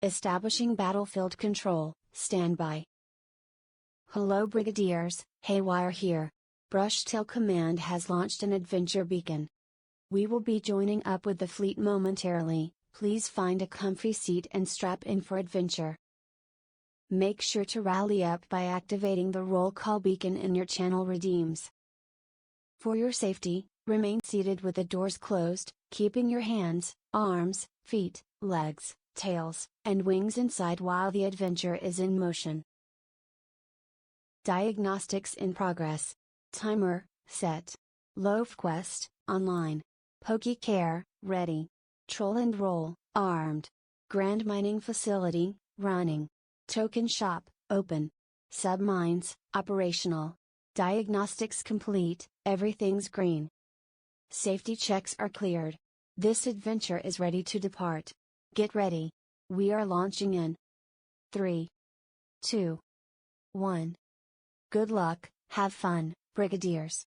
Establishing battlefield control, standby. Hello Brigadiers, Haywire here. Brushtail Command has launched an adventure beacon. We will be joining up with the fleet momentarily, please find a comfy seat and strap in for adventure. Make sure to rally up by activating the roll call beacon in your channel redeems. For your safety, remain seated with the doors closed, keeping your hands, arms, feet, legs, tails, and wings inside while the adventure is in motion. Diagnostics in progress. Timer, set. LoafQuest, online. PokeCare, ready. Troll and Roll, armed. Grand Mining Facility, running. Token Shop, open. Submines, operational. Diagnostics complete, everything's green. Safety checks are cleared. This adventure is ready to depart. Get ready. We are launching in 3, 2, 1. Good luck, have fun, Brigadiers.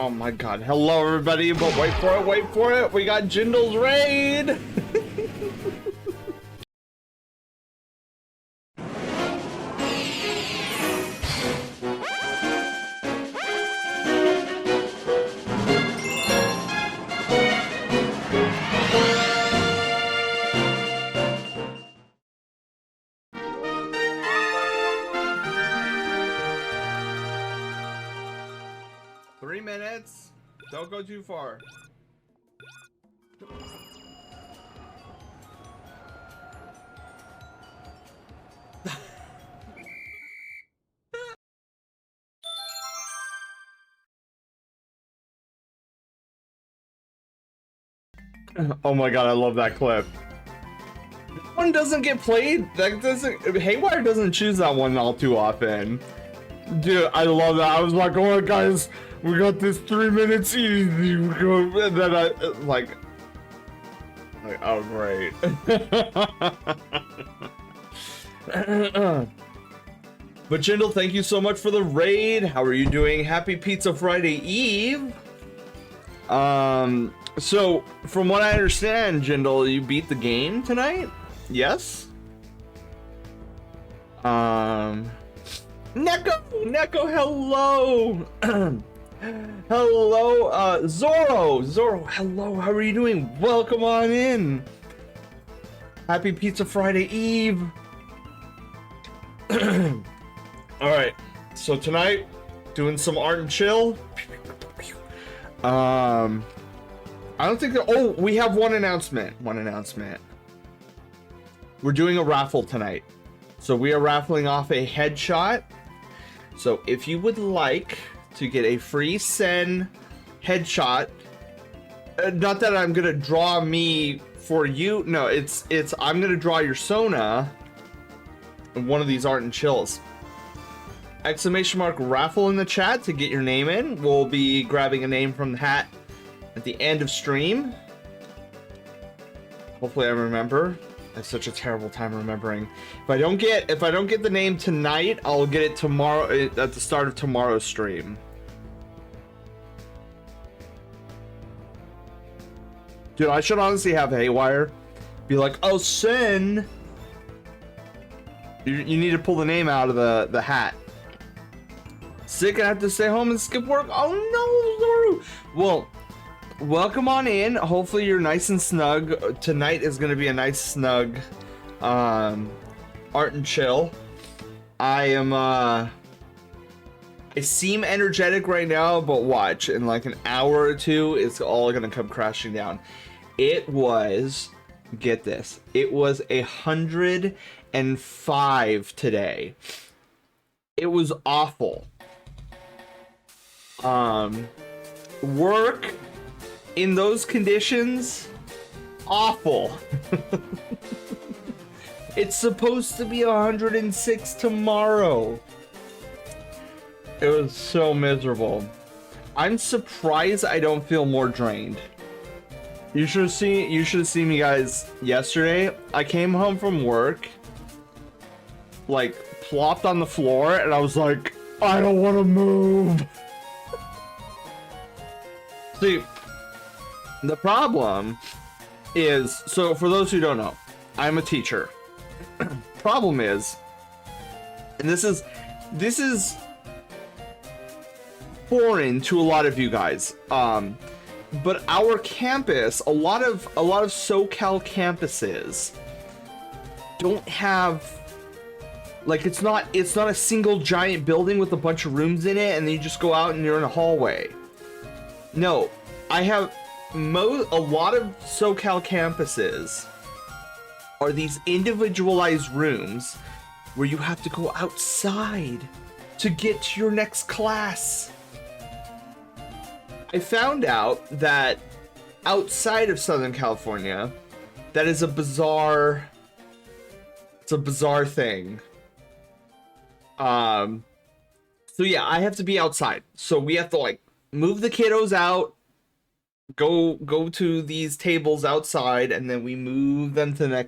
Oh my god. Hello everybody, but wait for it, wait for it. We got Jindal's raid. 3 minutes. Don't go too far. Oh my god, I love that clip. That one doesn't get played. That doesn't. Haywire doesn't choose that one all too often. Dude, I love that. I was like, oh guys, we got this 3 minutes easy. We go, and then I like oh great. But Jindal, thank you so much for the raid. How are you doing? Happy Pizza Friday Eve. So from what I understand, Jindal, you beat the game tonight? Yes? Neko, hello! Hello, Zoro, hello, how are you doing? Welcome on in! Happy Pizza Friday Eve! Alright, so tonight, doing some art and chill. I don't think that, oh, we have one announcement. We're doing a raffle tonight. So we are raffling off a headshot. So if you would like to get a free Sen headshot, not that I'm gonna draw me for you. No, it's I'm gonna draw your Sona in one of these art and chills. Exclamation mark raffle in the chat to get your name in. We'll be grabbing a name from the hat at the end of stream. Hopefully I remember. I have such a terrible time remembering. If I don't get the name tonight, I'll get it tomorrow at the start of tomorrow's stream. Dude, I should honestly have Haywire be like, oh, Sin, you need to pull the name out of the hat. Sick, I have to stay home and skip work. Oh no, Zoru. Well, welcome on in. Hopefully you're nice and snug. Tonight is going to be a nice snug art and chill. I seem energetic right now, but watch, in like an hour or two it's all going to come crashing down. It was, get this, it was 105 today. It was awful. Work in those conditions, awful. It's supposed to be 106 tomorrow. It was so miserable. I'm surprised I don't feel more drained. You should have seen me guys yesterday. I came home from work, like plopped on the floor, and I was like, I don't want to move. See, the problem is, so for those who don't know, I'm a teacher. Problem is, and this is foreign to a lot of you guys, but our campus, a lot of SoCal campuses don't have, like, it's not a single giant building with a bunch of rooms in it and then you just go out and you're in a hallway. No, I have a lot of SoCal campuses are these individualized rooms where you have to go outside to get to your next class. I found out that outside of Southern California, that is a bizarre thing. So yeah, I have to be outside. So we have to like move the kiddos out, go to these tables outside, and then we move them to the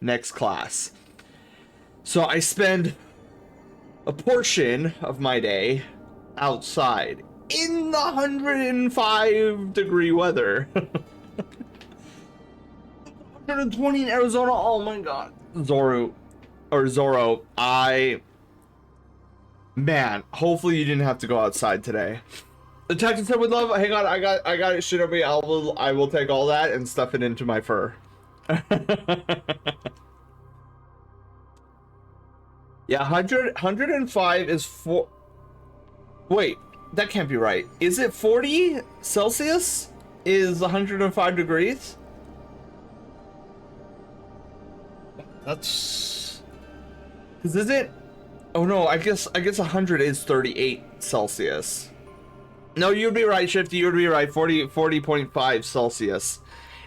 next class. So I spend a portion of my day outside in the 105-degree weather. 120 in Arizona. Oh my god. Zorro, man, hopefully you didn't have to go outside today. The Texan said with love. Hang on, I got it, Shinobi. I will take all that and stuff it into my fur. Yeah, 105 is 4. Wait, that can't be right. Is it 40 Celsius? Is 105 degrees? That's... Cause is it? Oh no, I guess 100 is 38 Celsius. No, you'd be right, Shifty. You'd be right. 40.5 Celsius.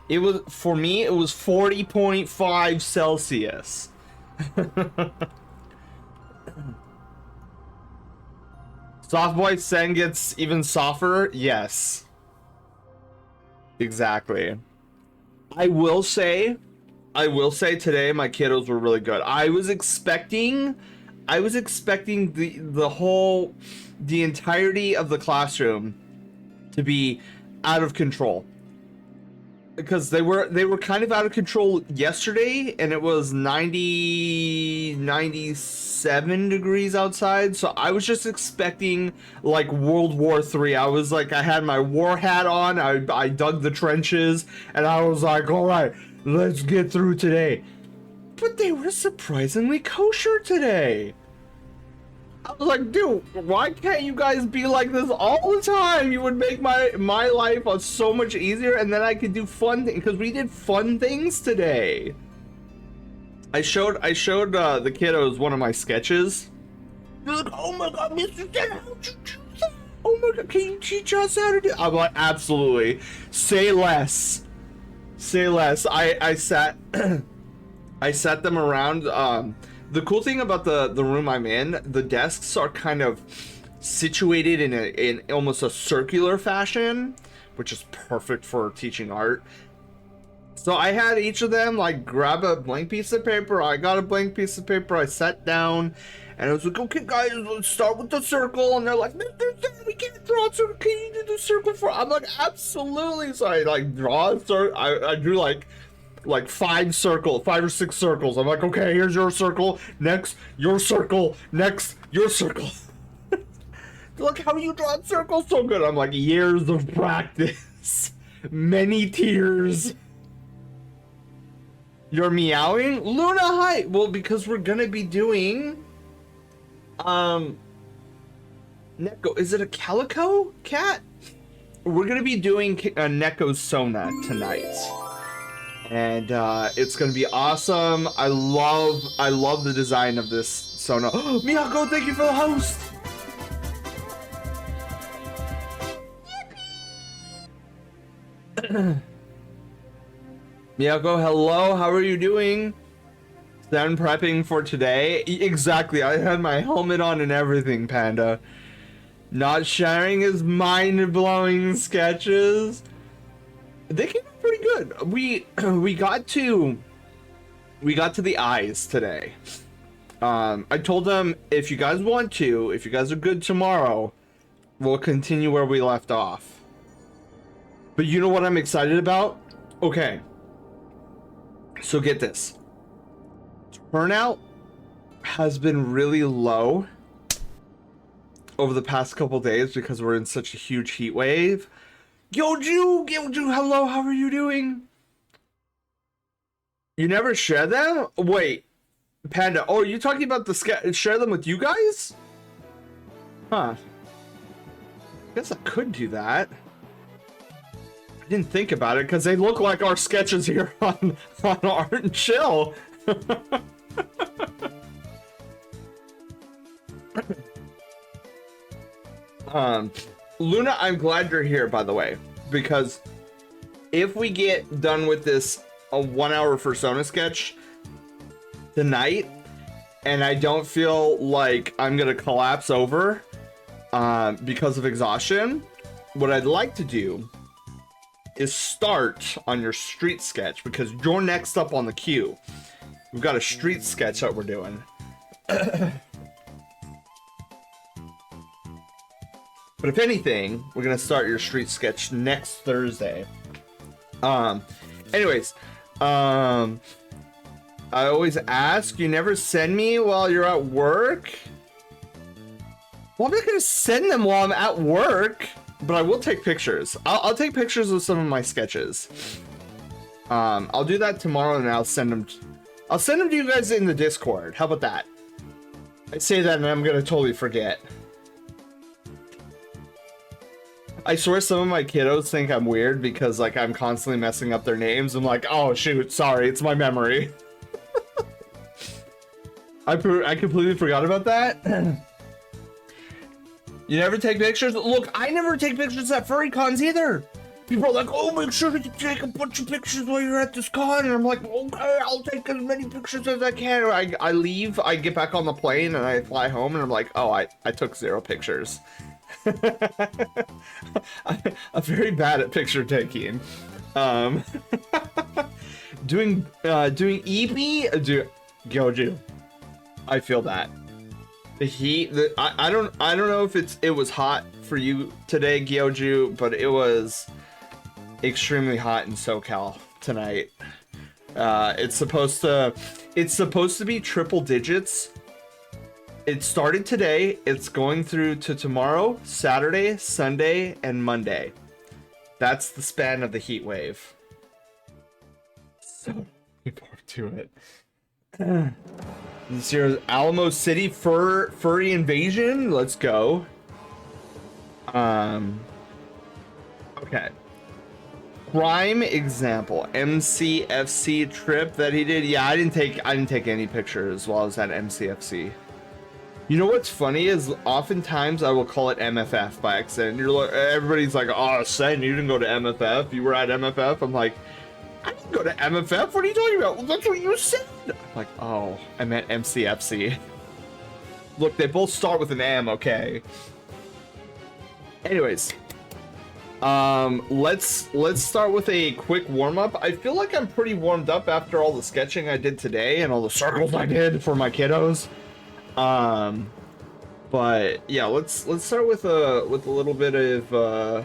It was, for me, it was 40.5 Celsius. Soft boy Sen gets even softer? Yes. Exactly. I will say today my kiddos were really good. I was expecting the entirety of the classroom to be out of control. Because they were kind of out of control yesterday, and it was 97 degrees outside, so I was just expecting like World War III. I was like, I had my war hat on, I dug the trenches, and I was like, all right, let's get through today. But they were surprisingly kosher today. I was like, dude, why can't you guys be like this all the time? You would make my life so much easier, and then I could do fun things, because we did fun things today. I showed the kiddos one of my sketches. They're like, oh my god, Mr. Ted, how'd you do that? Oh my god, can you teach us how to do? I'm like, absolutely. Say less. Say less. I sat I sat them around. The cool thing about the room I'm in, the desks are kind of situated in almost a circular fashion, which is perfect for teaching art. So I had each of them like grab a blank piece of paper. I got a blank piece of paper. I sat down, and I was like, "Okay, guys, let's start with the circle." And they're like, "Mr. We can't draw a circle. Can you do the circle for?" I'm like, "Absolutely." So I like draw a circle. I drew like 5 or 6 circles. I'm like, okay, here's your circle. Next, your circle. Next, your circle. Look how you draw circles so good. I'm like, years of practice. Many tears. You're meowing? Luna, hi! Well, because we're gonna be doing... Neko, is it a calico cat? We're gonna be doing a Neko Sona tonight. And it's gonna be awesome. I love the design of this Sona. Miyako, thank you for the host. Miyako, hello. How are you doing? Stand prepping for today. Exactly. I had my helmet on and everything, Panda. Not sharing his mind-blowing sketches. They came out pretty good. We got to the eyes today. I told them, if you guys want to, if you guys are good tomorrow, we'll continue where we left off. But you know what I'm excited about? Okay. So get this. Turnout has been really low over the past couple days because we're in such a huge heat wave. Yoju, hello, how are you doing? You never share them? Wait, Panda, oh, are you talking about the share them with you guys? Huh. Guess I could do that. I didn't think about it because they look like our sketches here on Art and Chill. Luna, I'm glad you're here, by the way, because if we get done with this a 1 hour Persona sketch tonight, and I don't feel like I'm gonna collapse over because of exhaustion, what I'd like to do is start on your street sketch, because you're next up on the queue. We've got a street sketch that we're doing. But if anything, we're gonna start your street sketch next Thursday. Anyways, I always ask, you never send me while you're at work? Well, I'm not gonna send them while I'm at work, but I will take pictures. I'll take pictures of some of my sketches. I'll do that tomorrow, and I'll send them to you guys in the Discord. How about that? I say that and I'm gonna totally forget. I swear some of my kiddos think I'm weird because like I'm constantly messing up their names. I'm like, oh shoot, sorry, it's my memory. I completely forgot about that. You never take pictures? Look, I never take pictures at furry cons either. People are like, oh, make sure to take a bunch of pictures while you're at this con. And I'm like, okay, I'll take as many pictures as I can. I leave, I get back on the plane, and I fly home, and I'm like, oh, I took 0 pictures. I'm very bad at picture taking. Doing EP, Gyoju. I feel that. The heat, I don't know if it was hot for you today, Gyoju, but it was extremely hot in SoCal tonight. It's supposed to be triple digits. It started today. It's going through to tomorrow, Saturday, Sunday, and Monday. That's the span of the heat wave. So looking forward to it. This year's Alamo City furry invasion. Let's go. Okay. Prime example, MCFC trip that he did. Yeah, I didn't take any pictures while I was at MCFC. You know what's funny is oftentimes I will call it MFF by accident. You're like, everybody's like, oh, Sen, you didn't go to MFF. You were at MFF. I'm like, I didn't go to MFF. What are you talking about? Well, that's what you said. I'm like, oh, I meant MCFC. Look, they both start with an M, okay? Anyways, let's start with a quick warm-up. I feel like I'm pretty warmed up after all the sketching I did today and all the circles I did for my kiddos. But yeah, let's start with a little bit of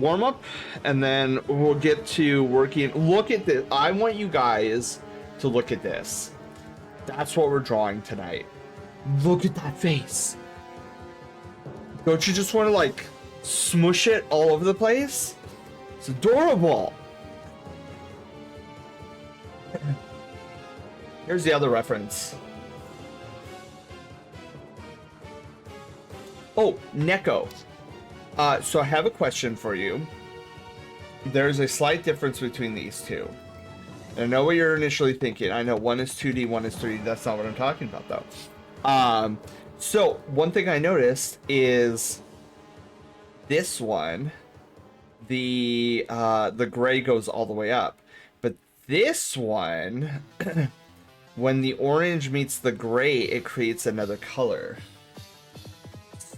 warm up, and then we'll get to working. Look at this. I want you guys to look at this. That's what we're drawing tonight. Look at that face. Don't you just want to like smush it all over the place? It's adorable. Here's the other reference. Oh, Neko. So I have a question for you. There's a slight difference between these two. And I know what you're initially thinking. I know one is 2D, one is 3D. That's not what I'm talking about, though. So one thing I noticed is this one, the gray goes all the way up. But this one, when the orange meets the gray, it creates another color.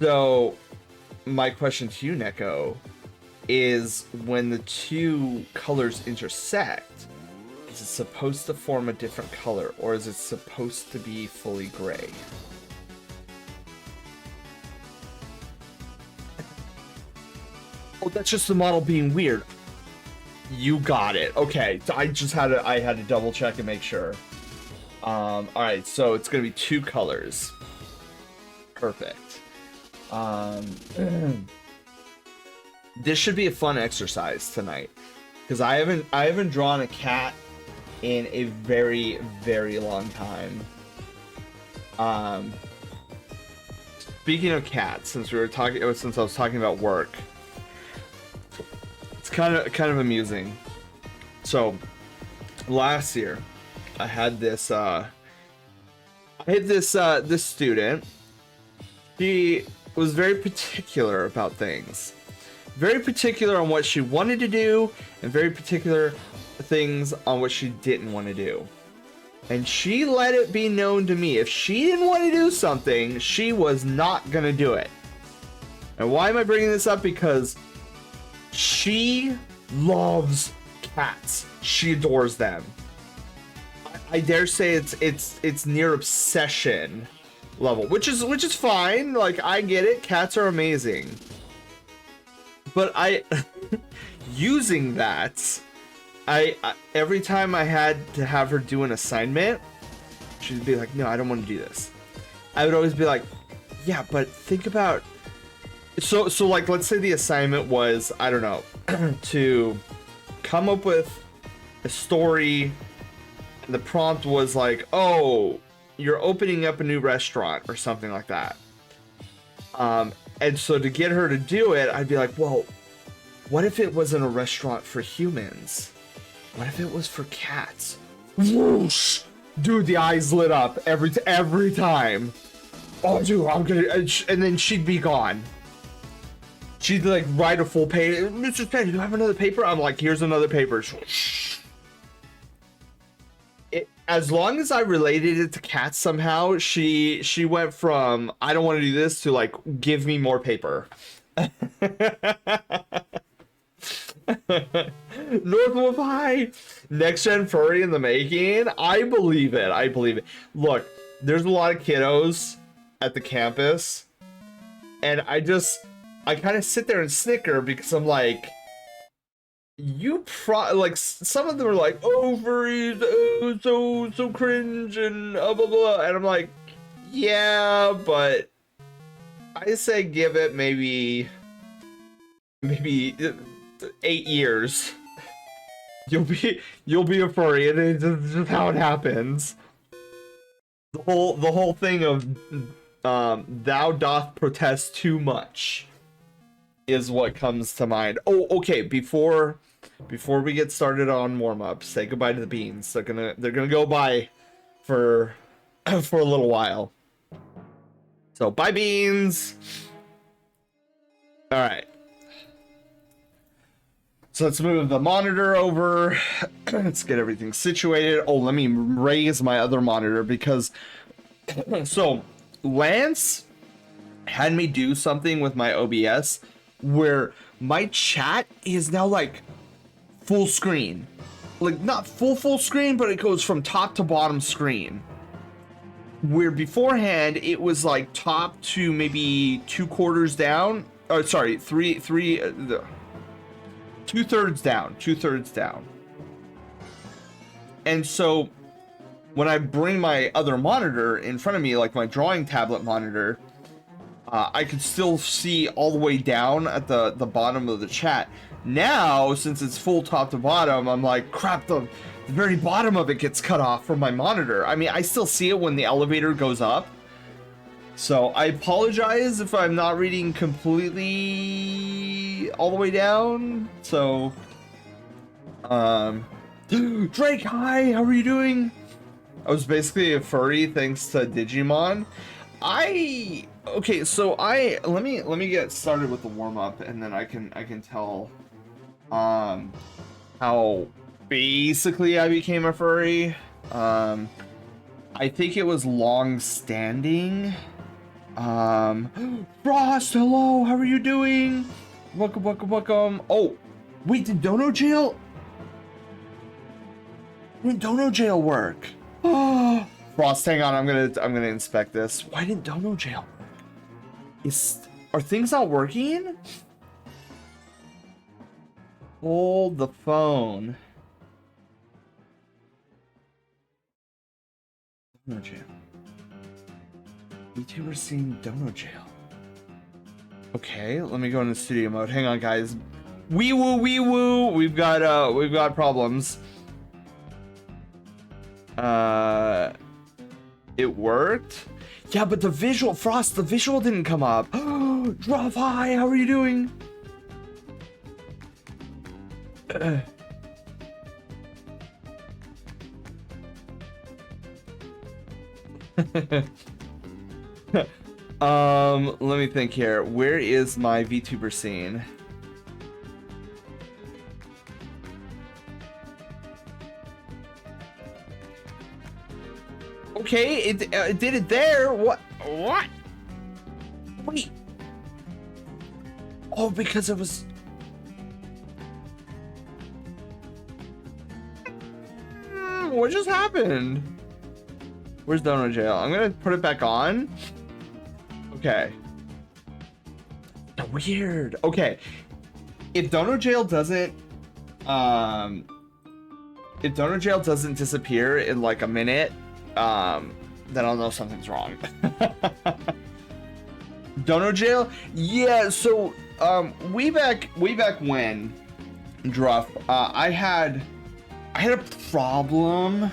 So my question to you, Neko, is when the two colors intersect, is it supposed to form a different color, or is it supposed to be fully gray? Oh, that's just the model being weird. You got it. Okay, I had to double check and make sure. All right, so it's gonna be 2 colors. Perfect. This should be a fun exercise tonight, because I haven't drawn a cat in a very, very long time. Speaking of cats, since I was talking about work, it's kind of amusing. So last year I had this this student. She was very particular about things. Very particular on what she wanted to do, and very particular things on what she didn't want to do. And she let it be known to me, if she didn't want to do something, she was not gonna do it. And why am I bringing this up? Because she loves cats. She adores them. I dare say it's near obsession level, which is fine. Like, I get it. Cats are amazing. But using that, I every time I had to have her do an assignment, she'd be like, no, I don't want to do this. I would always be like, yeah, but think about, so like, let's say the assignment was, I don't know, to come up with a story, and the prompt was like, oh, you're opening up a new restaurant or something like that. And so to get her to do it, I'd be like, well, what if it wasn't a restaurant for humans? What if it was for cats? Whoosh! Dude, the eyes lit up every time. Oh, dude, I'm gonna, and then she'd be gone. She'd like write a full page. Mr. Spencer, do you have another paper? I'm like, here's another paper. As long as I related it to cats somehow, she went from I don't want to do this to like give me more paper. Northwolf High, next gen furry in the making. I believe it. I believe it. Look, there's a lot of kiddos at the campus, and I kind of sit there and snicker because I'm like, like, some of them are like, oh, furries, oh, so cringe and blah blah blah, and I'm like, yeah, but I say give it maybe 8 years. You'll be a furry, and it's just how it happens. The whole thing of thou doth protest too much is what comes to mind. Oh, okay, before we get started on warm-up, say goodbye to the beans. They're gonna go by for a little while. So bye, beans. All right. So let's move the monitor over. Let's get everything situated. Oh, let me raise my other monitor because so Lance had me do something with my OBS where my chat is now like full screen. Like not full screen, but it goes from top to bottom screen. Where beforehand it was like top to maybe 2/4 down. Oh, sorry, two-thirds down. And so when I bring my other monitor in front of me, like my drawing tablet monitor, I could still see all the way down at the bottom of the chat. Now, since it's full top to bottom, I'm like, crap, the very bottom of it gets cut off from my monitor. I mean, I still see it when the elevator goes up. So I apologize if I'm not reading completely all the way down. So, Drake, hi, how are you doing? I was basically a furry thanks to Digimon. Okay, so let me get started with the warm up, and then I can tell how basically I became a furry. I think it was long standing. Frost, hello, how are you doing? Welcome. Oh, wait, did Dono Jail? When Dono Jail work? Oh, Frost, hang on, I'm gonna inspect this. Why didn't Dono Jail work? Are things not working? Hold the phone. Dono Jail. YouTuber seen Dono Jail. Okay, let me go into studio mode. Hang on, guys. Wee woo. We've got problems. It worked. Yeah, but the visual, Frost, the visual didn't come up. Drop hi, how are you doing? Let me think here. Where is my VTuber scene? Okay, it did it there. What? Wait. Oh, because it was. What just happened? Where's Dono Jail? I'm gonna put it back on. Okay. Weird. Okay. If Dono Jail doesn't disappear in like a minute, then I'll know something's wrong. Dono Jail? Yeah, so way back when, Druff, I had a problem.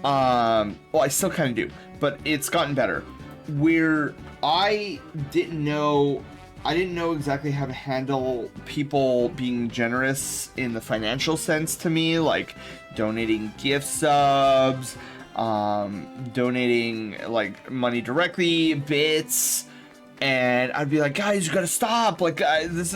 Well, I still kind of do, but it's gotten better. Where I didn't know exactly how to handle people being generous in the financial sense to me, like donating gift subs, donating like money directly, bits, and I'd be like, guys, you gotta stop. Like, I want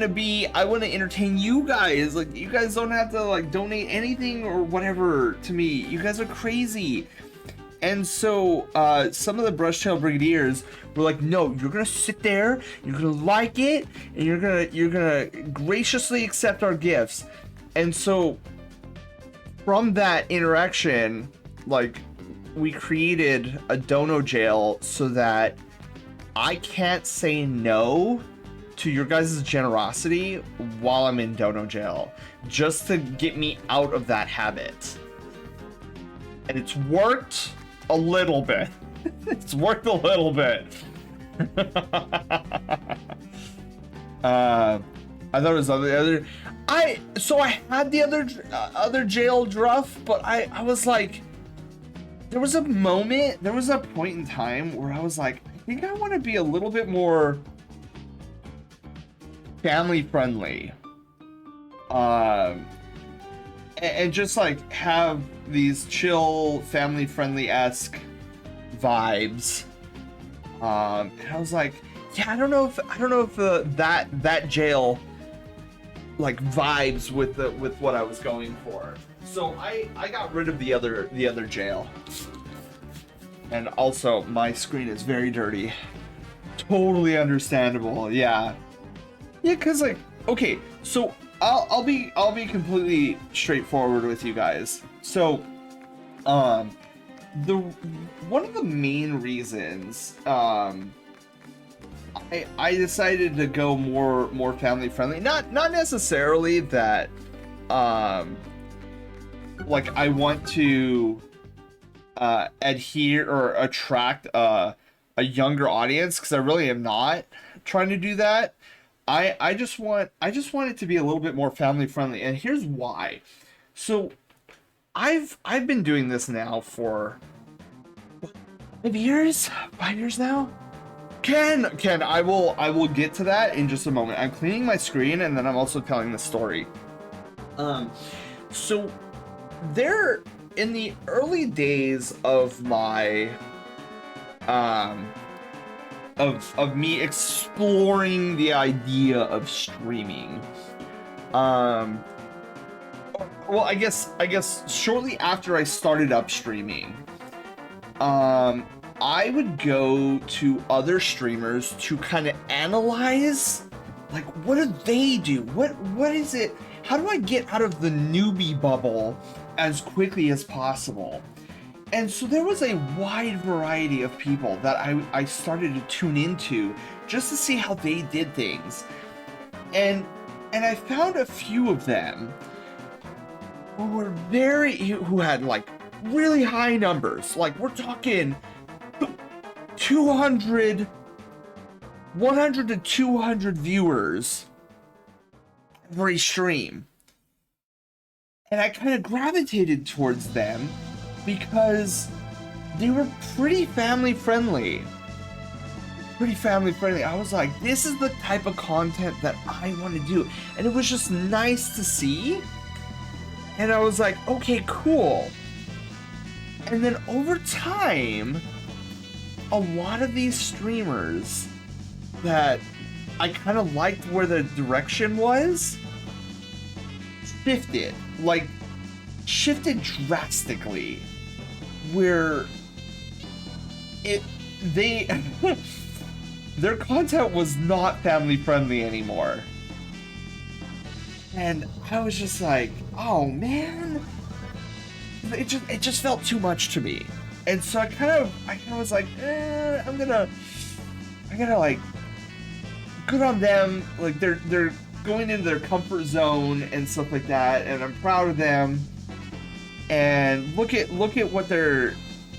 to entertain you guys. Like, you guys don't have to like donate anything or whatever to me. You guys are crazy. And so some of the Brushtail Brigadiers were like, no, you're gonna sit there, you're gonna like it, and you're gonna graciously accept our gifts. And so from that interaction, like, we created a Dono Jail so that I can't say no to your guys' generosity while I'm in Dono Jail, just to get me out of that habit. And it's worked a little bit. It's worked a little bit. I thought it was the other. So I had the other jail Druff, but I was like, there was a point in time where I was like, I think I want to be a little bit more family friendly, and just like have these chill family friendly-esque vibes. And I was like, yeah, I don't know if that jail like vibes with what I was going for. So I got rid of the other jail. And also my screen is very dirty. Totally understandable. Yeah. Yeah, cuz like, okay, so I'll be completely straightforward with you guys. So one of the main reasons I decided to go more family friendly, not necessarily that like I want to adhere or attract a younger audience, because I really am not trying to do that. I just want it to be a little bit more family friendly, and here's why. So I've been doing this now for 5 years now. Ken, I will get to that in just a moment. I'm cleaning my screen, and then I'm also telling the story. So there, in the early days of my of me exploring the idea of streaming, well, I guess shortly after I started up streaming, I would go to other streamers to kind of analyze, like, what do they do? What is it? How do I get out of the newbie bubble as quickly as possible? And so there was a wide variety of people that I started to tune into just to see how they did things. And I found a few of them who had like really high numbers. Like, we're talking 100 to 200 viewers every stream. And I kind of gravitated towards them because they were pretty family friendly. I was like, this is the type of content that I want to do. And it was just nice to see. And I was like, okay, cool. And then over time, a lot of these streamers that I kind of liked where the direction was shifted drastically, where their content was not family friendly anymore. And I was just like, oh man, it just felt too much to me. And so I kind of was like, I gotta like, good on them. Like they're going into their comfort zone and stuff like that, and I'm proud of them. And look at what they're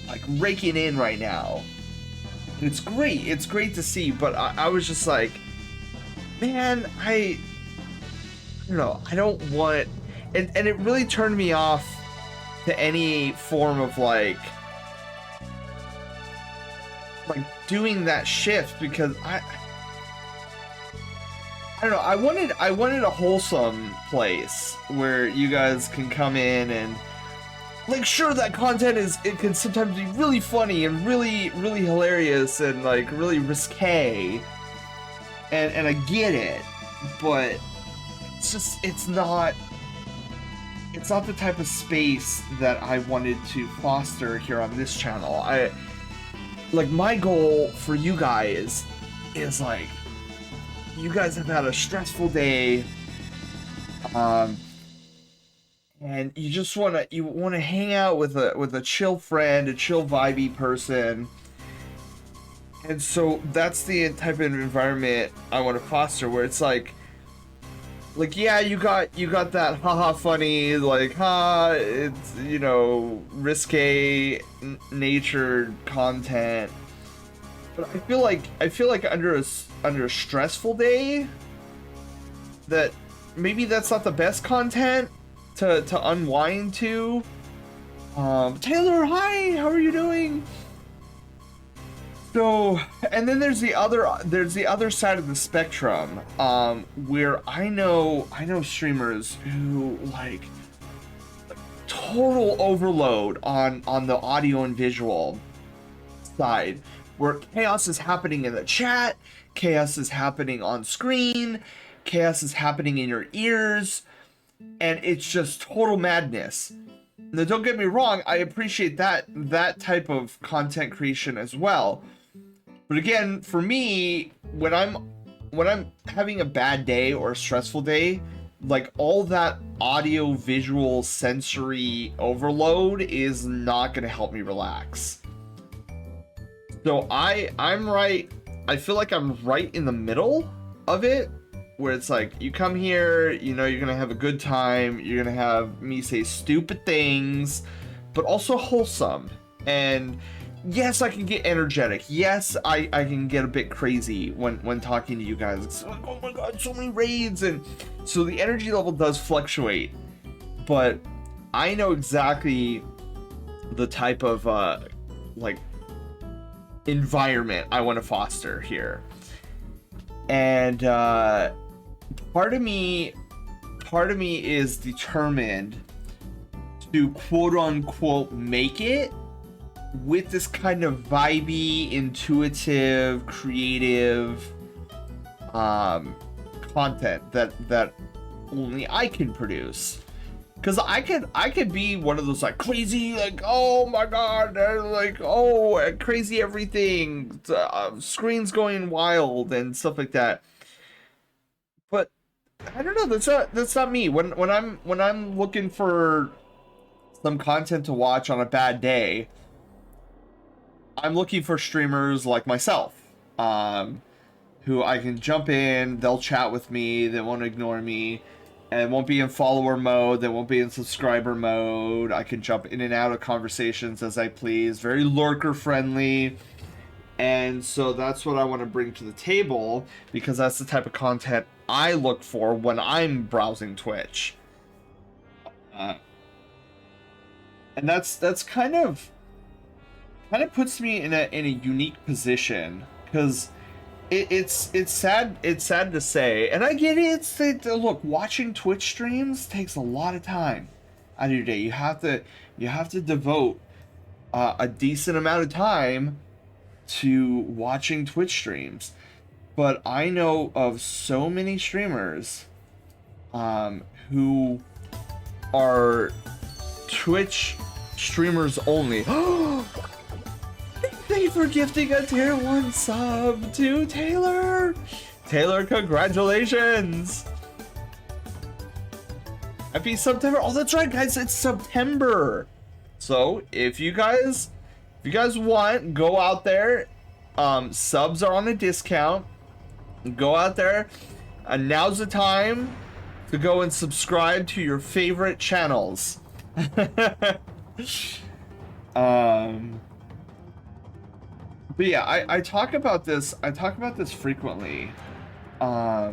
like raking in right now. And it's great. It's great to see. But I was just like, man, I don't know. I don't want, and it really turned me off to any form of like doing that shift, because I don't know. I wanted a wholesome place where you guys can come in and, like, sure, that content it can sometimes be really funny and really, really hilarious and like really risque, and I get it, but it's not the type of space that I wanted to foster here on this channel. My goal for you guys is like, you guys have had a stressful day, and you just wanna hang out with a chill friend, a chill vibey person. And so that's the type of environment I want to foster, where it's like yeah, you got that haha funny, like it's, you know, risque natured content. But I feel like under a stressful day, that maybe that's not the best content to unwind to. Taylor, hi, how are you doing? So, and then there's the other side of the spectrum, where I know streamers who like total overload on the audio and visual side, where chaos is happening in the chat, chaos is happening on screen, chaos is happening in your ears, and it's just total madness. Now, don't get me wrong, I appreciate that type of content creation as well. But again, for me, when I'm having a bad day or a stressful day, like all that audio, visual, sensory overload is not going to help me relax. So I'm right. I feel like I'm right in the middle of it, where it's like, you come here, you know, you're going to have a good time. You're going to have me say stupid things, but also wholesome. And yes, I can get energetic. Yes, I can get a bit crazy when talking to you guys. It's like, oh my god, so many raids, and so the energy level does fluctuate. But I know exactly the type of like environment I want to foster here. And part of me is determined to quote unquote make it with this kind of vibey, intuitive, creative content that only I can produce. Because I could be one of those like crazy, like, oh my god, like, oh, crazy everything, screens going wild and stuff like that. But I don't know, that's not me. When I'm looking for some content to watch on a bad day, I'm looking for streamers like myself, who I can jump in, they'll chat with me, they won't ignore me, and won't be in follower mode, they won't be in subscriber mode. I can jump in and out of conversations as I please, very lurker friendly. And so that's what I want to bring to the table, because that's the type of content I look for when I'm browsing Twitch. And that's kind of puts me in a unique position, because it's sad to say, and I get it. Look, watching Twitch streams takes a lot of time out of your day. You have to devote a decent amount of time to watching Twitch streams. But I know of so many streamers who are Twitch streamers only. Thank you for gifting a tier 1 sub to Taylor. Taylor, congratulations. Happy September. Oh, that's right, guys. It's September. So if you guys want, go out there. Subs are on a discount. Go out there, and now's the time to go and subscribe to your favorite channels. But yeah, I talk about this. I talk about this frequently. A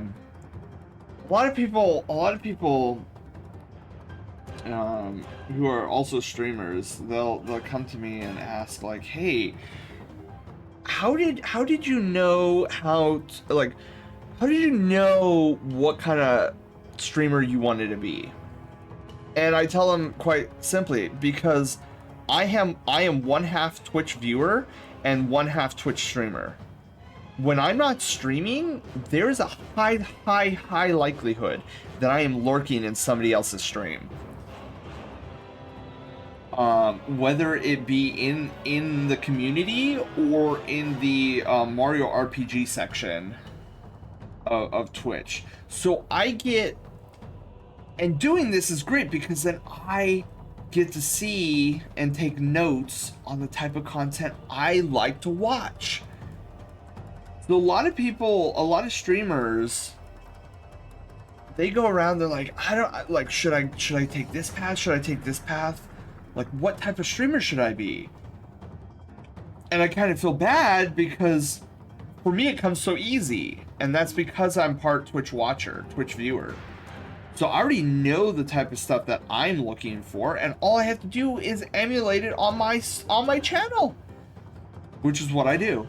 lot of people who are also streamers, they'll come to me and ask like, "Hey, how did you know how did you know what kind of streamer you wanted to be?" And I tell them quite simply, because I am one half Twitch viewer and one half Twitch streamer. When I'm not streaming, there's a high likelihood that I am lurking in somebody else's stream. Whether it be in the community or in the Mario RPG section of Twitch. So I get, and doing this is great because then I get to see and take notes on the type of content I like to watch. So a lot of streamers, they go around, they're like, I don't like, should I take this path? Should I take this path? Like, what type of streamer should I be? And I kind of feel bad because for me it comes so easy, and that's because I'm part Twitch watcher, Twitch viewer. So I already know the type of stuff that I'm looking for, and all I have to do is emulate it on my channel, which is what I do.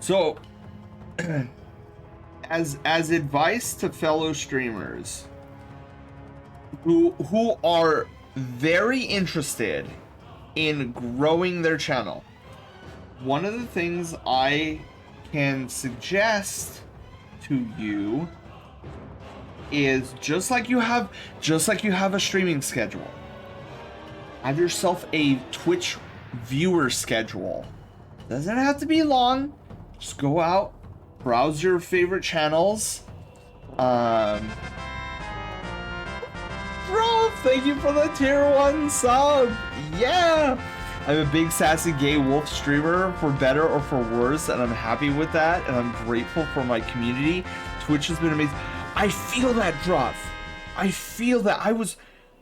So as advice to fellow streamers who are very interested in growing their channel, one of the things I can suggest to you is, just like you have a streaming schedule, have yourself a Twitch viewer schedule. Doesn't have to be long. Just go out, browse your favorite channels. Bro, thank you for the tier 1 sub. Yeah. I'm a big sassy gay wolf streamer, for better or for worse, and I'm happy with that, and I'm grateful for my community. Twitch has been amazing. I feel that, Druff. I feel that.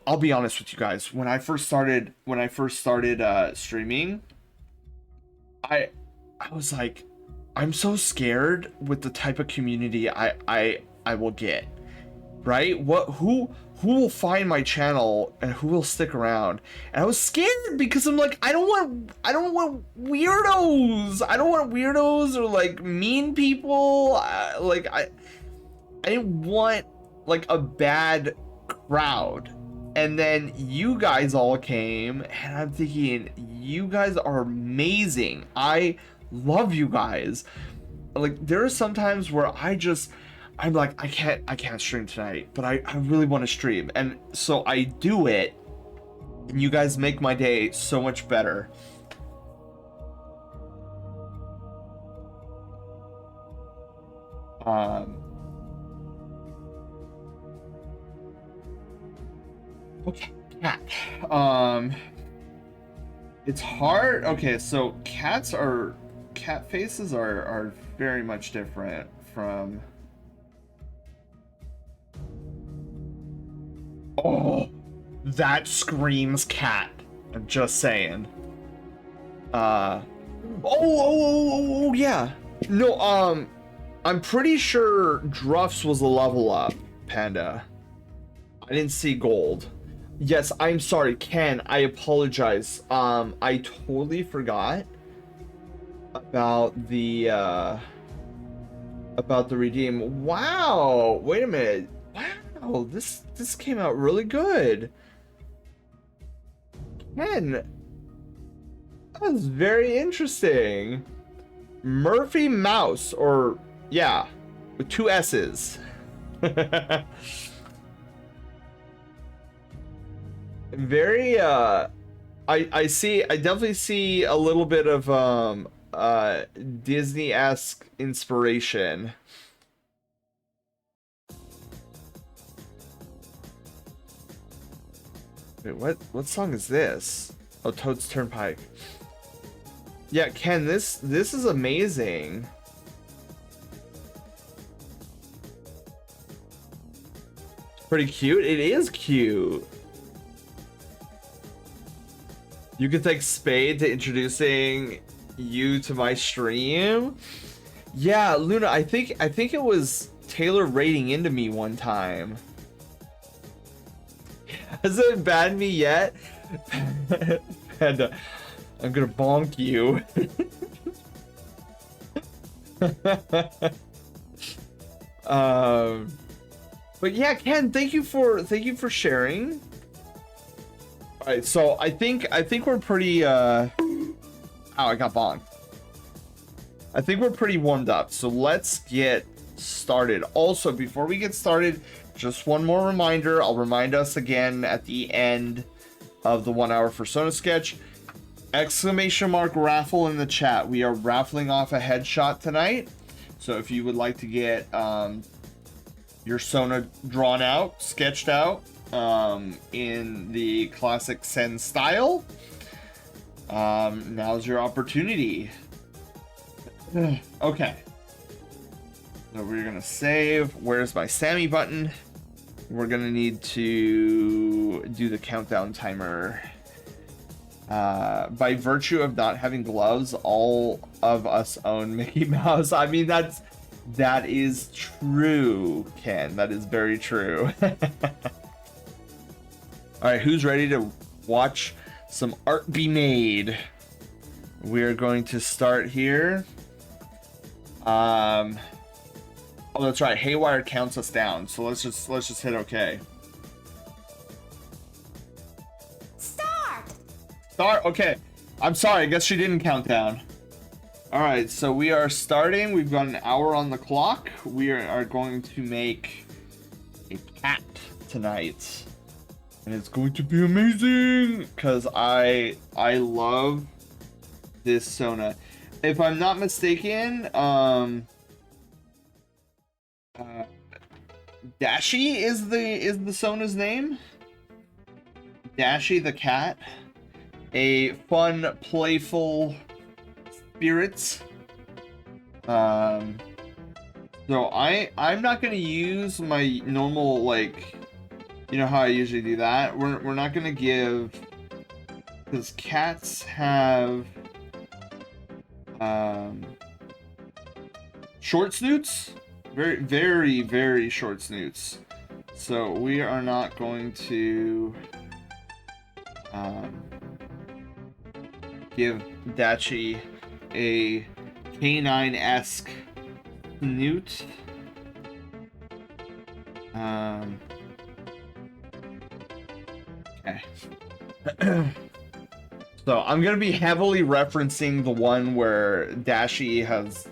I'll be honest with you guys. When I first started streaming, I was like, I'm so scared with the type of community I will get. Right? Who will find my channel and who will stick around? And I was scared because I'm like, I don't want weirdos. I don't want weirdos or like mean people. Like I didn't want like a bad crowd. And then you guys all came, and I'm thinking, you guys are amazing. I love you guys. Like, there are some times where I'm like, I can't stream tonight, but I really want to stream. And so I do it, and you guys make my day so much better. Okay, cat. It's hard. Okay, so cat faces are very much different from. Oh, that screams cat. I'm just saying. Oh, yeah. No, I'm pretty sure Druff's was a level up, Panda. I didn't see gold. Yes, I'm sorry, Ken. I apologize. I totally forgot about the redeem. Wow. Wait a minute. Wow, this came out really good. Ken, that was very interesting. Murphy Mouse, or yeah, with 2 S's. Very I definitely see a little bit of Disney-esque inspiration Wait, what song is this? Oh, Toad's Turnpike. Yeah, Ken, this is amazing. Pretty cute. It is cute. You can thank Spade to introducing you to my stream. Yeah, Luna, I think it was Taylor raiding into me one time. Hasn't banned me yet. Panda, I'm gonna bonk you. But yeah, Ken, thank you for sharing. All right, so I think we're pretty ow, I got bonked. I think we're pretty warmed up, so let's get started. Also, before we get started, just one more reminder. I'll remind us again at the end of the 1 hour Persona sketch. Exclamation mark raffle in the chat. We are raffling off a headshot tonight. So if you would like to get your Sona drawn out, sketched out in the classic Sen style, now's your opportunity. Okay. So we're gonna save. Where's my Sammy button? We're gonna need to do the countdown timer. By virtue of not having gloves, all of us own Mickey Mouse. I mean, that is true, Ken. That is very true. All right, who's ready to watch some art be made? We're going to start here. Oh, that's right. Haywire counts us down, so let's just hit OK. Start. Okay. I'm sorry. I guess she didn't count down. All right. So we are starting. We've got an hour on the clock. We are going to make a cat tonight, and it's going to be amazing because I love this Sona. If I'm not mistaken, Dashi is the Sona's name. Dashi the cat. A fun, playful spirit. So I'm not gonna use my normal, like, you know how I usually do that. We're not gonna give, because cats have short snoots, very, very, very short snoots. So we are not going to give Dachi a canine-esque snoot. Okay. So I'm gonna be heavily referencing the one where Dashi has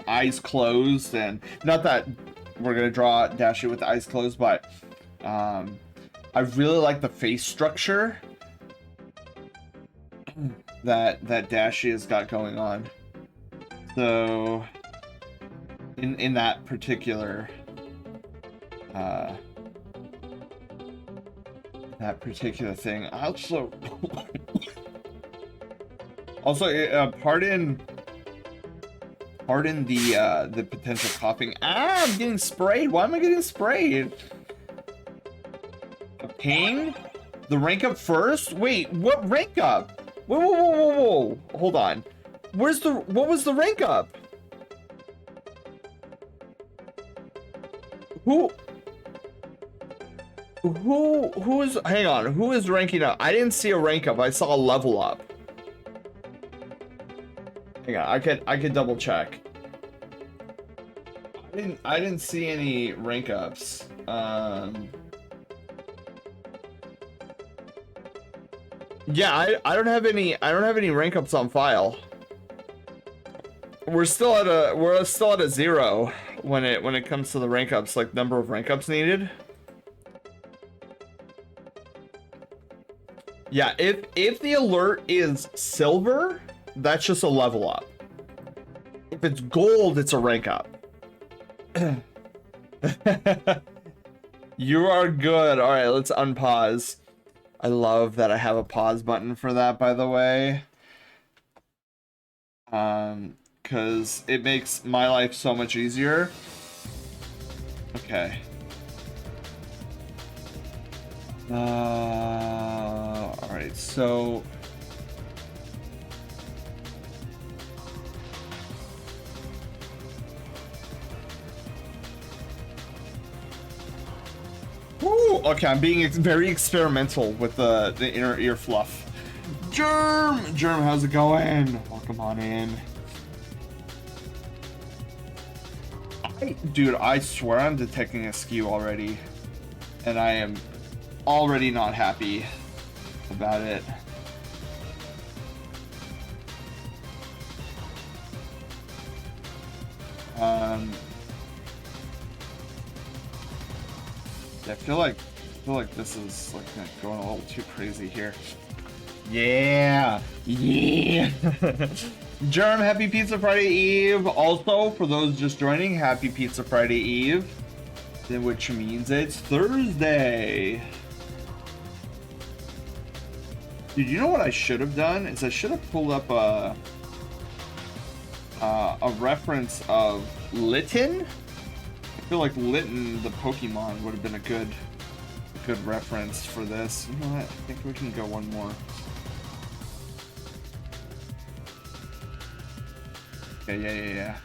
eyes closed, and not that we're gonna draw Dashi with eyes closed, but I really like the face structure that Dashi has got going on. So in that particular thing. Also pardon the potential coughing. Ah, I'm getting sprayed. Why am I getting sprayed? A ping? The rank up first? Wait, what rank up? Whoa. Hold on. What was the rank up? Who is, hang on, who is ranking up? I didn't see a rank up. I saw a level up. Hang on, I could double check. I didn't see any rank ups. Yeah, I don't have any rank ups on file. We're still at a 0 when it comes to the rank ups, like number of rank ups needed. Yeah, if the alert is silver, that's just a level up. If it's gold, it's a rank up. You are good. All right, let's unpause. I love that I have a pause button for that, by the way. Because it makes my life so much easier. Okay. Alright, so... Ooh, okay, I'm being very experimental with the inner ear fluff. Germ, how's it going? Welcome on in. Dude, I swear I'm detecting a skew already, and I am already not happy about it. Yeah, I feel like this is like going a little too crazy here. Yeah. Germ, happy Pizza Friday Eve. Also, for those just joining, happy Pizza Friday Eve. Which means it's Thursday. Dude, you know what I should have done? Is I should have pulled up a reference of Litten. I feel like Litten, the Pokemon, would have been a good reference for this. You know what? I think we can go one more. Okay, yeah.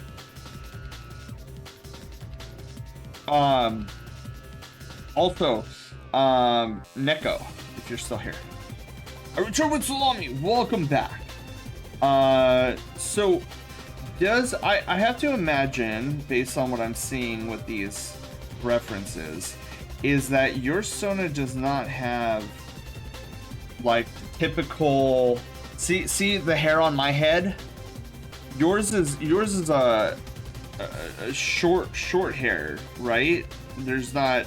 Also, Neko, if you're still here. I return with Salami. Welcome back. So does I have to imagine, based on what I'm seeing with these references, is that your Sona does not have like typical see the hair on my head? Yours is a short hair, right? There's not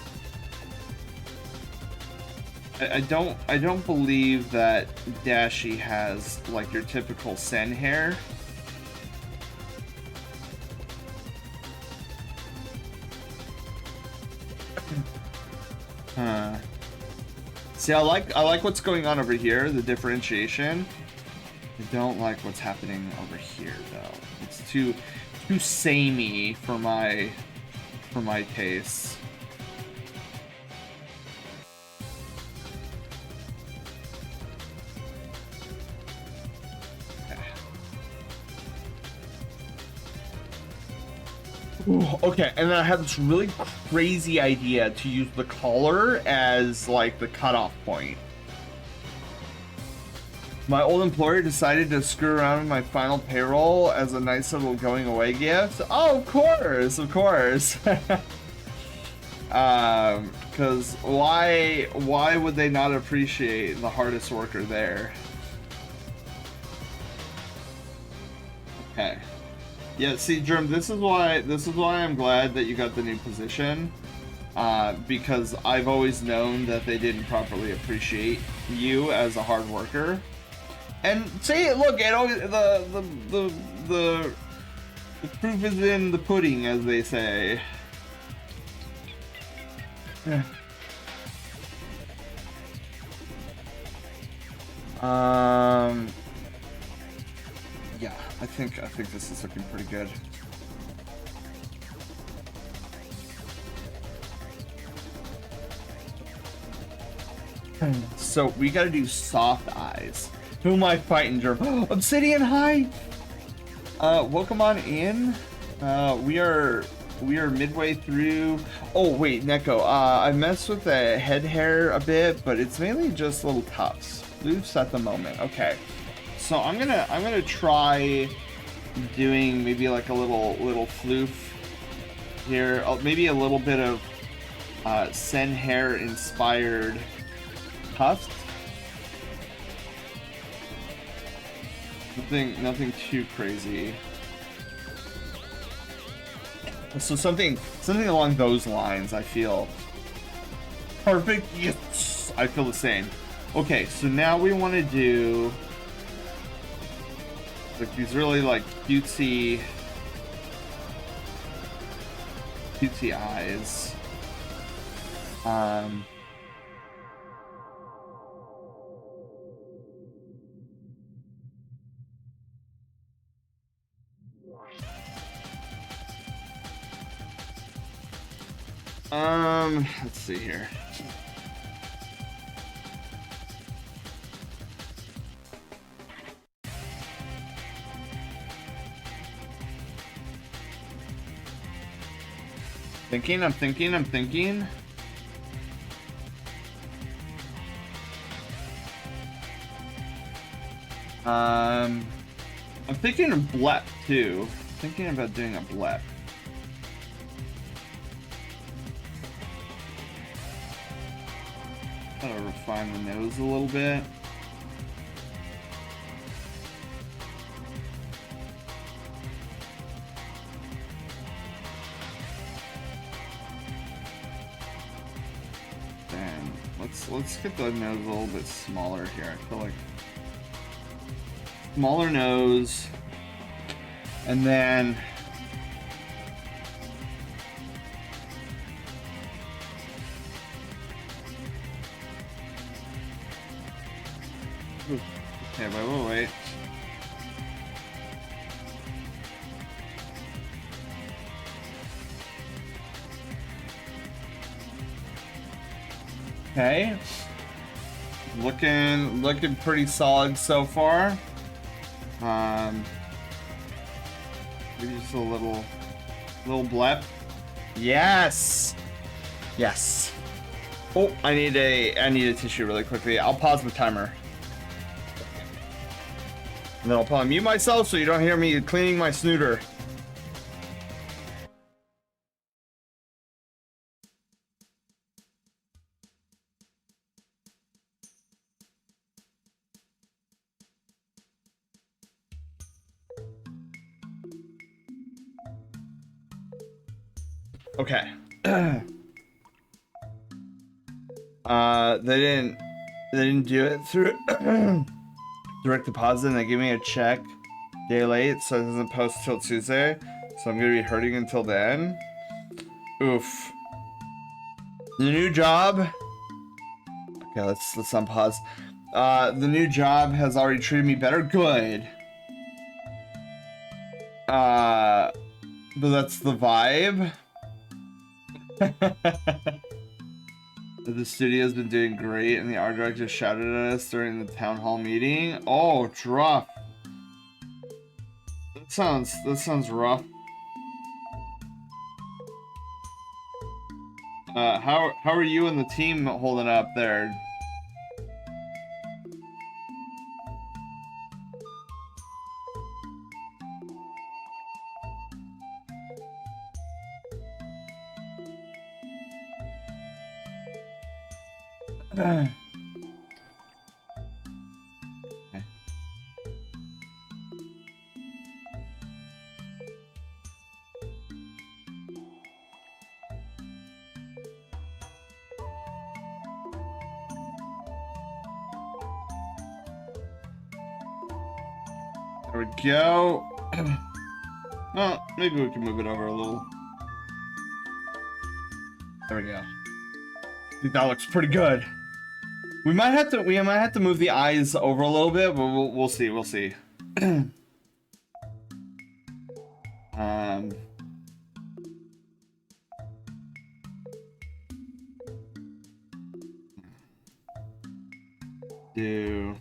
I don't believe that Dashi has like your typical Sen hair. Huh. See, I like what's going on over here, the differentiation. I don't like what's happening over here though. It's too samey for my taste. Ooh, okay, and then I have this really crazy idea to use the collar as like the cutoff point. My old employer decided to screw around with my final payroll as a nice little going away gift. Oh, of course. Because why would they not appreciate the hardest worker there? Okay. Yeah, see, Germ, this is why I'm glad that you got the new position. Because I've always known that they didn't properly appreciate you as a hard worker. And see, look, it always the proof is in the pudding, as they say. Yeah, I think this is looking pretty good. So we gotta do soft eyes. Who am I fighting, Germ? Obsidian, hi! Welcome on in. We are midway through. Oh wait, Neko. I messed with the head hair a bit, but it's mainly just little tufts, loose at the moment. Okay, so I'm gonna try doing maybe like a little floof here. Maybe a little bit of Sen hair inspired tufts. Nothing too crazy. So something along those lines, I feel. Perfect. Yes, I feel the same. Okay, so now we want to do like these really like cutesy eyes. Let's see here. I'm thinking. I'm thinking of blep too. Thinking about doing a blep. Gotta refine the nose a little bit. Then let's get the nose a little bit smaller here. I feel like smaller nose, and then okay, wait. Okay, looking pretty solid so far. Maybe just a little blep. Yes. Oh, I need a tissue really quickly. I'll pause the timer. And then I'll probably mute myself so you don't hear me cleaning my snooter. Okay. They didn't do it through direct deposit, and they gave me a check day late, so it doesn't post till Tuesday. So I'm gonna be hurting until then. Oof. The new job. Okay, let's unpause. The new job has already treated me better. Good. But that's the vibe. The studio's been doing great, and the art director shouted at us during the town hall meeting. Oh, rough. That sounds rough. How are you and the team holding up there? Okay. There we go. Well, maybe we can move it over a little. There we go. I think that looks pretty good. We might have to move the eyes over a little bit, but we'll see. Do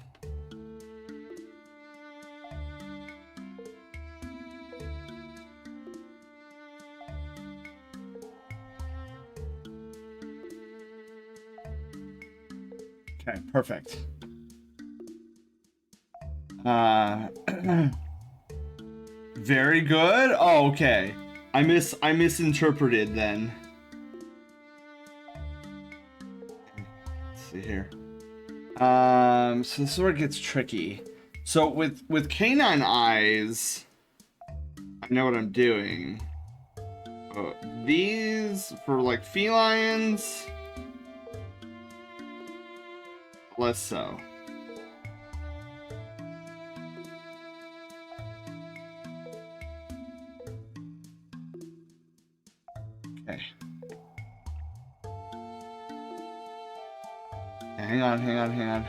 okay, perfect. Very good. Oh, okay. I misinterpreted then. Let's see here. So this is where it gets tricky. So with canine eyes, I know what I'm doing. These for like felines, less so. Okay. Hang on.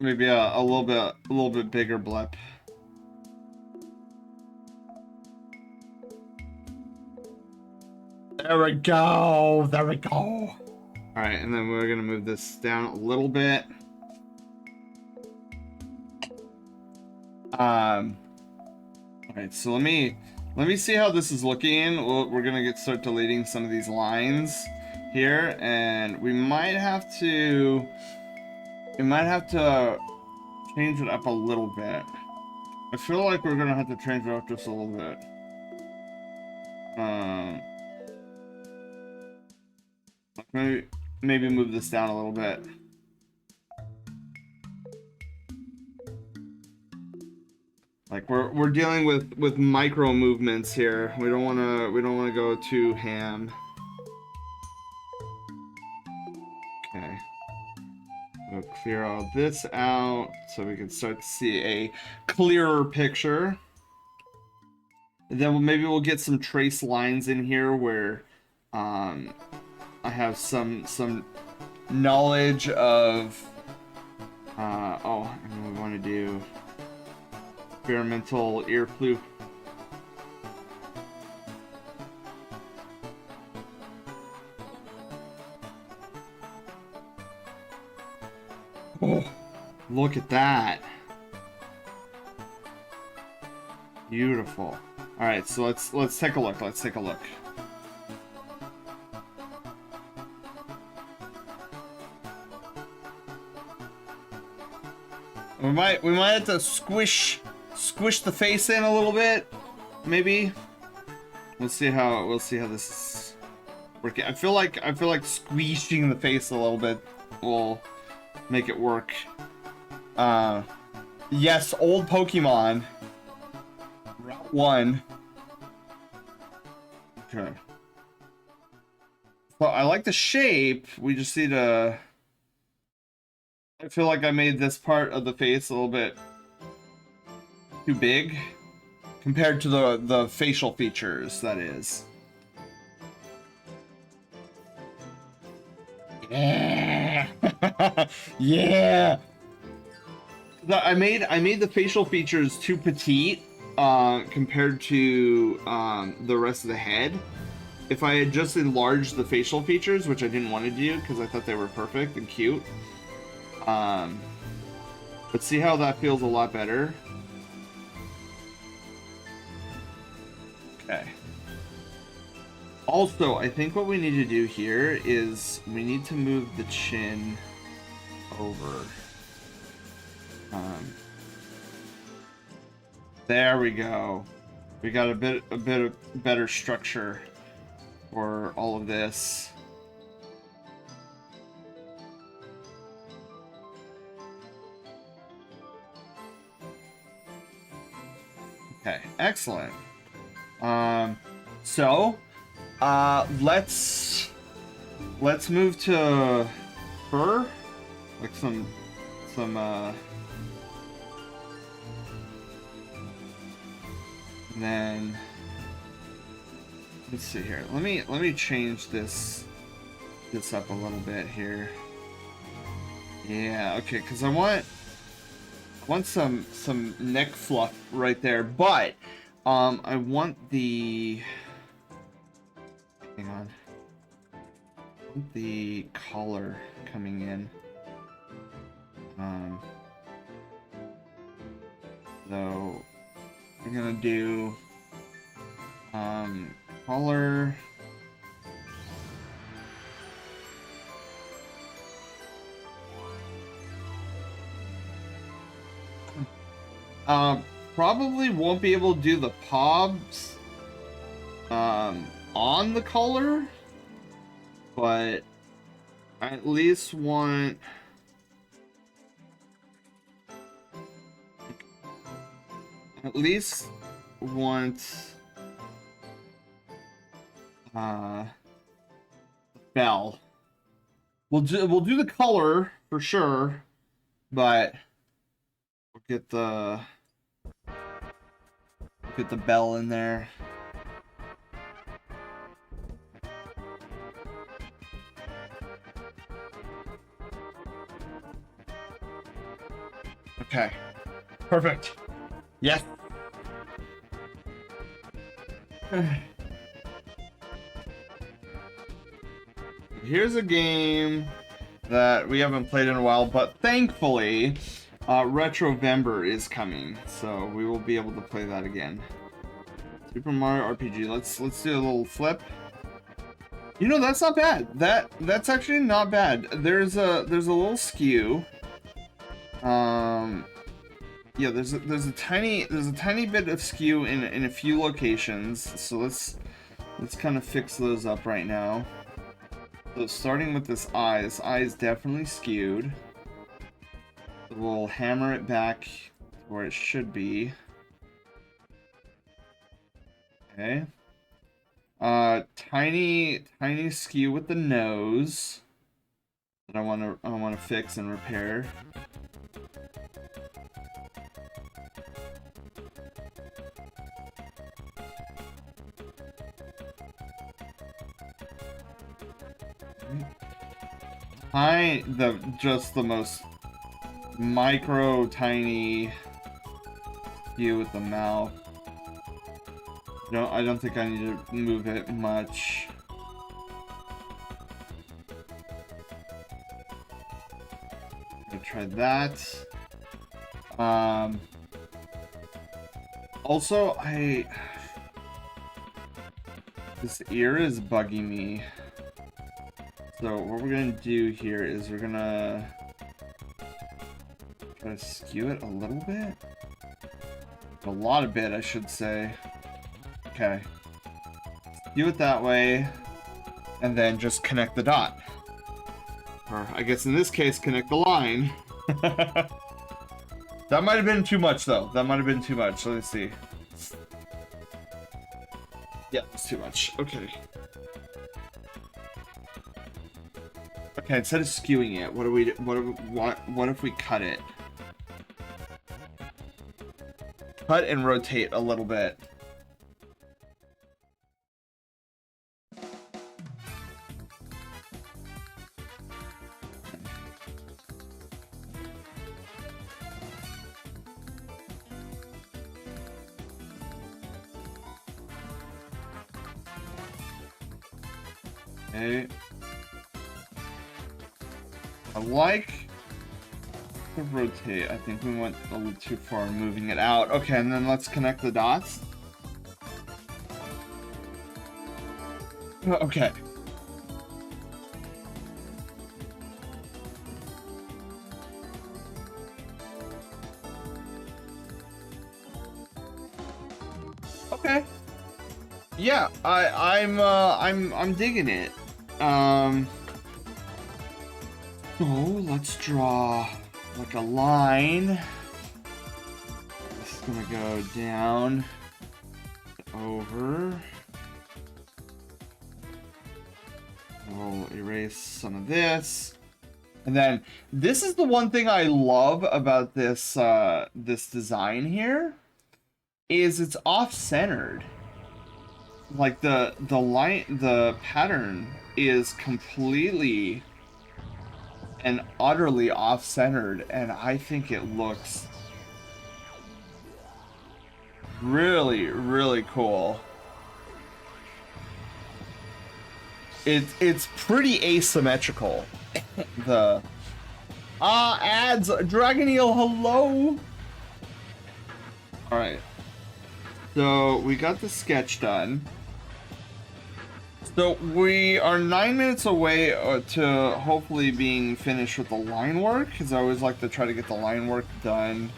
maybe a little bit bigger blip. There we go. There we go. All right, and then we're gonna move this down a little bit. All right, so let me see how this is looking. We're gonna start deleting some of these lines here, and we might have to change it up a little bit. I feel like we're gonna have to change it up just a little bit. Maybe move this down a little bit. Like we're dealing with micro movements here. We don't wanna go too ham. Okay. We'll clear all this out so we can start to see a clearer picture. And then maybe we'll get some trace lines in here where I have some knowledge of and we want to do experimental ear fluke. Oh, look at that. Beautiful. All right, so let's take a look. Let's take a look. We might have to squish the face in a little bit, maybe. We'll see how this is working. I feel like squeezing the face a little bit will make it work. Yes, old Pokemon. Route 1. Okay. Well, I like the shape. We just need to... I feel like I made this part of the face a little bit too big compared to the facial features, that is. Yeah. Yeah. I made the facial features too petite compared to the rest of the head. If I had just enlarged the facial features, which I didn't want to do because I thought they were perfect and cute. But see how that feels a lot better? Okay. Also, I think what we need to do here is we need to move the chin over. There we go. We got a bit of better structure for all of this. Okay, excellent. So let's move to fur, like some and then let's see here. Let me change this up a little bit here. Yeah, okay, because I want some neck fluff right there, but I want the hang on. I want the collar coming in. So we're gonna do collar. Probably won't be able to do the pobs on the collar, but I at least want bell. We'll do the color for sure, but we'll get the bell in there. Okay. Perfect. Yes. Here's a game that we haven't played in a while, but thankfully, Retrovember is coming, so we will be able to play that again. Super Mario RPG. Let's do a little flip. You know, that's not bad. That's actually not bad. There's a little skew. Yeah, there's a tiny bit of skew in a few locations. So let's kind of fix those up right now. So starting with this eye is definitely skewed. We'll hammer it back to where it should be. Okay. Tiny skew with the nose that I wanna fix and repair. Just the most micro tiny skew with the mouth. No, I don't think I need to move it much. I'll try that. Also, this ear is bugging me. So what we're gonna do here is we're gonna try to skew it a little bit. A lot of bit, I should say. Okay. Skew it that way, and then just connect the dot. Or I guess in this case, connect the line. That might have been too much, though. That might have been too much. Let me see. Yeah, it's too much. Okay. Okay, instead of skewing it, what if we cut it? Cut and rotate a little bit. Okay. I like to rotate. I think we went a little too far moving it out. Okay, and then let's connect the dots. Okay. Okay. Yeah, I'm digging it. So let's draw like a line. This is gonna go down, over. We'll erase some of this. And then this is the one thing I love about this this design here is it's off-centered. Like the pattern is completely and utterly off-centered, and I think it looks really, really cool. It's pretty asymmetrical. The ads, Dragon Eel, hello. All right, so we got the sketch done. So we are 9 minutes away to hopefully being finished with the line work, because I always like to try to get the line work done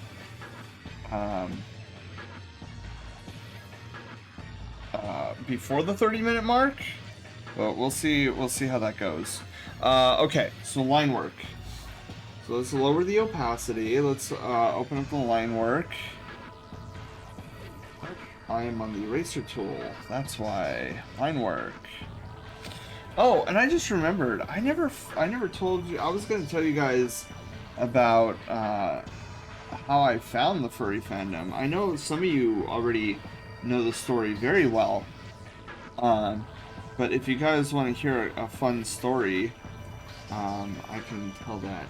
before the 30-minute mark, but we'll see how that goes. Okay, so line work. So let's lower the opacity. Let's open up the line work. I am on the eraser tool. That's why. Line work. Oh, and I just remembered. I never told you. I was going to tell you guys about how I found the furry fandom. I know some of you already know the story very well. But if you guys want to hear a fun story, I can tell that.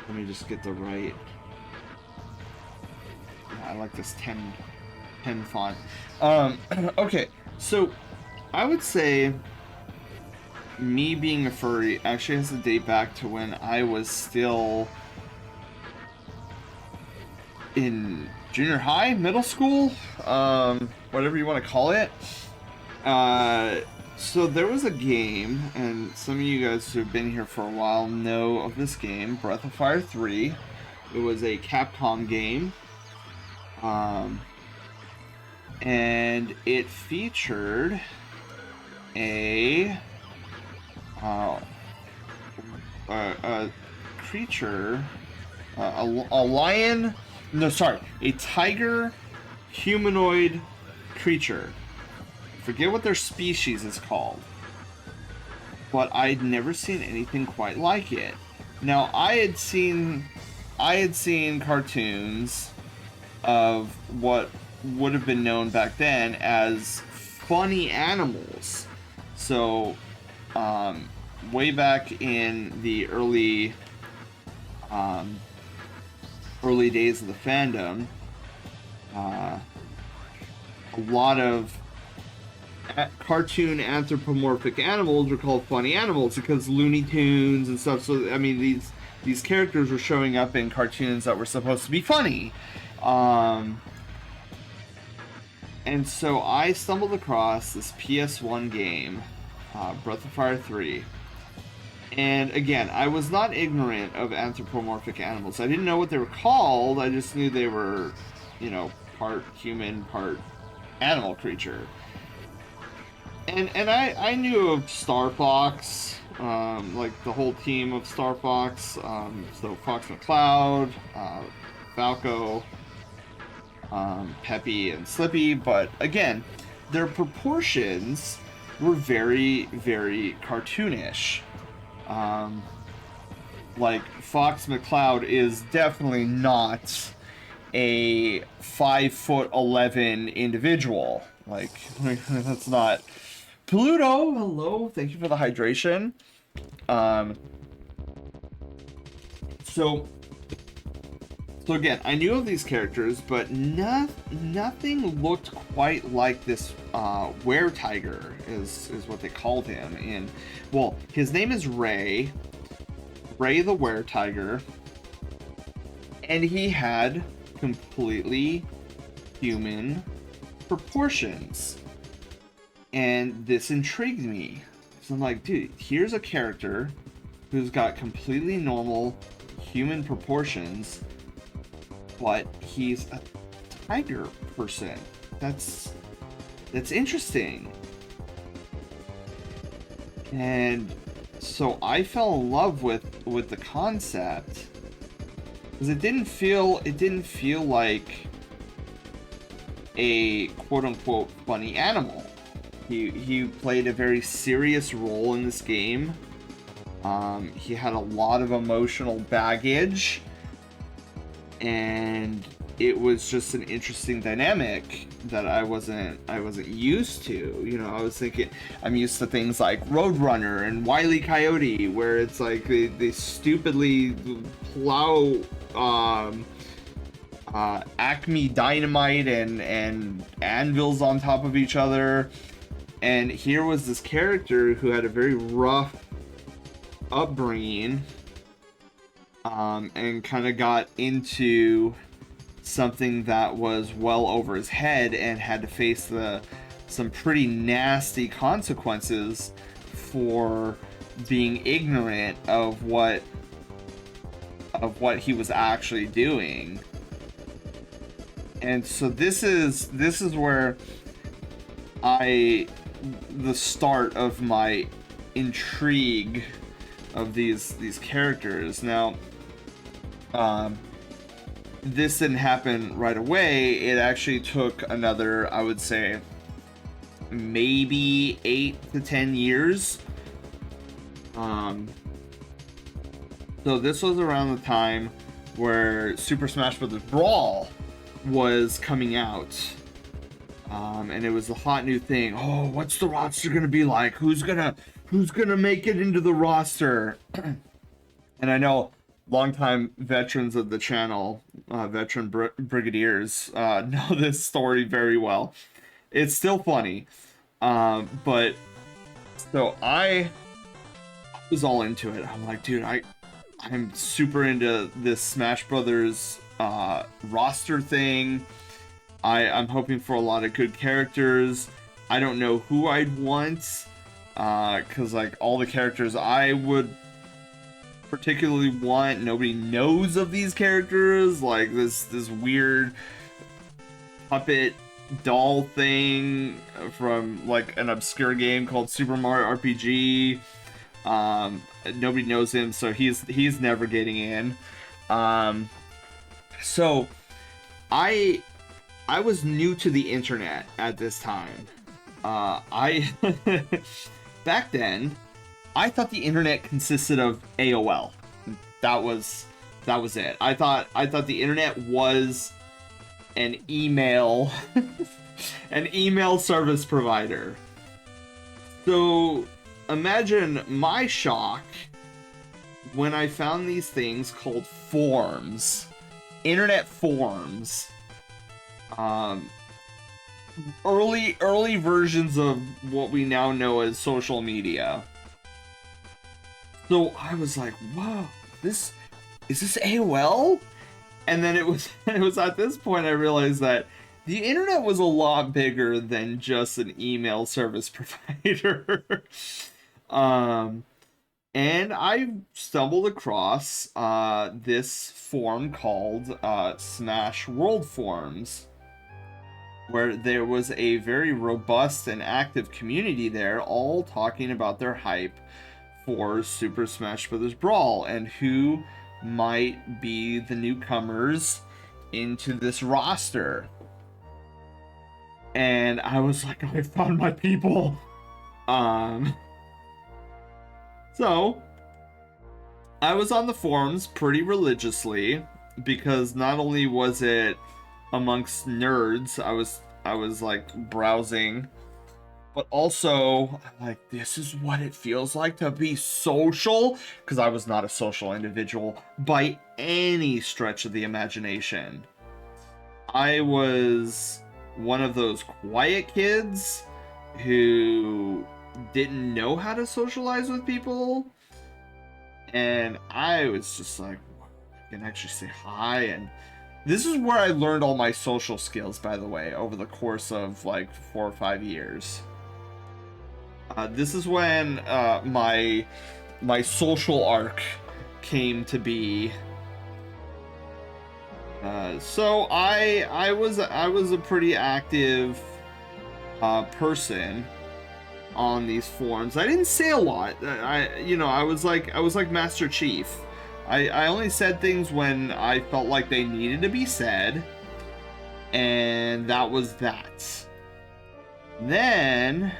Let me just get the right I like this 10 font. Okay, so I would say me being a furry actually has to date back to when I was still in junior high, middle school, whatever you want to call it. So there was a game, and some of you guys who have been here for a while know of this game, Breath of Fire 3. It was a Capcom game. And it featured a creature, a lion, no, sorry, a tiger humanoid creature. Forget what their species is called, but I'd never seen anything quite like it. Now, I had seen cartoons of what would have been known back then as funny animals. So, way back in the early days of the fandom, a lot of cartoon anthropomorphic animals were called funny animals because Looney Tunes and stuff. So I mean, these characters were showing up in cartoons that were supposed to be funny. And so I stumbled across this PS1 game, Breath of Fire 3. And again, I was not ignorant of anthropomorphic animals. I didn't know what they were called. I just knew they were, you know, part human, part animal creature. And I knew of Star Fox, like the whole team of Star Fox. So Fox McCloud, Falco, Peppy, and Slippy. But again, their proportions were very, very cartoonish. Like Fox McCloud is definitely not a 5'11" individual. Like that's not. Pluto, hello, thank you for the hydration. So again, I knew of these characters, but nothing looked quite like this were tiger is what they called him. And well, his name is Ray the were tiger, and he had completely human proportions. And this intrigued me. So I'm like, dude, here's a character who's got completely normal human proportions, but he's a tiger person. That's interesting. And so I fell in love with the concept because it didn't feel like a quote unquote funny animal. He played a very serious role in this game. He had a lot of emotional baggage, and it was just an interesting dynamic that I wasn't used to. You know, I was thinking I'm used to things like Roadrunner and Wile E. Coyote, where it's like they stupidly plow Acme Dynamite and anvils on top of each other. And here was this character who had a very rough upbringing, and kind of got into something that was well over his head and had to face some pretty nasty consequences for being ignorant of what he was actually doing. And so this is where the start of my intrigue of these characters. Now, this didn't happen right away. It actually took another, I would say, maybe 8 to 10 years. So this was around the time where Super Smash Bros. Brawl was coming out. And it was a hot new thing. Oh, what's the roster gonna be like? Who's gonna make it into the roster? And I know longtime veterans of the channel veteran brigadiers know this story very well. It's still funny. But so I was all into it. I'm like, dude, I'm super into this Smash Brothers roster thing. I'm hoping for a lot of good characters. I don't know who I'd want, because like all the characters I would particularly want, nobody knows of these characters. Like this weird puppet doll thing from like an obscure game called Super Mario RPG. Nobody knows him, so he's never getting in. So I was new to the internet at this time. I back then I thought the internet consisted of AOL. That was it. I thought the internet was an email service provider. So imagine my shock when I found these things called forums, internet forums, early versions of what we now know as social media. So I was like, whoa, is this AOL? And then it was at this point I realized that the internet was a lot bigger than just an email service provider. And I stumbled across this forum called Smash World Forums, where there was a very robust and active community there, all talking about their hype for Super Smash Bros. Brawl and who might be the newcomers into this roster. And I was like, I found my people. So I was on the forums pretty religiously, because not only was it amongst nerds, I was like browsing, but also like, this is what it feels like to be social, because I was not a social individual by any stretch of the imagination. I was one of those quiet kids who didn't know how to socialize with people, and I was just like, I can actually say hi. And this is where I learned all my social skills, by the way, over the course of like 4 or 5 years. This is when my social arc came to be. So I was a pretty active person on these forums. I didn't say a lot. I was like Master Chief. I only said things when I felt like they needed to be said, and that was that. Then,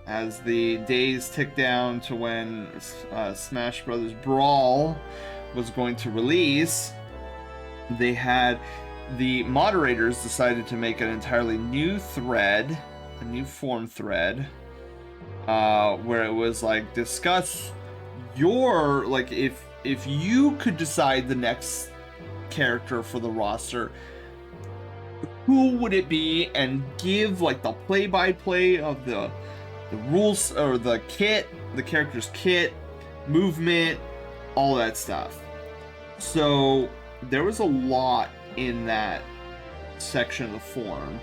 as the days ticked down to when Smash Bros. Brawl was going to release, the moderators decided to make an entirely new thread, a new forum thread, where it was like, discuss your, like, if you could decide the next character for the roster, who would it be, and give like the play-by-play of the rules, or the kit, the character's kit, movement, all that stuff. So there was a lot in that section of the forum.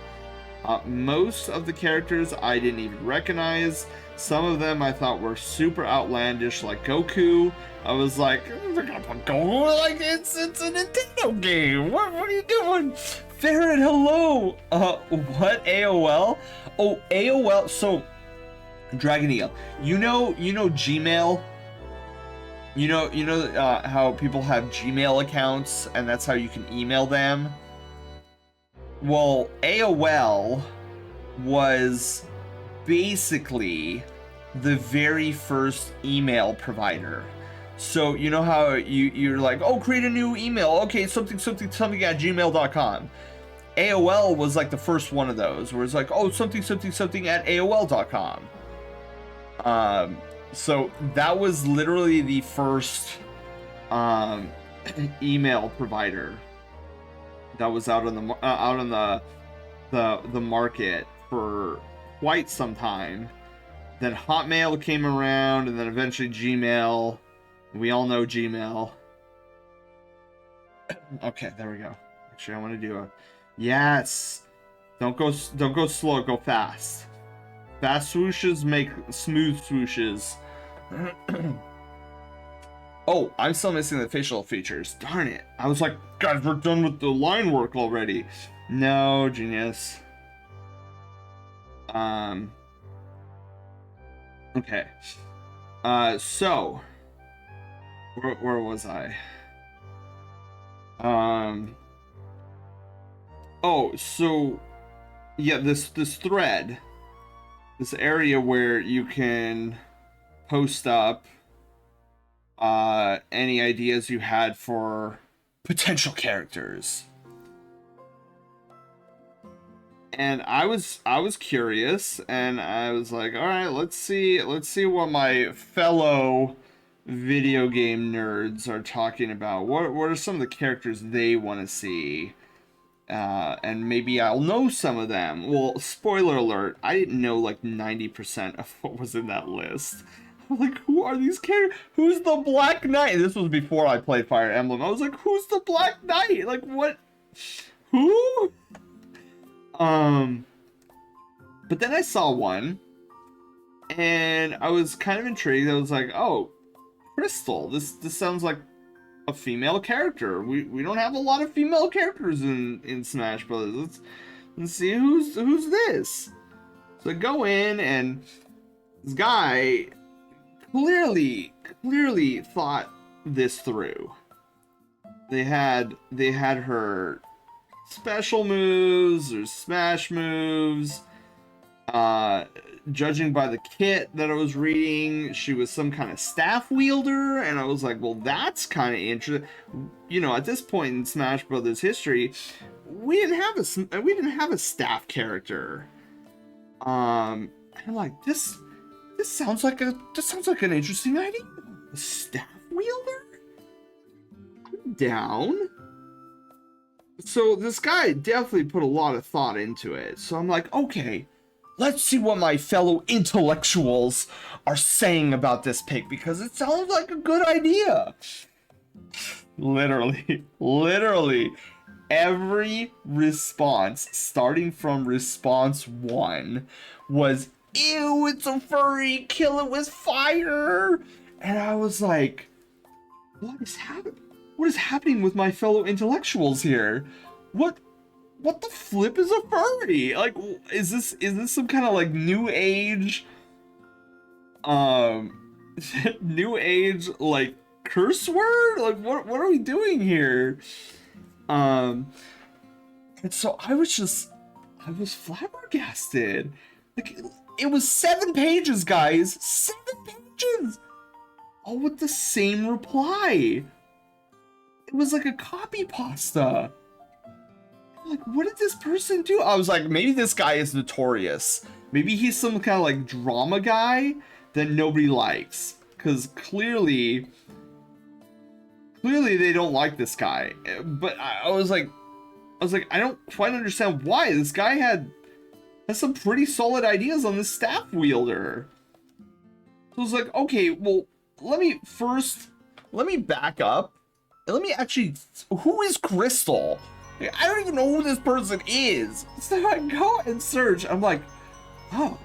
Most of the characters I didn't even recognize. Some of them I thought were super outlandish, like Goku. I was like, they're gonna put Goku like it's a Nintendo game. What are you doing? Farron, hello. What, AOL? Oh, AOL. So, Dragon Eel, you know Gmail. You know how people have Gmail accounts, and that's how you can email them. Well, AOL was basically the very first email provider. So you know how you're like, oh, create a new email. Okay, something at gmail.com. AOL was like the first one of those, where it's like, oh, something at AOL.com. So that was literally the first email provider. that was out on the market for quite some time. Then Hotmail came around, and then eventually Gmail. We all know Gmail. Okay, there we go. Actually, I want to do a yes. Don't go slow. Go fast. Fast swooshes make smooth swooshes. Oh, I'm still missing the facial features. Darn it. I was like, guys, we're done with the line work already. No, genius. Okay. So where was I? Oh, so yeah, this thread, this area where you can post up any ideas you had for potential characters. And I was curious, and I was like, all right, let's see what my fellow video game nerds are talking about. What are some of the characters they want to see? And maybe I'll know some of them. Well, spoiler alert, I didn't know like 90% of what was in that list. I'm like, who are these characters? Who's the Black Knight? This was before I played Fire Emblem. I was like, who's the Black Knight? Like, what? Who? But then I saw one, and I was kind of intrigued. I was like, oh, Crystal. This sounds like a female character. We don't have a lot of female characters in Smash Brothers. Let's see who's this. So I go in, and this guy clearly thought this through. They had her special moves or smash moves. Judging by the kit that I was reading, she was some kind of staff wielder, and I was like, well, that's kind of interesting. You know, at this point in Smash Brothers history, we didn't have a staff character. I'm like, this sounds like an interesting idea. A staff wielder? I'm down. So this guy definitely put a lot of thought into it. So I'm like, okay, let's see what my fellow intellectuals are saying about this pick, because it sounds like a good idea. Literally, every response, starting from response 1, was, ew, it's a furry, kill it with fire. And I was like, what is happening? What is happening with my fellow intellectuals here? What the flip is a furry? Like, is this some kind of like new age like curse word? Like, what are we doing here? And so I was flabbergasted. Like, it was 7 pages, guys. 7 pages, all with the same reply. It was like a copy pasta. I'm like, what did this person do? I was like, maybe this guy is notorious. Maybe he's some kind of like drama guy that nobody likes. Because clearly they don't like this guy. But I was like, I don't quite understand why. This guy has some pretty solid ideas on this staff wielder. So I was like, okay, well, let me back up. Let me actually, who is Crystal? I don't even know who this person is. So I go and search. I'm like, oh,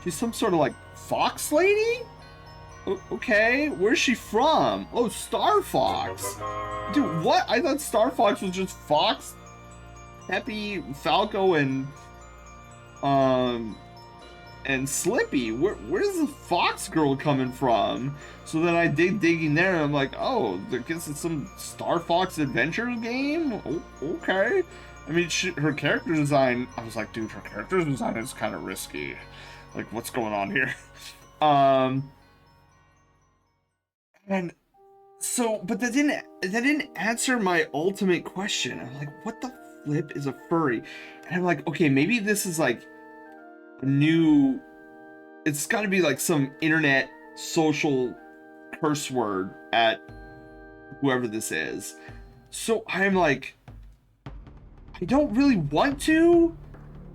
she's some sort of like fox lady? Okay, where's she from? Oh, Star Fox. Dude, what? I thought Star Fox was just Fox, Peppy, Falco, and Slippy. Where's the Fox girl coming from? So then I digging there, and I'm like, oh, I guess it's some Star Fox adventure game? Oh, okay. I mean, her character design, I was like, dude, her character design is kind of risky. Like, what's going on here? And so, but that didn't answer my ultimate question. I'm like, what the flip is a furry? And I'm like, okay, maybe this is like a new, it's got to be like some internet social curse word at whoever this is. So I'm like, I don't really want to,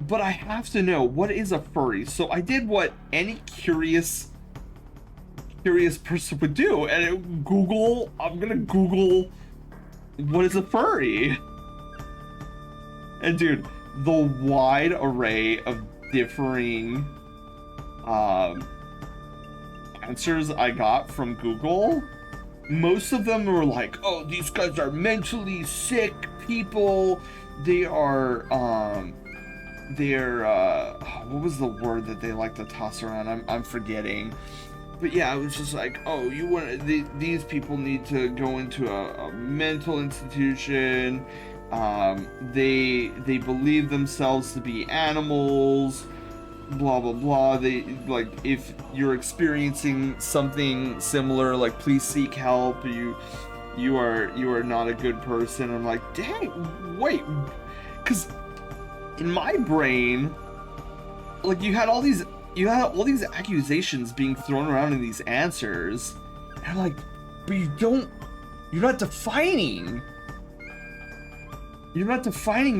but I have to know, what is a furry? So I did what any curious person would do, and I'm gonna Google what is a furry. And dude, the wide array of differing answers I got from Google, most of them were like, oh, these guys are mentally sick people. What was the word that they like to toss around? I'm forgetting. But yeah, it was just like, oh, these people need to go into a mental institution. They believe themselves to be animals. Blah blah blah. They like, if you're experiencing something similar, like, please seek help. You are not a good person. I'm like, dang, wait, because in my brain, like, you had all these accusations being thrown around in these answers, and I'm like, but you're not defining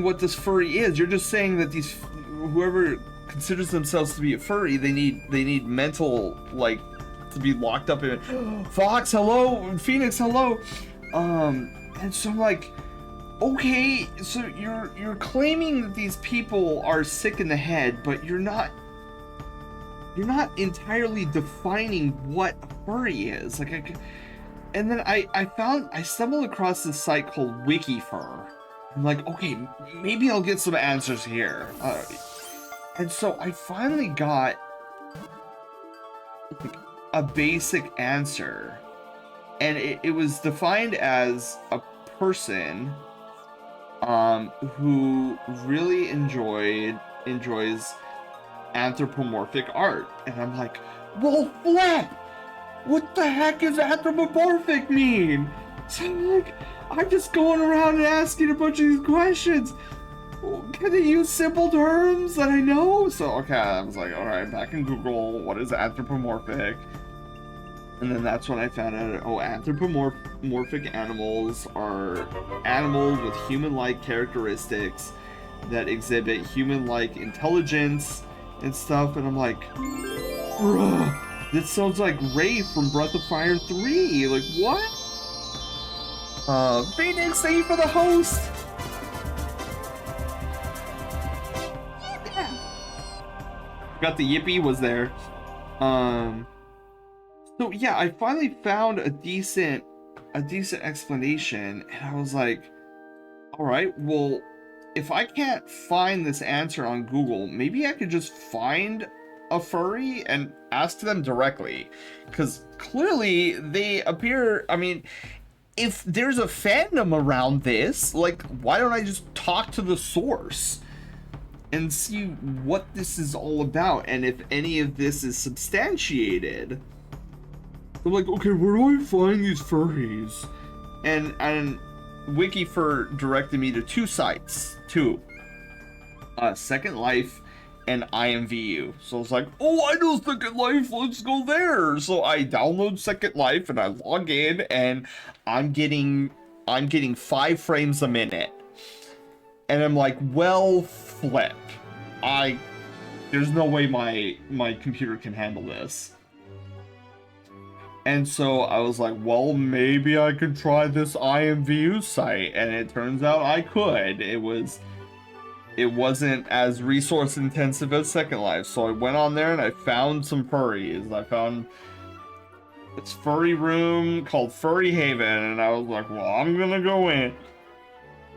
what this furry is. You're just saying that whoever considers themselves to be a furry, they need mental, like, to be locked up in. Fox, hello. Phoenix, hello. And so I'm like, okay, so you're claiming that these people are sick in the head, but you're not entirely defining what a furry is. Like, and then I stumbled across this site called WikiFur. I'm like, okay, maybe I'll get some answers here. And so I finally got, like, a basic answer, and it was defined as a person who really enjoys anthropomorphic art. And I'm like, well, what the heck does anthropomorphic mean? So I'm just going around and asking a bunch of these questions. Can they use simple terms that I know? So, okay, I was like, all right, back in Google, what is anthropomorphic? And then that's when I found out, oh, anthropomorphic animals are animals with human-like characteristics that exhibit human-like intelligence and stuff. And I'm like, bruh, this sounds like Ray from Breath of Fire 3. Like, what? Phoenix, thank you for the host. Got the yippee was there. So yeah, I finally found a decent explanation, and I was like, all right, well, if I can't find this answer on Google, maybe I could just find a furry and ask them directly, because clearly they appear, I mean, if there's a fandom around this, like, why don't I just talk to the source and see what this is all about, and if any of this is substantiated? I'm like, okay, where do I find these furries? And WikiFur directed me to two sites, Second Life and IMVU. So I was like, oh, I know Second Life, let's go there. So I download Second Life and I log in, and I'm getting 5 frames a minute. And I'm like, well, flip. There's no way my computer can handle this. And so I was like, well, maybe I could try this IMVU site, and it turns out I could. It wasn't as resource intensive as Second Life, so I went on there and I found some furries. I found this furry room called Furry Haven, and I was like, well, I'm gonna go in.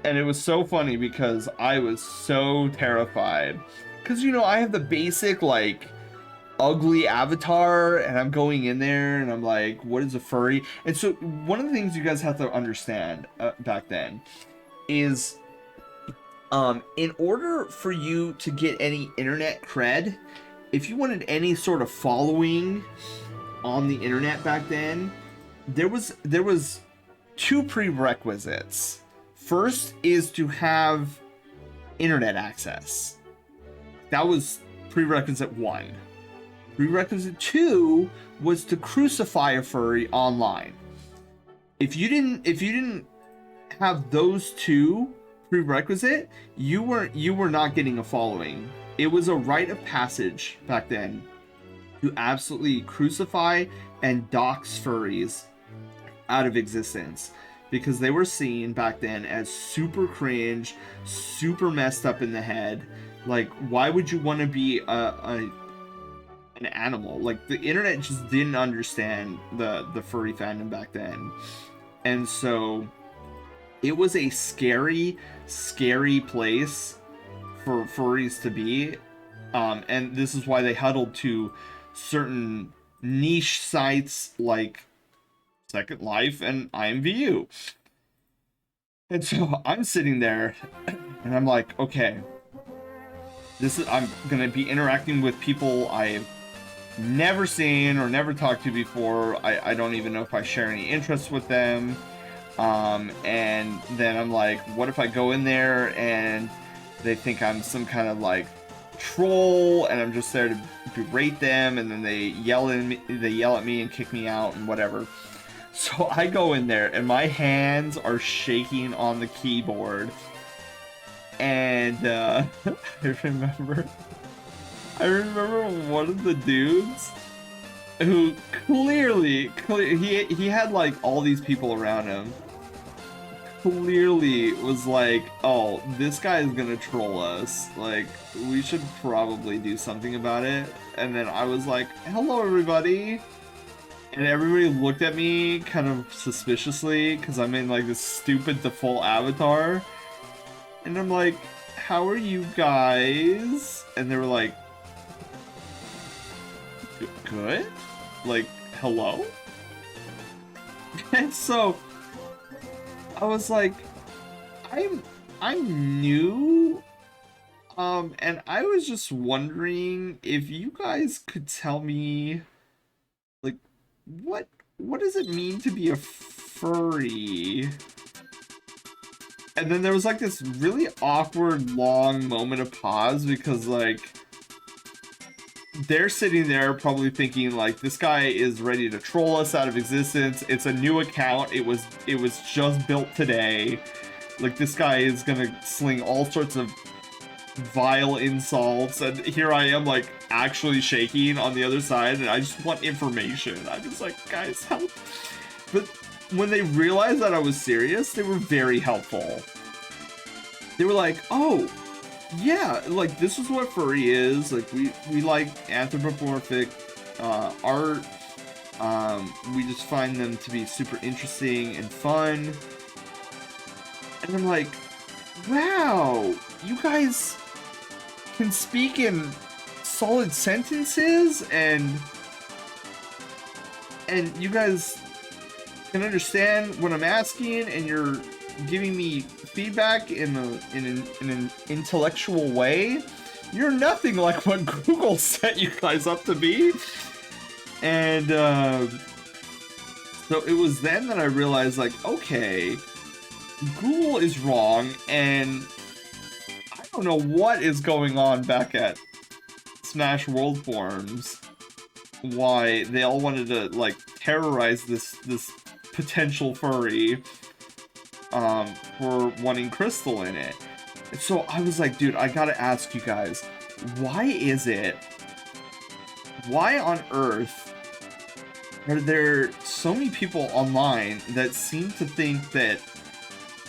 And it was so funny because I was so terrified. Because, you know, I have the basic, like, ugly avatar, and I'm going in there and I'm like, what is a furry? And so one of the things you guys have to understand back then is in order for you to get any internet cred, if you wanted any sort of following on the internet back then, there was 2 prerequisites. First is to have internet access. That was prerequisite 1. Prerequisite 2 was to crucify a furry online. If you didn't have those 2 prerequisite, you were not getting a following. It was a rite of passage back then to absolutely crucify and dox furries out of existence, because they were seen back then as super cringe, super messed up in the head. Like, why would you want to be an animal? Like, the internet just didn't understand the furry fandom back then. And so it was a scary place for furries to be. And this is why they huddled to certain niche sites like Second Life and IMVU. And so I'm sitting there and I'm like, okay, I'm gonna be interacting with people I've never seen or never talked to before. I don't even know if I share any interests with them. And then I'm like, what if I go in there and they think I'm some kind of like troll and I'm just there to berate them, and then they yell at me and kick me out and whatever. So I go in there and my hands are shaking on the keyboard, and I remember one of the dudes who clearly he had like all these people around him, clearly was like, oh, this guy is gonna troll us, like we should probably do something about it. And then I was like, hello everybody, and everybody looked at me kind of suspiciously because I'm in like this stupid default avatar, and I'm like, how are you guys? And they were like, good, like hello. And so I was like, I'm new, and I was just wondering if you guys could tell me, like, what does it mean to be a furry? And then there was like this really awkward long moment of pause, because like they're sitting there probably thinking like, this guy is ready to troll us out of existence. It's a new account. It was just built today. Like, this guy is gonna sling all sorts of vile insults, and here I am like actually shaking on the other side, and I just want information. I'm just like, guys, help. But when they realized that I was serious, they were very helpful. They were like, oh yeah, like this is what furry is. Like we like anthropomorphic art. We just find them to be super interesting and fun. And I'm like, wow, you guys can speak in solid sentences, and you guys can understand what I'm asking, and you're giving me feedback in an intellectual way. You're nothing like what Google set you guys up to be. And so it was then that I realized, like, okay, Google is wrong, and I don't know what is going on back at Smash World Forums, why they all wanted to like terrorize this potential furry for wanting Crystal in it. And so I was like, dude, I gotta ask you guys, why on earth are there so many people online that seem to think that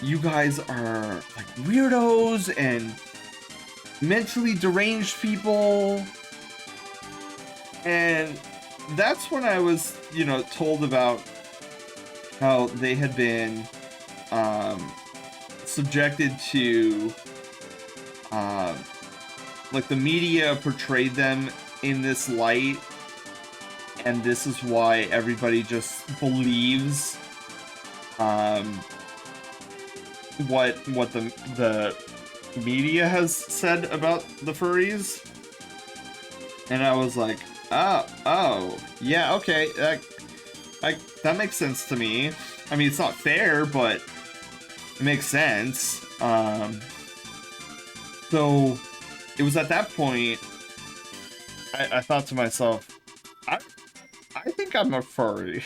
you guys are like weirdos and mentally deranged people? And that's when I was, you know, told about how they had been subjected to like the media portrayed them in this light, and this is why everybody just believes what the media has said about the furries. And I was like, oh yeah, okay, that makes sense to me. I mean, it's not fair, but it makes sense. So it was at that point I thought to myself, I think I'm a furry.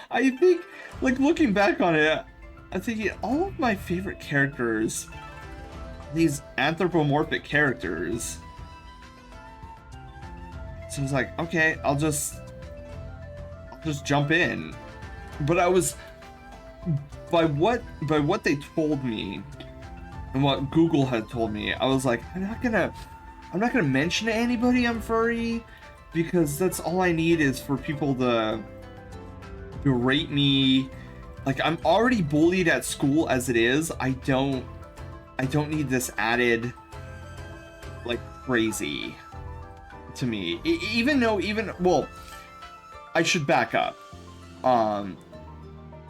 I think, like, looking back on it, I'm thinking all of my favorite characters, these anthropomorphic characters. So I was like, okay, I'll just jump in. But I was, by what they told me and what Google had told me, I was like, I'm not gonna mention to anybody I'm furry, because that's all I need is for people to berate me. Like, I'm already bullied at school as it is. I don't need this added, like, crazy to me. Well, I should back up.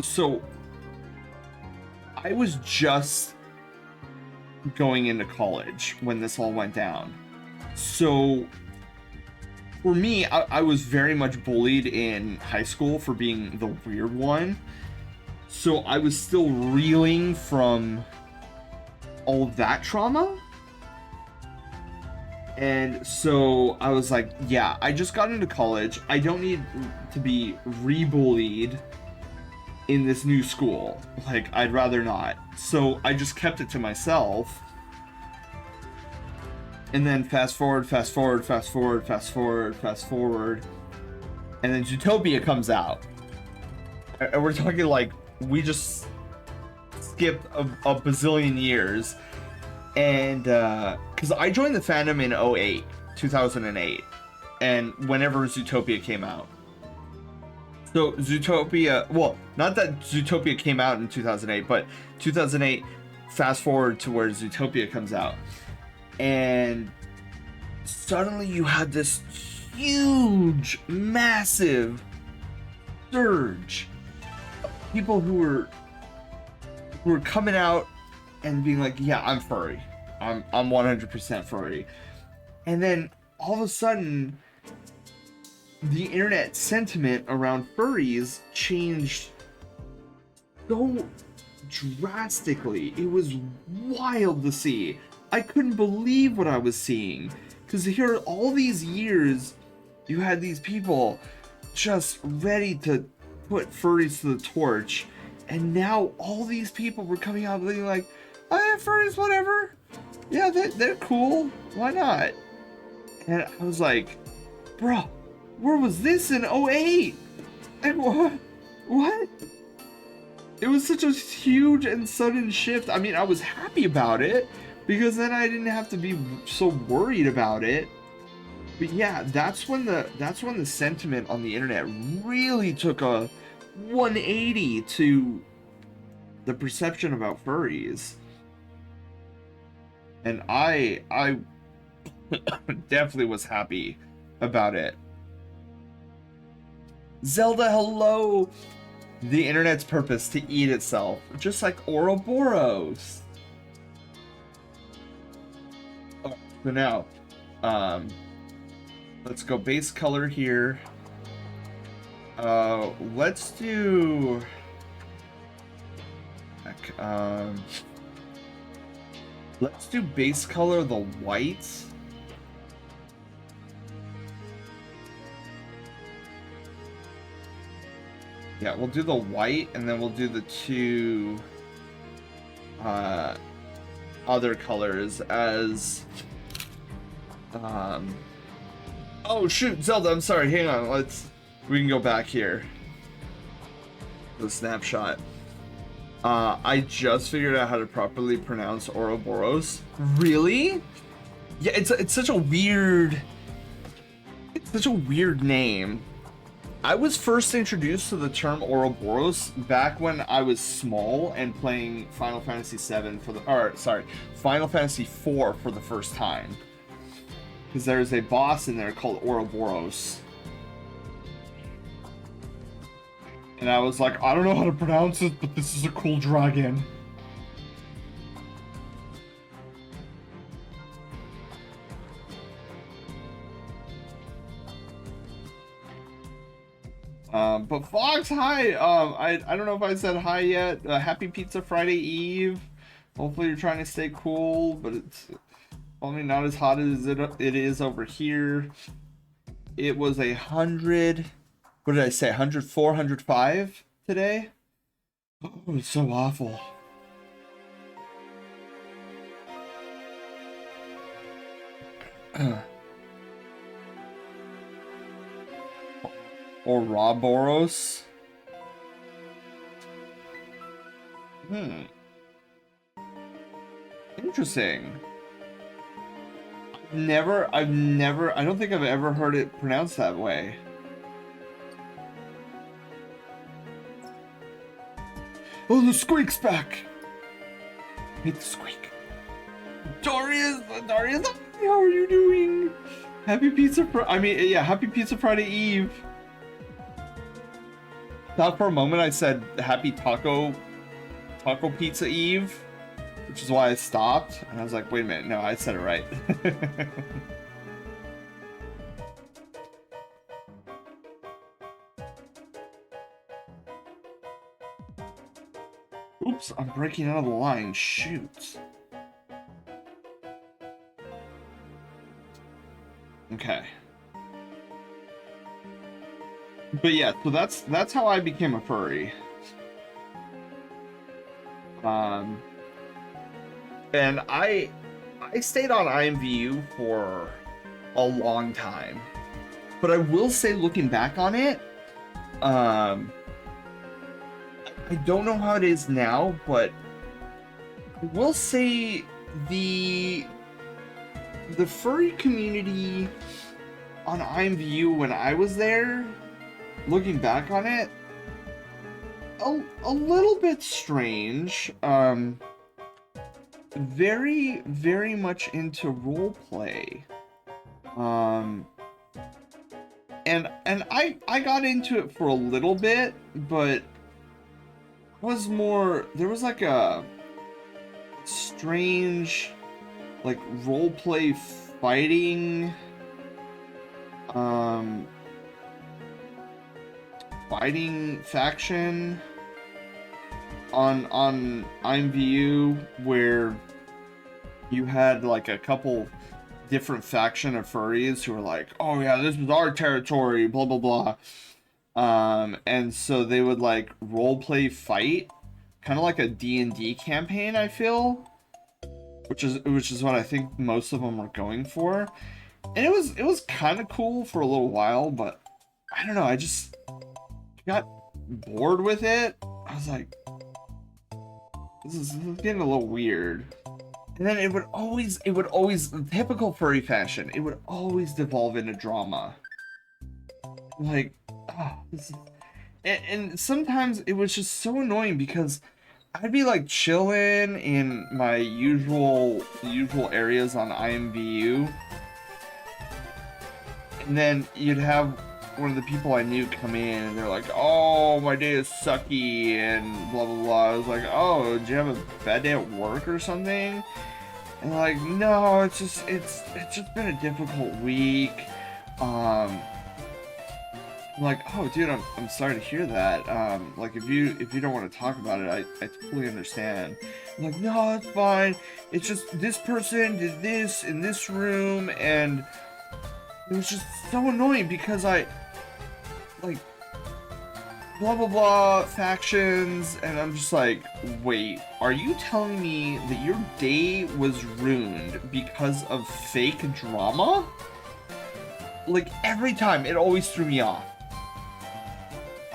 So I was just going into college when this all went down. So for me, I was very much bullied in high school for being the weird one. So I was still reeling from all of that trauma. And so I was like, yeah, I just got into college. I don't need to be re-bullied in this new school. Like, I'd rather not. So I just kept it to myself. And then fast forward. And then Zootopia comes out. And we're talking like, we just skipped a bazillion years. And because I joined the fandom in 2008, and whenever Zootopia came out. So Zootopia, well, not that Zootopia came out in 2008, but 2008, fast forward to where Zootopia comes out. And suddenly you had this huge, massive surge of people who were coming out and being like, yeah, I'm furry. I'm 100% furry. And then all of a sudden, the internet sentiment around furries changed so drastically. It was wild to see. I couldn't believe what I was seeing. Because here, all these years, you had these people just ready to put furries to the torch. And now all these people were coming out being like, I have furries, whatever. Yeah, they're cool. Why not? And I was like, bro, where was this in 08? Like, what? It was such a huge and sudden shift. I mean, I was happy about it, because then I didn't have to be so worried about it. But yeah, that's when the sentiment on the internet really took a 180 to the perception about furries. And I definitely was happy about it. Zelda, hello! The internet's purpose to eat itself, just like Ouroboros. Oh, so now, let's go base color here. Let's do... let's do base color the white. Yeah, we'll do the white, and then we'll do the two other colors as oh shoot, Zelda, I'm sorry, hang on, we can go back here. The snapshot. I just figured out how to properly pronounce Ouroboros. Really? Yeah, it's such a weird name. I was first introduced to the term Ouroboros back when I was small and playing Final Fantasy VII Final Fantasy IV for the first time. Because there's a boss in there called Ouroboros. And I was like, I don't know how to pronounce it, but this is a cool dragon. But Fox, hi! I don't know if I said hi yet. Happy Pizza Friday Eve. Hopefully you're trying to stay cool, but it's only not as hot as it is over here. It was 100... What did I say? 104, 105 today? Oh, it's so awful. Ouroboros. Interesting. I don't think I've ever heard it pronounced that way. Oh, the squeak's back! I hate the squeak. Darius, how are you doing? Happy Pizza Happy Pizza Friday Eve. Thought for a moment I said Happy Taco Pizza Eve, which is why I stopped, and I was like, wait a minute, no, I said it right. Oops, I'm breaking out of the line, shoot. Okay. But yeah, so that's how I became a furry. And I stayed on IMVU for a long time. But I will say, looking back on it, I don't know how it is now, but I will say the furry community on IMVU when I was there, looking back on it, a little bit strange. Very, very much into roleplay. And I got into it for a little bit, but there was like a strange, like, roleplay fighting faction on IMVU, where you had like a couple different faction of furries who were like, oh yeah, this is our territory, blah blah blah. And so they would like roleplay fight, kind of like a D&D campaign, I feel, which is what I think most of them were going for. And it was kind of cool for a little while, but I don't know, I just got bored with it. I was like, this is getting a little weird. And then it would always, typical furry fashion, it would always devolve into drama. Like, this is... And sometimes it was just so annoying because I'd be like chilling in my usual areas on IMVU, and then you'd have one of the people I knew come in and they're like, oh, my day is sucky and blah blah blah. I was like, oh, did you have a bad day at work or something? And like, no, it's just been a difficult week. I'm like, oh dude, I'm sorry to hear that. Like, if you don't want to talk about it, I totally understand. I'm like, no, it's fine. It's just this person did this in this room, and it was just so annoying because I, like, blah blah blah factions, and I'm just like, wait, are you telling me that your day was ruined because of fake drama? Like, every time, it always threw me off.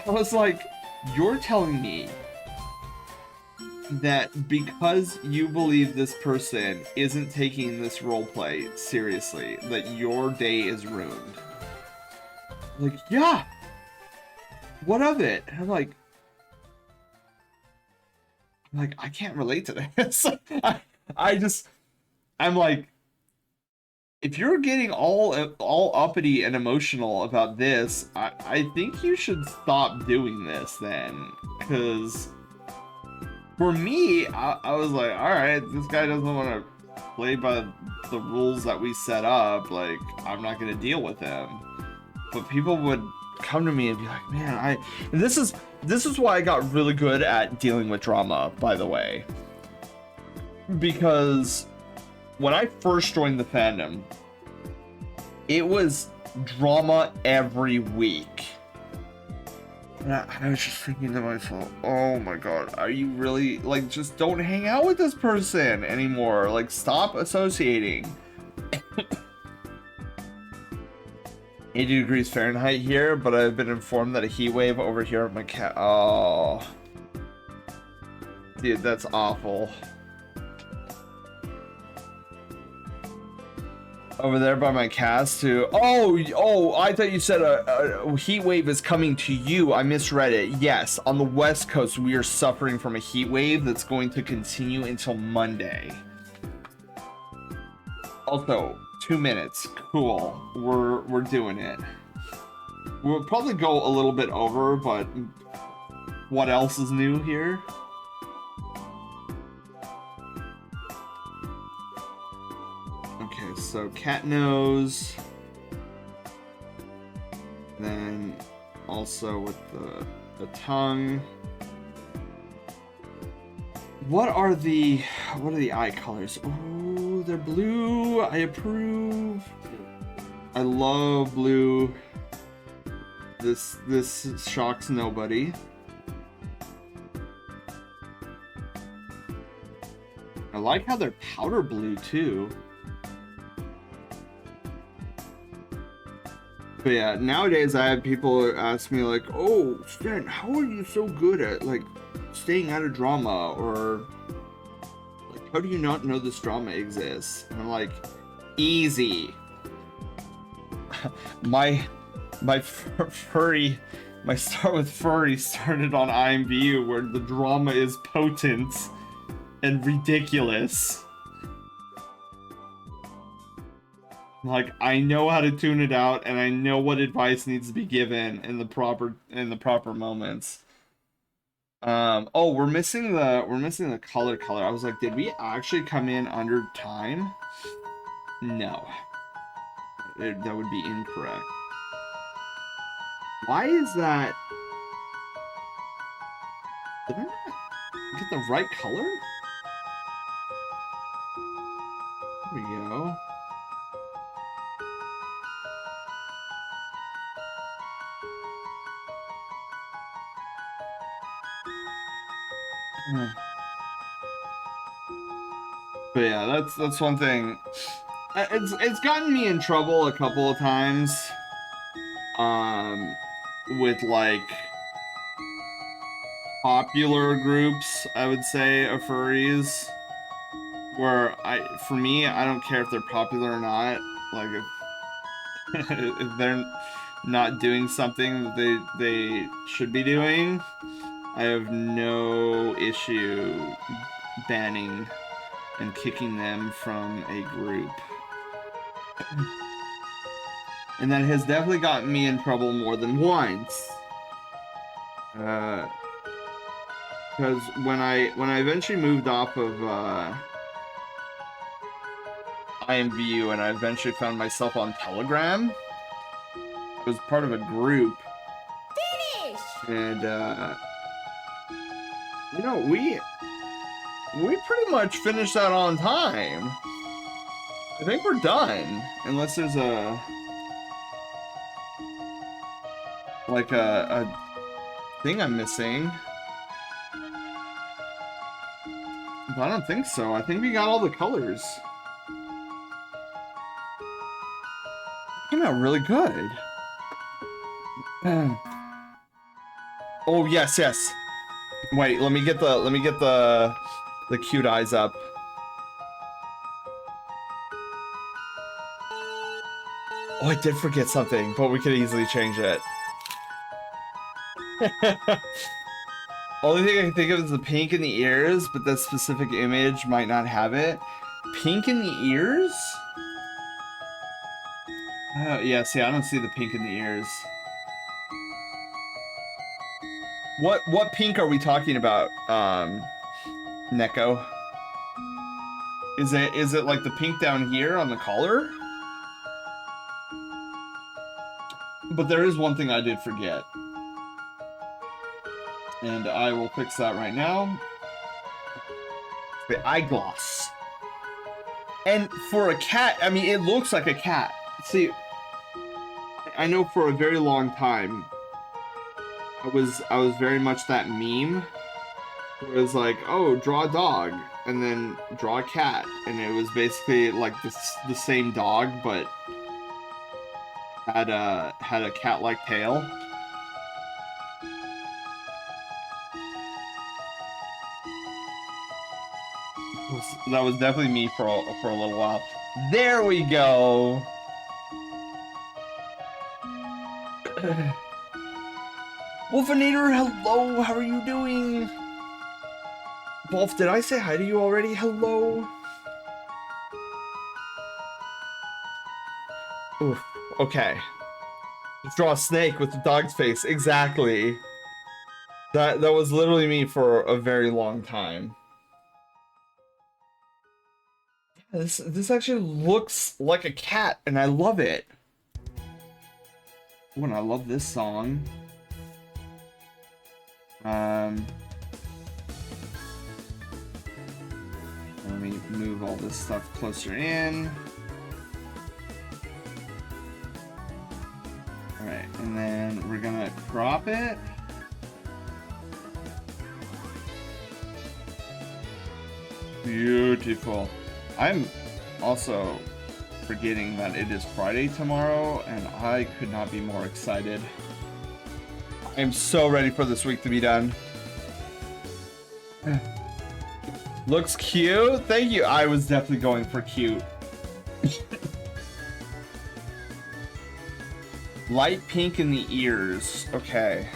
I was like, you're telling me that because you believe this person isn't taking this roleplay seriously, that your day is ruined? Like, yeah. What of it? And I'm like, I can't relate to this. I'm like, if you're getting all uppity and emotional about this, I think you should stop doing this then. Because for me, I was like, alright, this guy doesn't want to play by the rules that we set up. Like, I'm not going to deal with him. But people would come to me and be like, man, and this is why I got really good at dealing with drama, by the way. Because when I first joined the fandom, it was drama every week. And I was just thinking to myself, oh my god, are you really, like, just don't hang out with this person anymore. Like, stop associating. 80 degrees Fahrenheit here, but I've been informed that a heat wave over here at my cat. Oh. Dude, that's awful. Over there by my cast too. Oh, I thought you said a heat wave is coming to you. I misread it. Yes, on the West Coast, we are suffering from a heat wave that's going to continue until Monday. Also, 2 minutes. Cool. We're doing it. We'll probably go a little bit over, but what else is new here? Okay, so cat nose. Then also with the tongue. What are the eye colors? Oh, they're blue. I approve. I love blue. This shocks nobody. I like how they're powder blue too. But yeah, nowadays I have people ask me like, "Oh, Stan, how are you so good at like staying out of drama?" Or like, "How do you not know this drama exists?" And I'm like, "Easy." my furry, my start with furry started on IMVU, where the drama is potent and ridiculous. Like, I know how to tune it out, and I know what advice needs to be given in the proper moments. Oh, we're missing the color. I was like, did we actually come in under time? No. That would be incorrect. Why is that? Did I not get the right color? There we go. But yeah, that's one thing. It's gotten me in trouble a couple of times. With like popular groups, I would say, of furries, where for me, I don't care if they're popular or not. Like if they're not doing something that they should be doing, I have no issue banning and kicking them from a group. And that has definitely gotten me in trouble more than once. Because when I eventually moved off of IMVU and I eventually found myself on Telegram, I was part of a group. Finish! And you know, we pretty much finished that on time. I think we're done, unless there's a thing I'm missing. But I don't think so. I think we got all the colors. It came out really good. Oh yes. Wait, let me get the cute eyes up. Oh, I did forget something, but we could easily change it. Only thing I can think of is the pink in the ears, but that specific image might not have it. Pink in the ears? Yeah, see, I don't see the pink in the ears. What pink are we talking about, Neko? Is it like the pink down here on the collar? But there is one thing I did forget. And I will fix that right now. The eye gloss. And for a cat, I mean, it looks like a cat. See, I know for a very long time, I was very much that meme where it was like, oh, draw a dog and then draw a cat, and it was basically like the same dog but had a cat-like tail. That was definitely me for a little while. There we go. Wolfinator, hello. How are you doing? Wolf, did I say hi to you already? Hello. Oof. Okay. Let's draw a snake with the dog's face. Exactly. That was literally me for a very long time. This actually looks like a cat, and I love it. Oh, and I love this song. Let me move all this stuff closer in. Alright, and then we're gonna crop it. Beautiful. I'm also forgetting that it is Friday tomorrow, and I could not be more excited. I am so ready for this week to be done. Looks cute. Thank you. I was definitely going for cute. Light pink in the ears. Okay.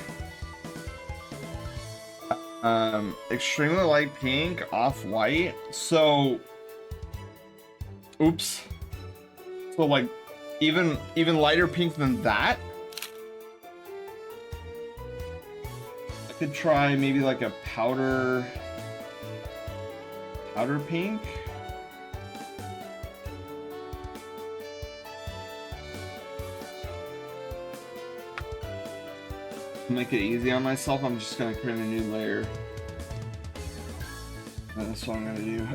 Extremely light pink, off-white. So, oops. So like, even lighter pink than that. I could try maybe like a powder pink. To make it easy on myself, I'm just gonna create a new layer. And that's what I'm gonna do.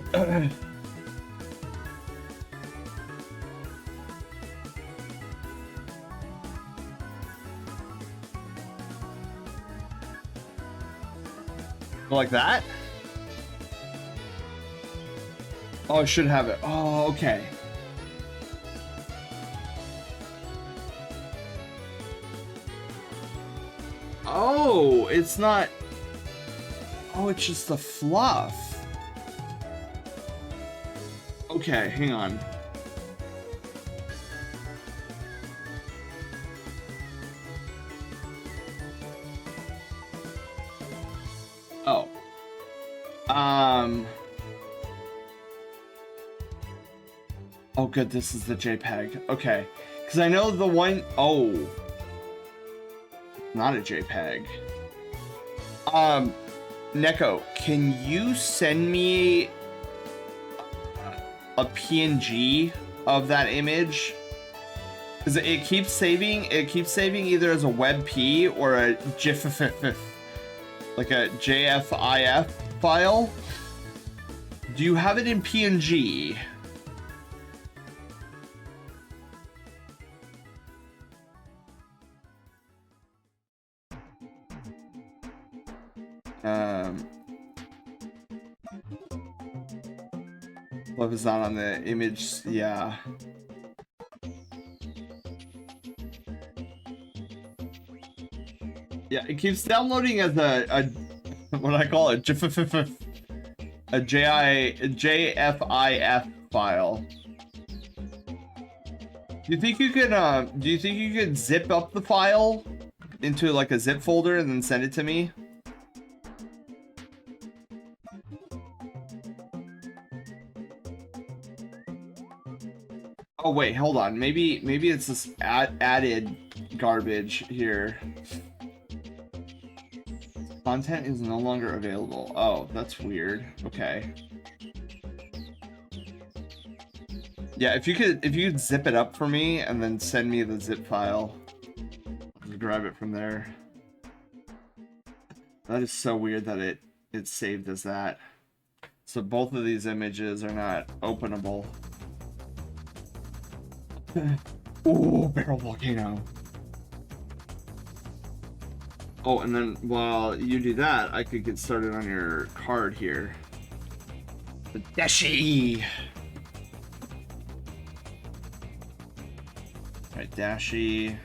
Like that? Oh, I should have it. Oh, okay. Oh, it's not... Oh, it's just the fluff. Okay, hang on. Oh. Oh, good, this is the JPEG. Okay. Because I know the one... Oh. Not a JPEG. Neko, can you send me a PNG of that image? Because it keeps saving either as a WebP or a GIF, like a JFIF file. Do you have it in PNG? Love is not on the image, yeah. Yeah, it keeps downloading as a what I call a JFIF file. Do you think you could zip up the file into like a zip folder and then send it to me? Oh wait, hold on. Maybe it's this added garbage here. Content is no longer available. Oh, that's weird. Okay. Yeah, if you could zip it up for me and then send me the zip file, I'll grab it from there. That is so weird that it's saved as that. So both of these images are not openable. Ooh, barrel volcano. Oh, and then while you do that, I could get started on your card here. The Dashi! Alright, Dashi.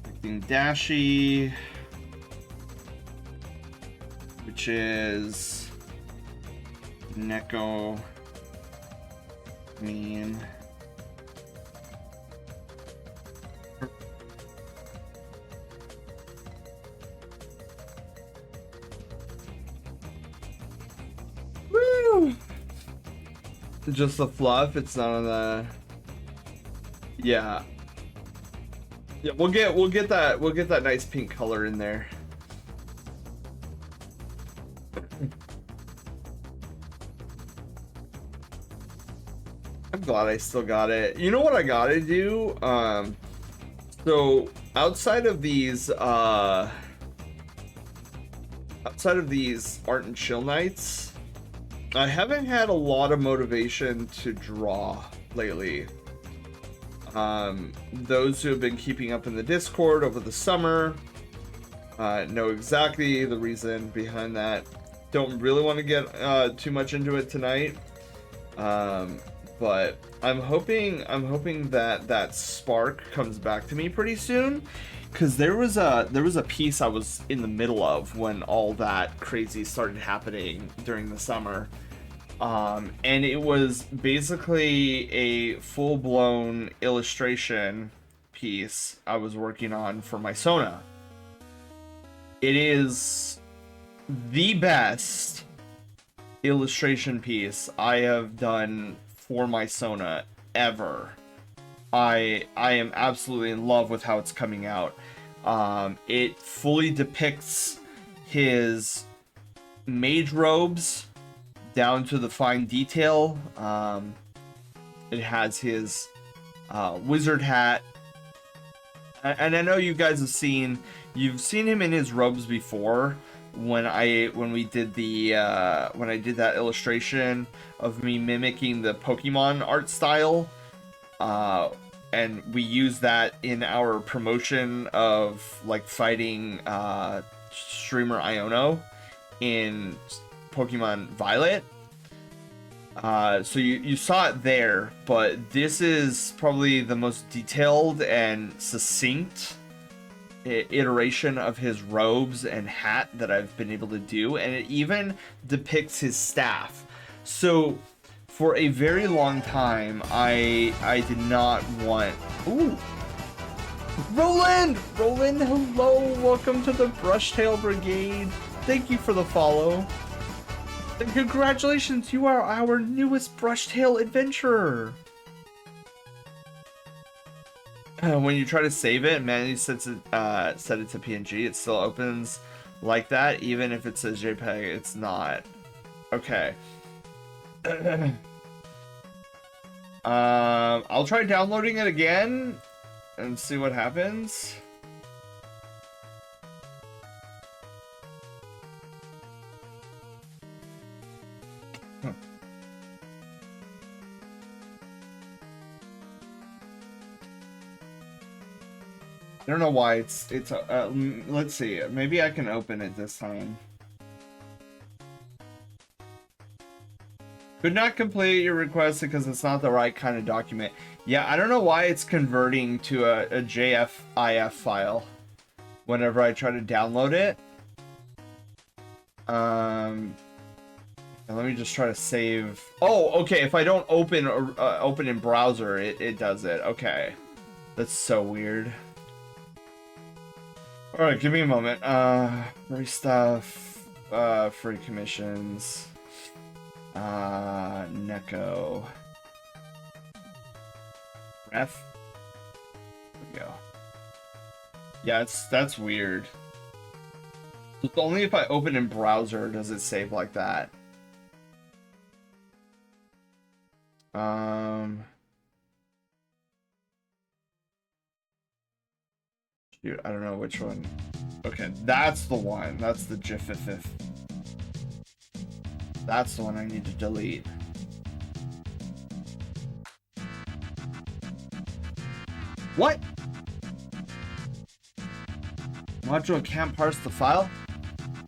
Picking Dashi. Which is Neko Mean. Woo! Just the fluff, it's not on the. Yeah. Yeah, we'll get that nice pink color in there. I'm glad I still got it. You know what I gotta do? So outside of these art and chill nights, I haven't had a lot of motivation to draw lately. Those who have been keeping up in the Discord over the summer know exactly the reason behind that. Don't really want to get too much into it tonight. But I'm hoping that spark comes back to me pretty soon, because there was a piece I was in the middle of when all that crazy started happening during the summer, and it was basically a full-blown illustration piece I was working on for my Sona. It is the best illustration piece I have done for my Sona ever. I am absolutely in love with how it's coming out. It fully depicts his mage robes down to the fine detail. It has his wizard hat, and I know you guys have seen him in his robes before. When I did that illustration of me mimicking the Pokemon art style, and we used that in our promotion of like fighting streamer Iono in Pokemon Violet. So you saw it there, but this is probably the most detailed and succinct iteration of his robes and hat that I've been able to do, and it even depicts his staff. So for a very long time I did not want. Ooh, Roland, hello, welcome to the Brushtail Brigade. Thank you for the follow, and congratulations, you are our newest Brushtail adventurer. When you try to save it and manually set it to PNG, it still opens like that, even if it says JPEG. It's not. Okay. I'll try downloading it again and see what happens. I don't know why it's let's see, maybe I can open it this time. Could not complete your request because it's not the right kind of document. Yeah, I don't know why it's converting to a JFIF file whenever I try to download it. Let me just try to save. Oh, okay, if I don't open in browser, it does it. Okay. That's so weird. Alright, give me a moment. Free stuff, free commissions, Neko. Ref. There we go. Yeah, that's weird. It's only if I open in browser does it save like that. Dude, I don't know which one. Okay, that's the one. That's the GIF. That's the one I need to delete. What? Module can't parse the file?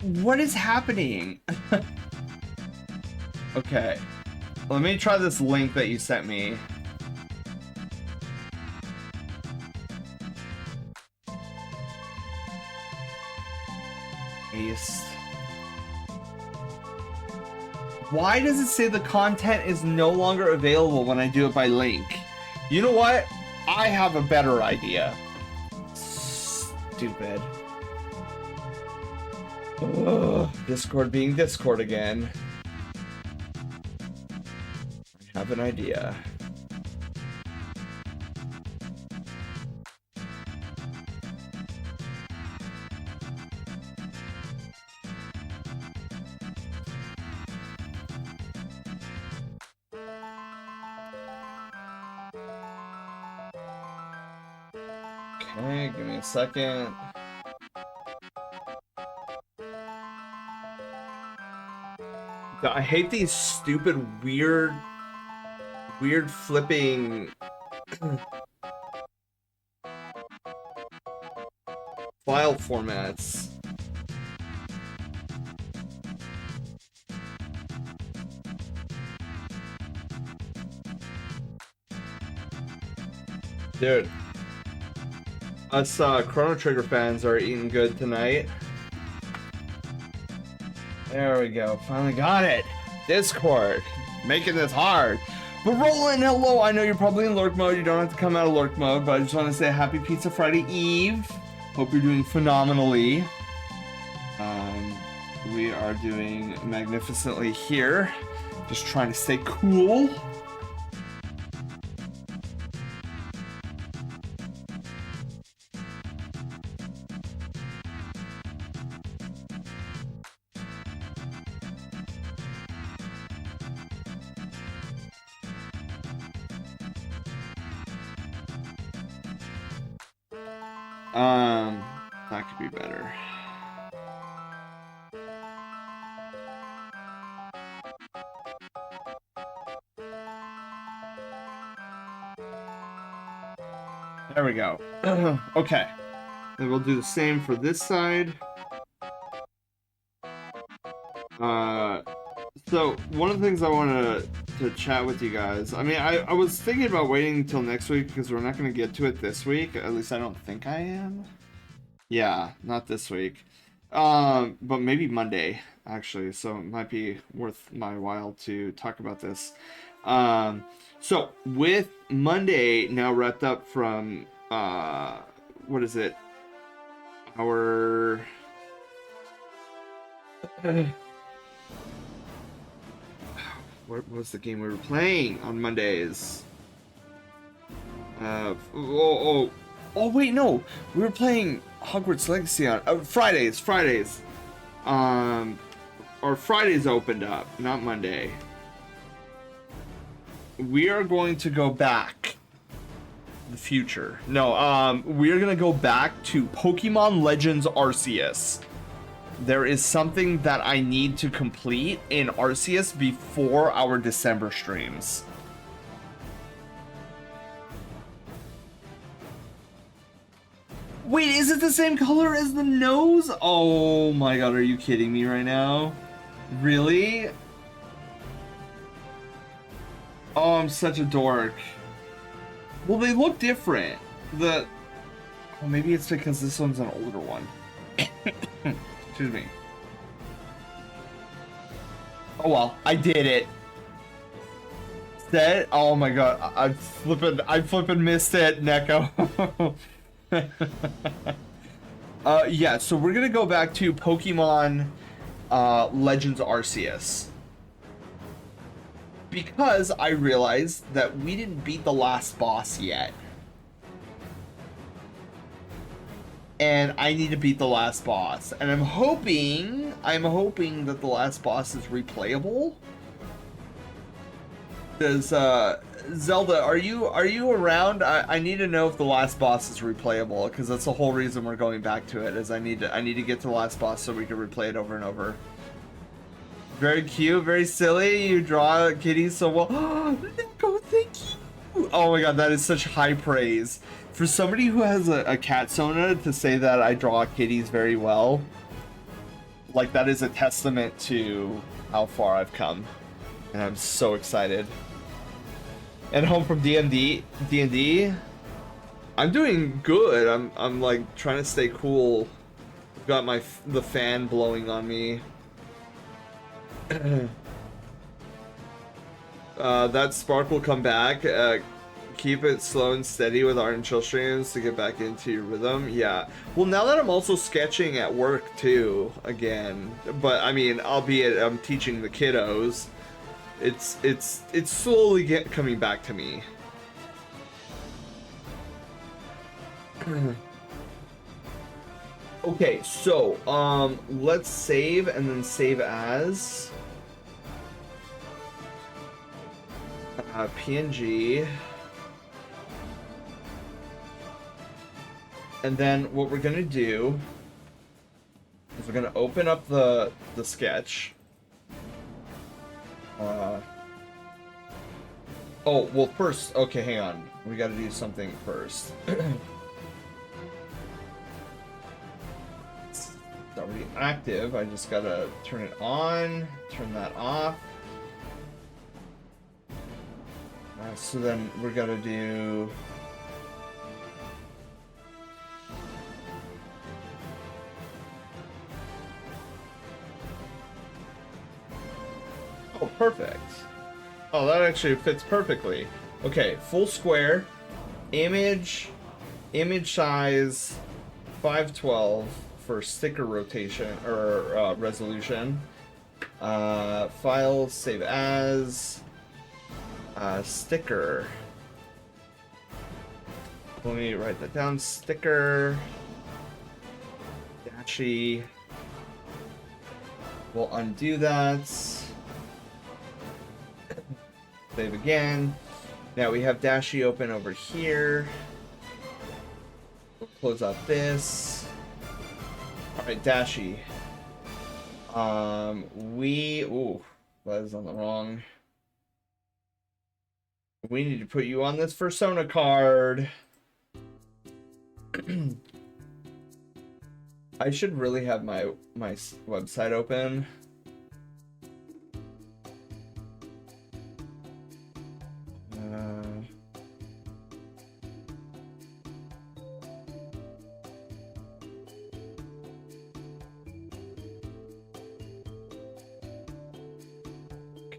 What is happening? Okay. Let me try this link that you sent me. Paste. Why does it say the content is no longer available when I do it by link? You know what? I have a better idea. Stupid. Ugh, Discord being Discord again. I have an idea. Okay, give me a second. I hate these stupid, weird flipping file formats. Dude, us Chrono Trigger fans are eating good tonight. There we go. Finally got it. Discord. Making this hard. But Roland, hello. I know you're probably in lurk mode. You don't have to come out of lurk mode, but I just want to say happy Pizza Friday Eve. Hope you're doing phenomenally. We are doing magnificently here. Just trying to stay cool. That could be better. There we go. Okay. Then we'll do the same for this side. So one of the things I want to chat with you guys. I mean, I was thinking about waiting until next week because we're not going to get to it this week. At least I don't think I am. Yeah, not this week. But maybe Monday, actually. So it might be worth my while to talk about this. So with Monday now wrapped up from, what is it? Our... What was the game we were playing on Mondays? Oh, wait, no. We were playing Hogwarts Legacy on Fridays. Or Fridays opened up, not Monday. We are going to go back. The future. No, we are going to go back to Pokemon Legends Arceus. There is something that I need to complete in Arceus before our December streams. Wait, is it the same color as the nose? Oh my god, are you kidding me right now? Really? Oh, I'm such a dork. Well, they look different. Oh, maybe it's because this one's an older one. Excuse me. Oh well, I did it. Set. Oh my god, I flippin' missed it, Neko. Yeah, so we're gonna go back to Pokemon Legends Arceus. Because I realized that we didn't beat the last boss yet. And I need to beat the last boss. And I'm hoping that the last boss is replayable. Does Zelda, are you around? I need to know if the last boss is replayable, because that's the whole reason we're going back to it, is I need to get to the last boss so we can replay it over and over. Very cute, very silly. You draw kitties so well. Neko, thank you. Oh my god, that is such high praise. For somebody who has a cat Sona to say that I draw kitties very well, like that is a testament to how far I've come. And I'm so excited. And home from D&D, I'm doing good. I'm like trying to stay cool. Got the fan blowing on me. That spark will come back. Keep it slow and steady with art and chill streams to get back into your rhythm. Yeah. Well, now that I'm also sketching at work too, again. But I mean, albeit I'm teaching the kiddos, it's slowly coming back to me. Okay, so let's save and then save as PNG. And then what we're gonna do is we're gonna open up the sketch. Oh, well first, okay, hang on. We gotta do something first. It's already active. I just gotta turn it on, turn that off. So then we're gonna do... Oh, perfect. Oh, that actually fits perfectly. Okay, full square, image size 512 for sticker rotation or resolution. Files, save as, sticker. Let me write that down. Sticker. Dashi. We'll undo that. Save again. Now we have Dashi open over here. We'll close out this. Alright, Dashi. Ooh, that is on the wrong. We need to put you on this Persona card. I should really have my website open.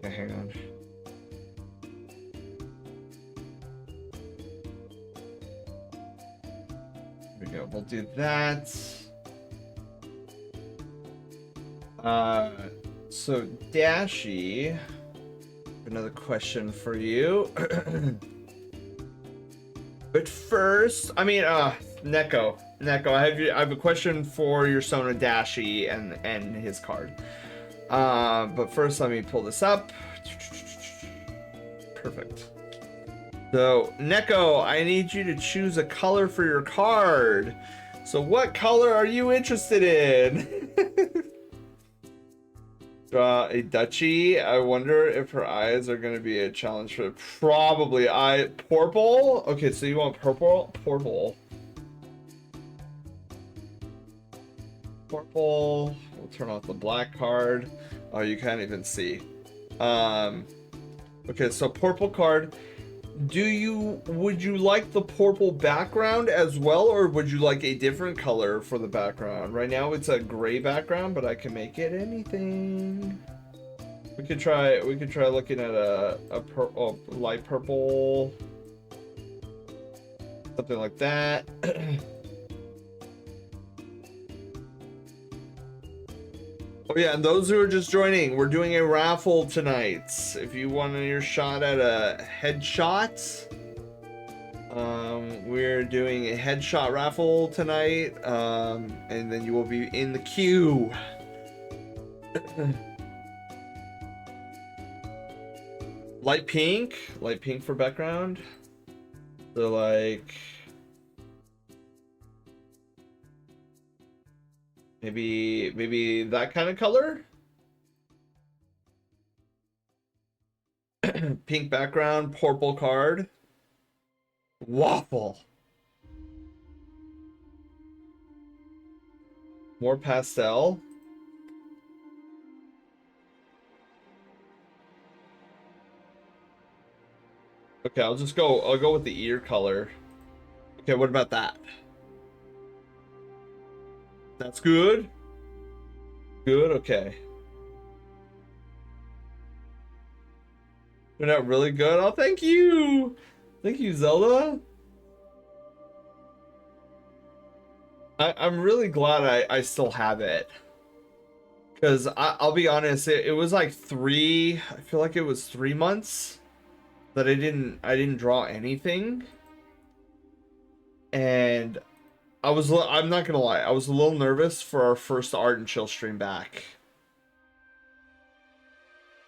Okay, hang on. There we go. We'll do that. So Dashi, another question for you. But first, I mean, Neko, I have a question for your Sona Dashi and his card. But first, let me pull this up. Perfect. So, Neko, I need you to choose a color for your card. So, what color are you interested in? Draw a Duchy. I wonder if her eyes are going to be a challenge for probably purple. Okay, so you want purple. We'll turn off the black card. Oh, you can't even see. Okay, so purple card. Would you like the purple background as well, or would you like a different color for the background? Right now it's a gray background, but I can make it anything. We could try looking at a light purple, something like that. Oh yeah, and those who are just joining, we're doing a raffle tonight. If you want your shot at a headshot, we're doing a headshot raffle tonight, and then you will be in the queue. Light pink for background. So like, maybe that kind of color. Pink background, purple card. Waffle. More pastel. Okay, I'll go with the ear color. Okay, what about that? That's good. Good, okay. Turned out really good. Oh, thank you. Thank you, Zelda. I'm really glad I still have it. Because I'll be honest, it was like I feel like it was 3 months that I didn't draw anything. And I'm not gonna lie, I was a little nervous for our first Art and Chill stream back.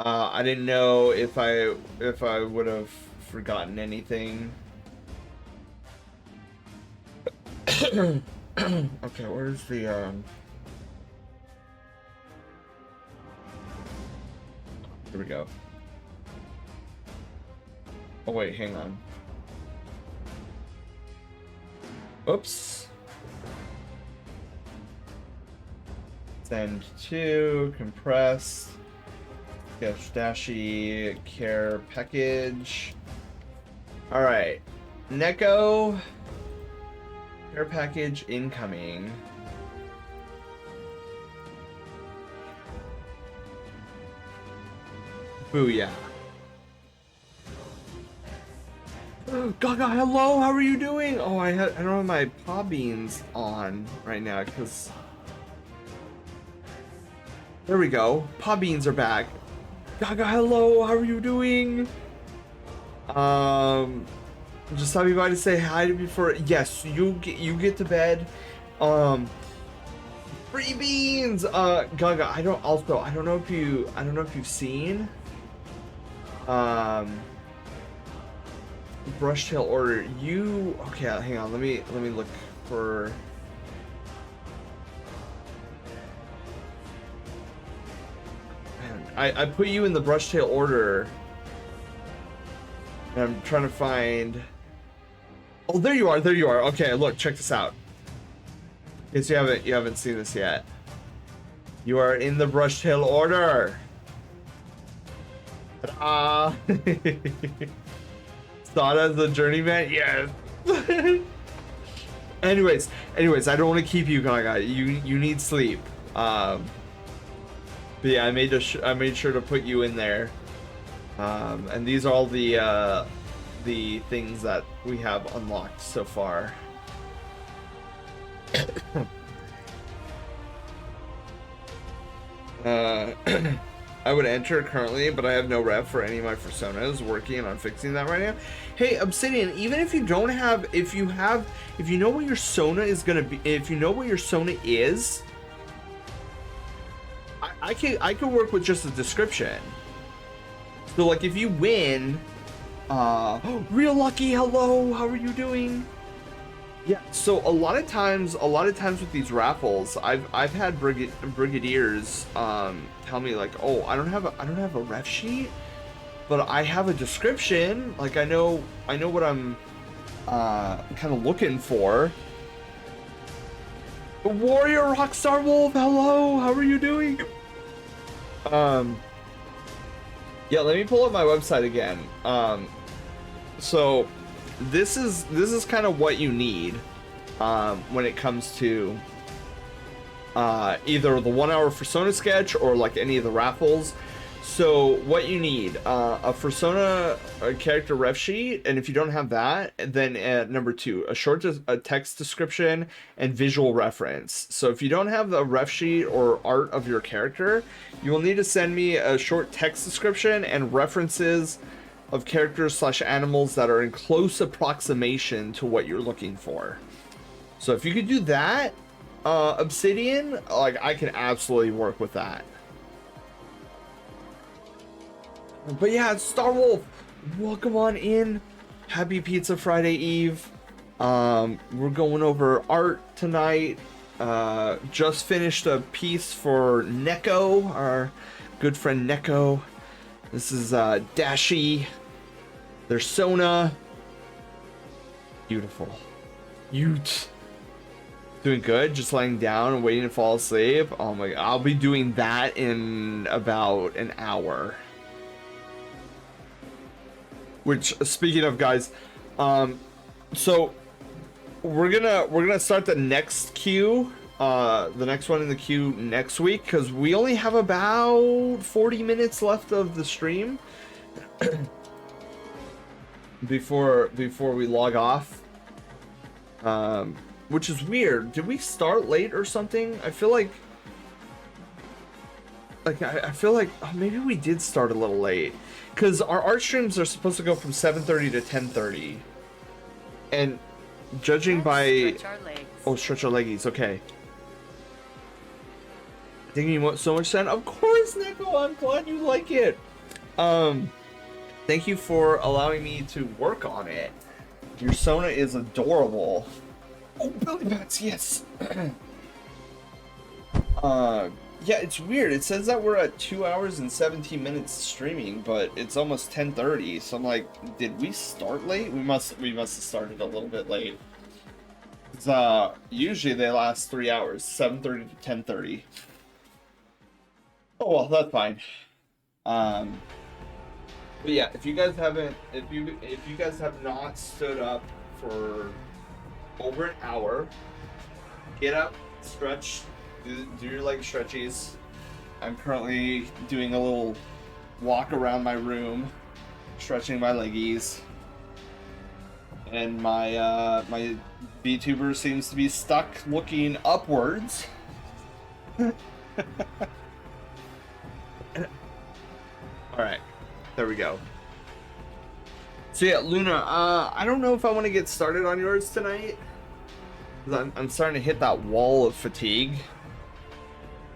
I didn't know if I would have forgotten anything. Okay, where's the here we go. Oh wait, hang on. Oops. Send to compressed. Sketch Dashi care package. All right, Neko care package incoming. Booyah. Gaga, hello, how are you doing? Oh, I don't have my paw beans on right now because there we go. Paw beans are back. Gaga, hello, how are you doing? Just stopping by to say hi to before. Yes, you get to bed. Free beans. Gaga, I don't know if you've seen brush tail order. Okay, hang on, let me look for I put you in the brush tail order and I'm trying to find. Oh, there you are, okay, look, check this out. In case you haven't seen this yet, you are in the brush tail order. Sada the journeyman, yes. anyways, I don't want to keep you, Gaga. You need sleep. But yeah, I made sure to put you in there. And these are all the things that we have unlocked so far. I would enter currently, but I have no rep for any of my personas. Working on fixing that right now. Hey, Obsidian, even if you don't have, if you know what your Sona is gonna be, if you know what your Sona is, I can work with just a description. So like if you win, Real Lucky, hello, how are you doing? Yeah, so a lot of times with these raffles, I've had brigadiers tell me like, oh, I don't have a ref sheet, but I have a description. Like I know what I'm kind of looking for. Warrior Rockstar Wolf, hello, how are you doing? Yeah, let me pull up my website again. So this is kind of what you need when it comes to either the 1 hour Persona sketch or like any of the raffles. So what you need, a Persona character ref sheet, and if you don't have that, then number 2, a text description and visual reference. So if you don't have the ref sheet or art of your character, you will need to send me a short text description and references of characters / animals that are in close approximation to what you're looking for. So if you could do that, Obsidian, like I can absolutely work with that. But yeah, Star Wolf, welcome on in. Happy Pizza Friday Eve. We're going over art tonight. Just finished a piece for Neko, our good friend Neko. This is Dashi. There's Sona. Beautiful. Doing good, just laying down and waiting to fall asleep. Oh my god, I'll be doing that in about an hour. Which, speaking of, guys, so we're gonna start the next queue, the next one in the queue next week, because we only have about 40 minutes left of the stream before we log off. Which is weird. Did we start late or something? I feel like I feel like oh, maybe we did start a little late, because our art streams are supposed to go from 7:30 to 10:30, and judging by stretch our leggies. Okay. Thank you so much, Sen. Of course, Nico. I'm glad you like it. Thank you for allowing me to work on it. Your Sona is adorable. Oh, Billy Bats, yes. Yeah, it's weird. It says that we're at 2 hours and 17 minutes streaming, but it's almost 10:30. So I'm like, did we start late? We must have started a little bit late. Usually they last 3 hours, 7:30 to 10:30. Oh well, that's fine. But yeah, if you guys have not stood up for over an hour, get up, stretch, do your leg stretchies. I'm currently doing a little walk around my room, stretching my leggies, and my my VTuber seems to be stuck looking upwards. Alright, there we go. So yeah, Luna, I don't know if I want to get started on yours tonight, because I'm starting to hit that wall of fatigue.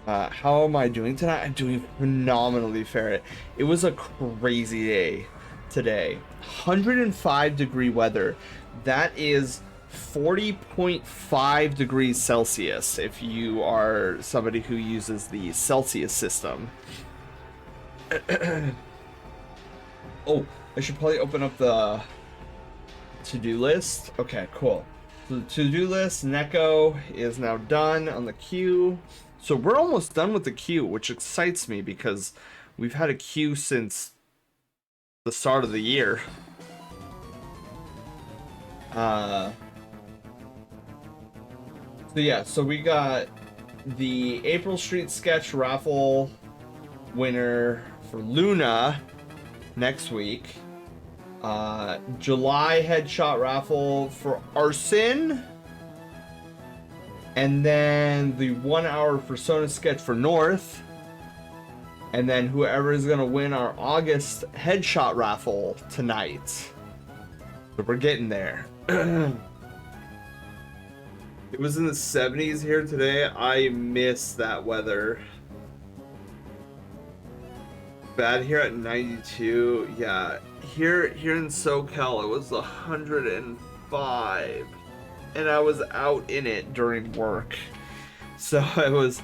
How am I doing tonight? I'm doing phenomenally, Ferret. It was a crazy day today. 105-degree weather. That is 40.5 degrees Celsius if you are somebody who uses the Celsius system. Oh, I should probably open up the to-do list. Okay, cool. So the to-do list, Neko is now done on the queue. So we're almost done with the queue, which excites me because we've had a queue since the start of the year. So yeah, so we got the April Street Sketch raffle winner for Luna next week. July headshot raffle for Arson. And then the 1 hour Persona sketch for North. And then whoever is going to win our August headshot raffle tonight. So we're getting there. It was in the 70s here today. I miss that weather. Bad here at 92. Yeah, here in SoCal it was 105. And I was out in it during work. So it was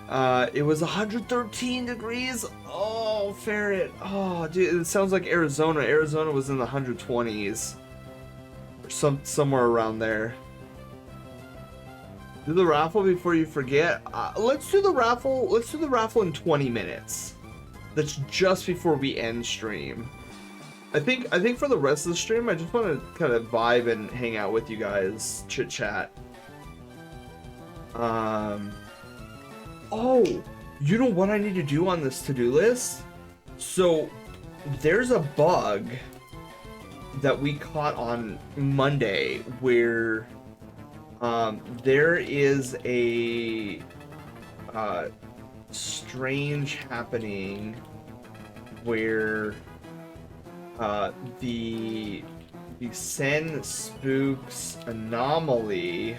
113 degrees. Oh, Ferret. Oh, dude, it sounds like Arizona. Arizona was in the 120s. Or somewhere around there. Do the raffle before you forget. Let's do the raffle. Let's do the raffle in 20 minutes. That's just before we end stream. I think for the rest of the stream, I just want to kind of vibe and hang out with you guys, chit chat. Oh, you know what I need to do on this to-do list? So there's a bug that we caught on Monday where there is a strange happening where the Sen Spooks Anomaly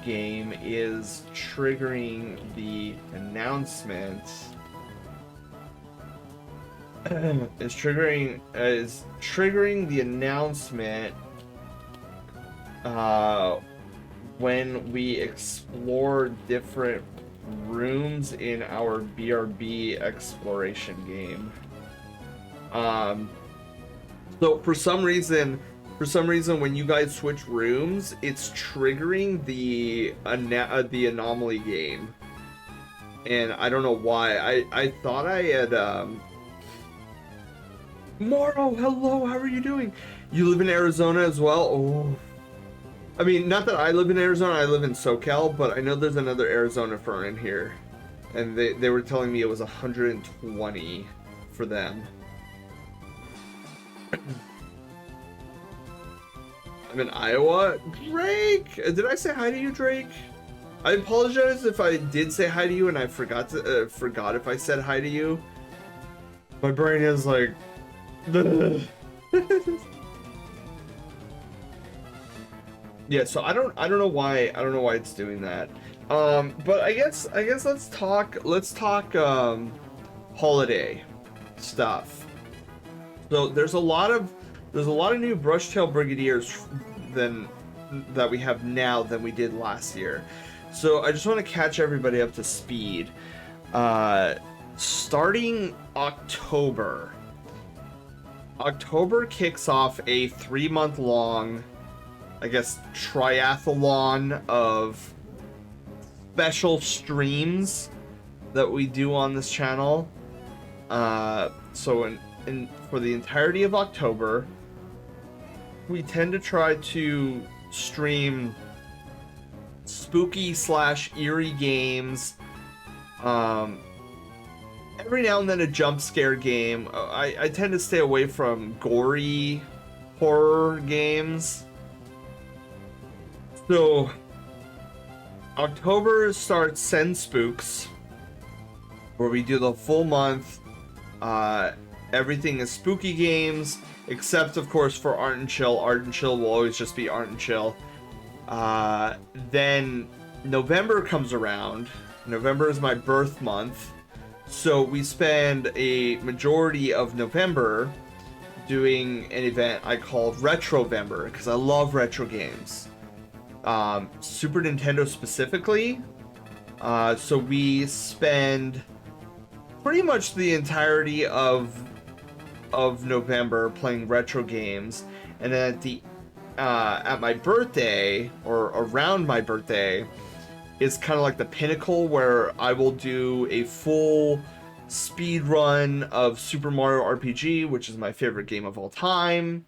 game is triggering the announcement. is triggering the announcement when we explore different rooms in our BRB exploration game. So for some reason For some reason, when you guys switch rooms, it's triggering the anomaly game, and I don't know why. I thought I had Moro, hello, how are you doing? You live in Arizona as well? Oh, I mean, not that I live in Arizona, I live in SoCal, but I know there's another Arizona firm in here, and they were telling me it was 120 for them. I'm in Iowa. Drake! Did I say hi to you, Drake? I apologize if I did say hi to you and I forgot if I said hi to you. My brain is like... Yeah, so I don't know why it's doing that. But I guess let's talk holiday stuff. So there's a lot of new Brushtail Brigadiers that we have now than we did last year. So I just want to catch everybody up to speed. Starting October kicks off a 3-month-long, I guess, triathlon of special streams that we do on this channel. So for the entirety of October, we tend to try to stream spooky / eerie games. Every now and then a jump scare game. I tend to stay away from gory horror games. So October starts Send Spooks, where we do the full month. Everything is spooky games, except of course for Art and Chill. Art and Chill will always just be Art and Chill. Then November comes around. November is my birth month, so we spend a majority of November doing an event I called Retrovember, because I love retro games. Super Nintendo specifically. So we spend pretty much the entirety of November playing retro games, and then at my birthday, or around my birthday, is kind of like the pinnacle where I will do a full speed run of Super Mario RPG, which is my favorite game of all time.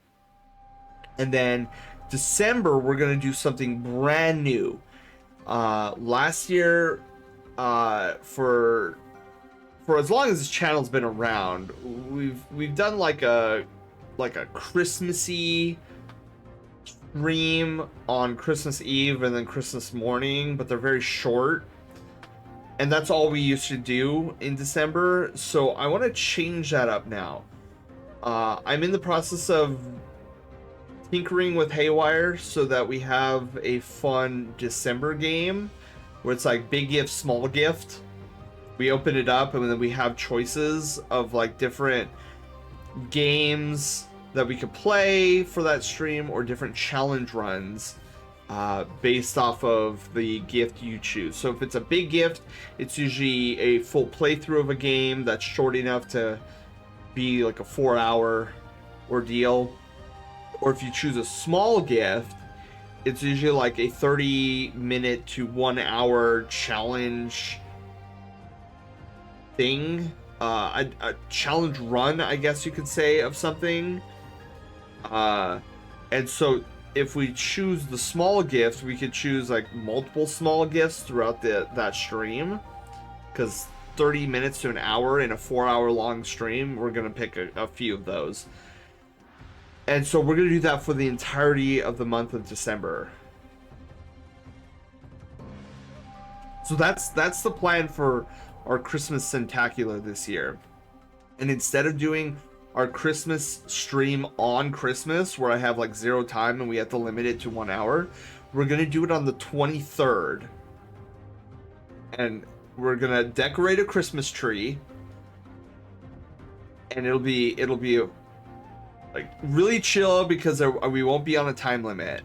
And then December, we're gonna do something brand new. Last year, for as long as this channel's been around, we've done like a Christmassy stream on Christmas Eve and then Christmas morning, but they're very short, and that's all we used to do in December. So I want to change that up now. I'm in the process of tinkering with Haywire so that we have a fun December game where it's like big gift, small gift. We open it up and then we have choices of like different games that we could play for that stream, or different challenge runs based off of the gift you choose. So if it's a big gift, it's usually a full playthrough of a game that's short enough to be like a 4-hour ordeal. Or if you choose a small gift, it's usually like a 30-minute to 1-hour challenge thing, a challenge run, I guess you could say, of something. And so if we choose the small gift, we could choose like multiple small gifts throughout that stream, because 30 minutes to an hour in a 4-hour long stream, we're gonna pick a few of those. And so we're gonna do that for the entirety of the month of December. So that's the plan for our Christmas Centacular this year. And instead of doing our Christmas stream on Christmas, where I have like 0 time and we have to limit it to 1 hour, we're gonna do it on the 23rd. And we're gonna decorate a Christmas tree. And it'll be like really chill, because we won't be on a time limit.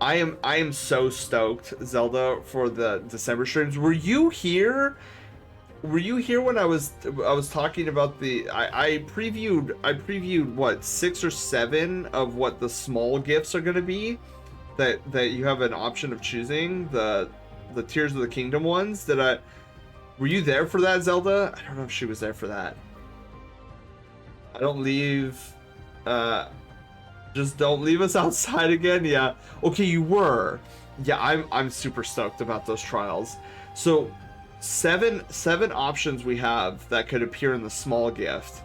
I am so stoked, Zelda, for the December streams. Were you here were you here when I was talking about the I previewed what 6 or 7 of what the small gifts are going to be that you have an option of choosing the Tears of the Kingdom ones. Were you there for that, Zelda? I don't know if she was there for that. I don't leave just don't leave us outside again. Yeah. Okay, you were. Yeah, I'm super stoked about those trials. So seven options we have that could appear in the small gift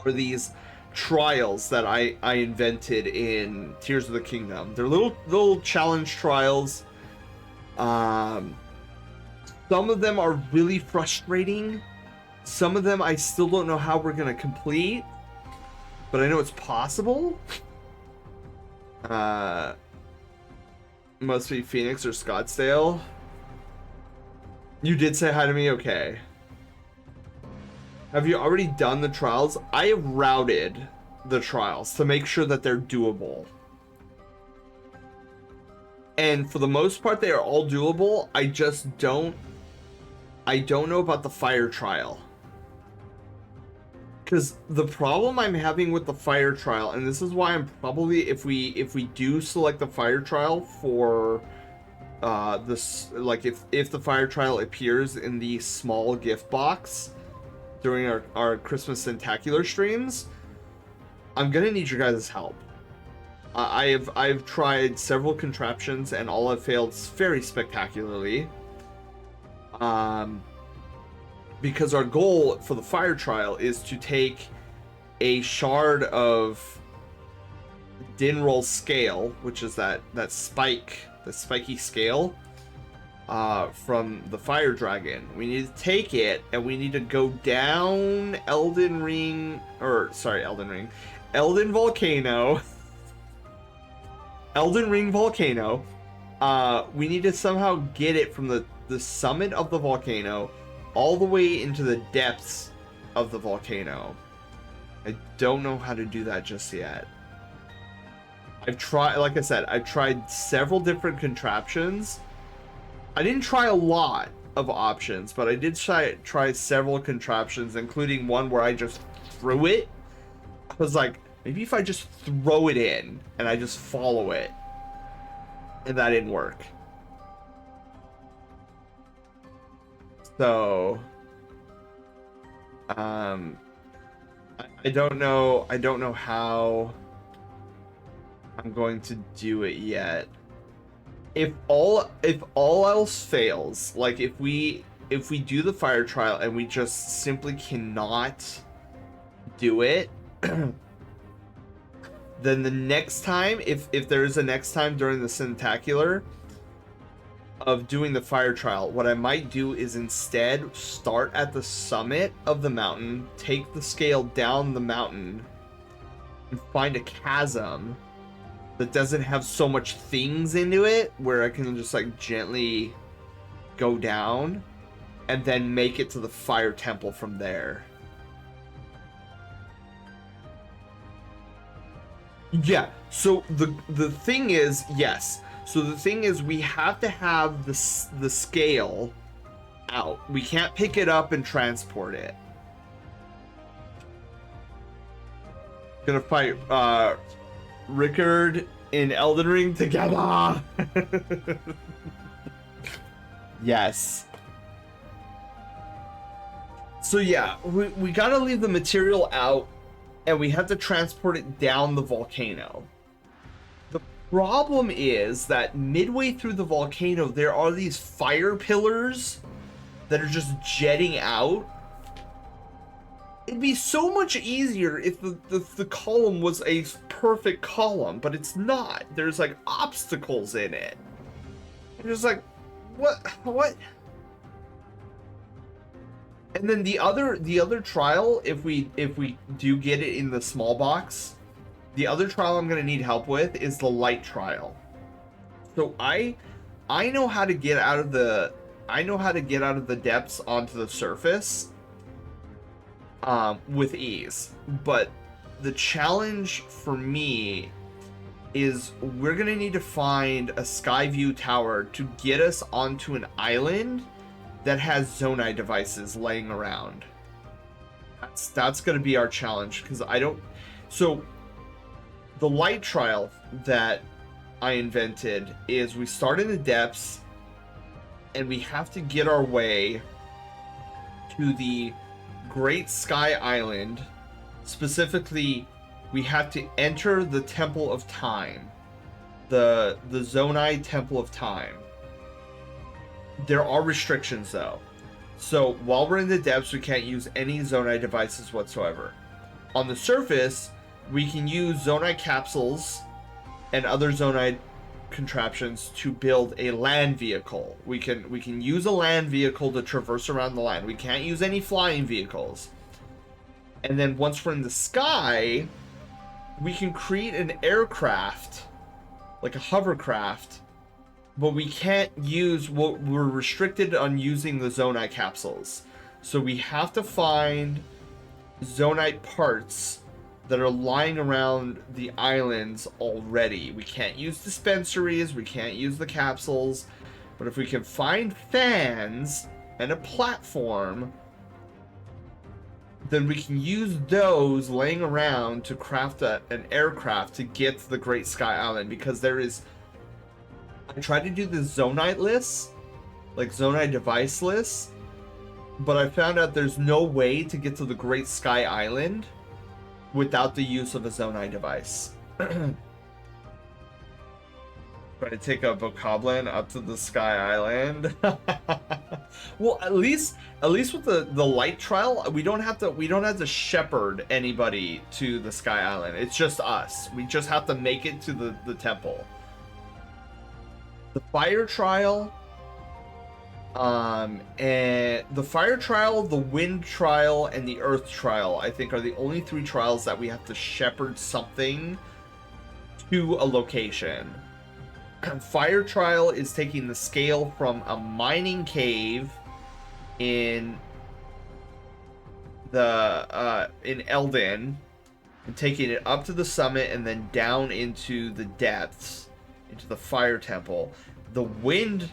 are these trials that I invented in Tears of the Kingdom. They're little challenge trials. Some of them are really frustrating. Some of them I still don't know how we're gonna complete, but I know it's possible. Must be Phoenix or Scottsdale. You did say hi to me? Okay. Have you already done the trials? I have routed the trials to make sure that they're doable. And for the most part, they are all doable. I just don't know about the fire trial. Because the problem I'm having with the fire trial, and this is why I'm probably, if we do select the fire trial for this, like if the fire trial appears in the small gift box during our Christmas Centacular streams, I'm gonna need your guys' help. I've tried several contraptions and all have failed very spectacularly. Because our goal for the fire trial is to take a shard of Dinroll scale, which is that spiky scale from the fire dragon. We need to take it and we need to go down Elden Volcano. Elden Ring Volcano. We need to somehow get it from the summit of the volcano all the way into the depths of the volcano. I don't know how to do that just yet. I've tried, like I said, I've tried several different contraptions. I didn't try a lot of options, but I did try several contraptions, including one where I just threw it. I was like, maybe if I just throw it in and I just follow it. And that didn't work. So, I don't know how I'm going to do it yet. If all else fails, like if we do the fire trial and we just simply cannot do it, then the next time, if there is a next time during the Centacular of doing the fire trial, what I might do is instead start at the summit of the mountain, take the scale down the mountain, and find a chasm that doesn't have so much things into it, where I can just like gently go down and then make it to the fire temple from there. Yeah, so the thing is, yes. So the thing is, we have to have the scale out. We can't pick it up and transport it. Gonna fight Rickard in Elden Ring together. Yes. So yeah, we gotta leave the material out, and we have to transport it down the volcano. The problem is that midway through the volcano, there are these fire pillars that are just jetting out. It'd be so much easier if the column was a perfect column, but it's not. There's like obstacles in it. And it's like, what? And then the other trial, if we do get it in the small box, the other trial I'm gonna need help with is the light trial. So I know how to get out of the depths onto the surface with ease, but the challenge for me is we're gonna need to find a Skyview tower to get us onto an island that has Zonai devices laying around. That's going to be our challenge, because I don't... So, the light trial that I invented is we start in the depths, and we have to get our way to the Great Sky Island. Specifically, we have to enter the Temple of Time. The Zonai Temple of Time. There are restrictions, though. So, while we're in the depths, we can't use any Zonai devices whatsoever. On the surface, we can use Zonai capsules and other Zonai contraptions to build a land vehicle. We can use a land vehicle to traverse around the land. We can't use any flying vehicles. And then once we're in the sky, we can create an aircraft, like a hovercraft, but we can't use... we're restricted on using the Zonai capsules. So we have to find Zonite parts that are lying around the islands already. We can't use dispensaries, we can't use the capsules, but if we can find fans and a platform, then we can use those laying around to craft an aircraft to get to the Great Sky Island, because there is... I tried to do the Zonite list, like Zonite device list, but I found out there's no way to get to the Great Sky Island without the use of a Zonai device. Try to take a Bokoblin up to the Sky Island. Well, at least with the light trial, we don't have to shepherd anybody to the Sky Island. It's just us. We just have to make it to the temple. The fire trial, and the fire trial, the wind trial, and the earth trial, I think, are the only 3 trials that we have to shepherd something to a location. Fire trial is taking the scale from a mining cave in Eldin and taking it up to the summit and then down into the depths, into the fire temple. The wind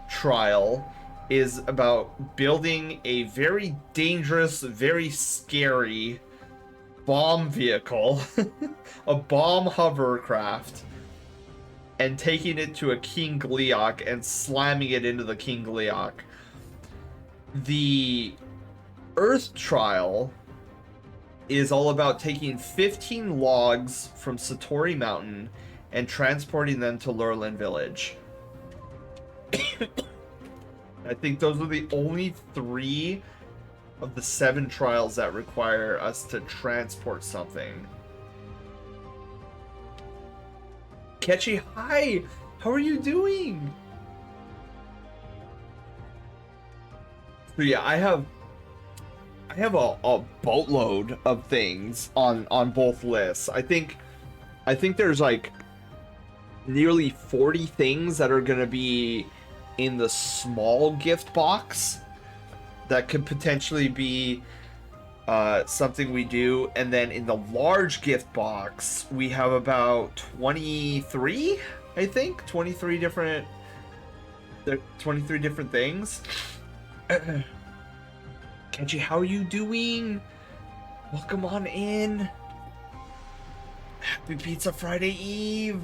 trial is about building a very dangerous, very scary bomb vehicle, a bomb hovercraft, and taking it to a King Gleeok and slamming it into the King Gleeok. The Earth trial is all about taking 15 logs from Satori Mountain and transporting them to Lurelin Village. I think those are the only 3 of the 7 trials that require us to transport something. Ketchy, hi! How are you doing? So yeah, I have a boatload of things on both lists. I think there's like nearly 40 things that are gonna be in the small gift box that could potentially be something we do, and then in the large gift box we have about 23, I think 23 different things. Kenji, how are you doing? Welcome on in. Happy Pizza Friday Eve.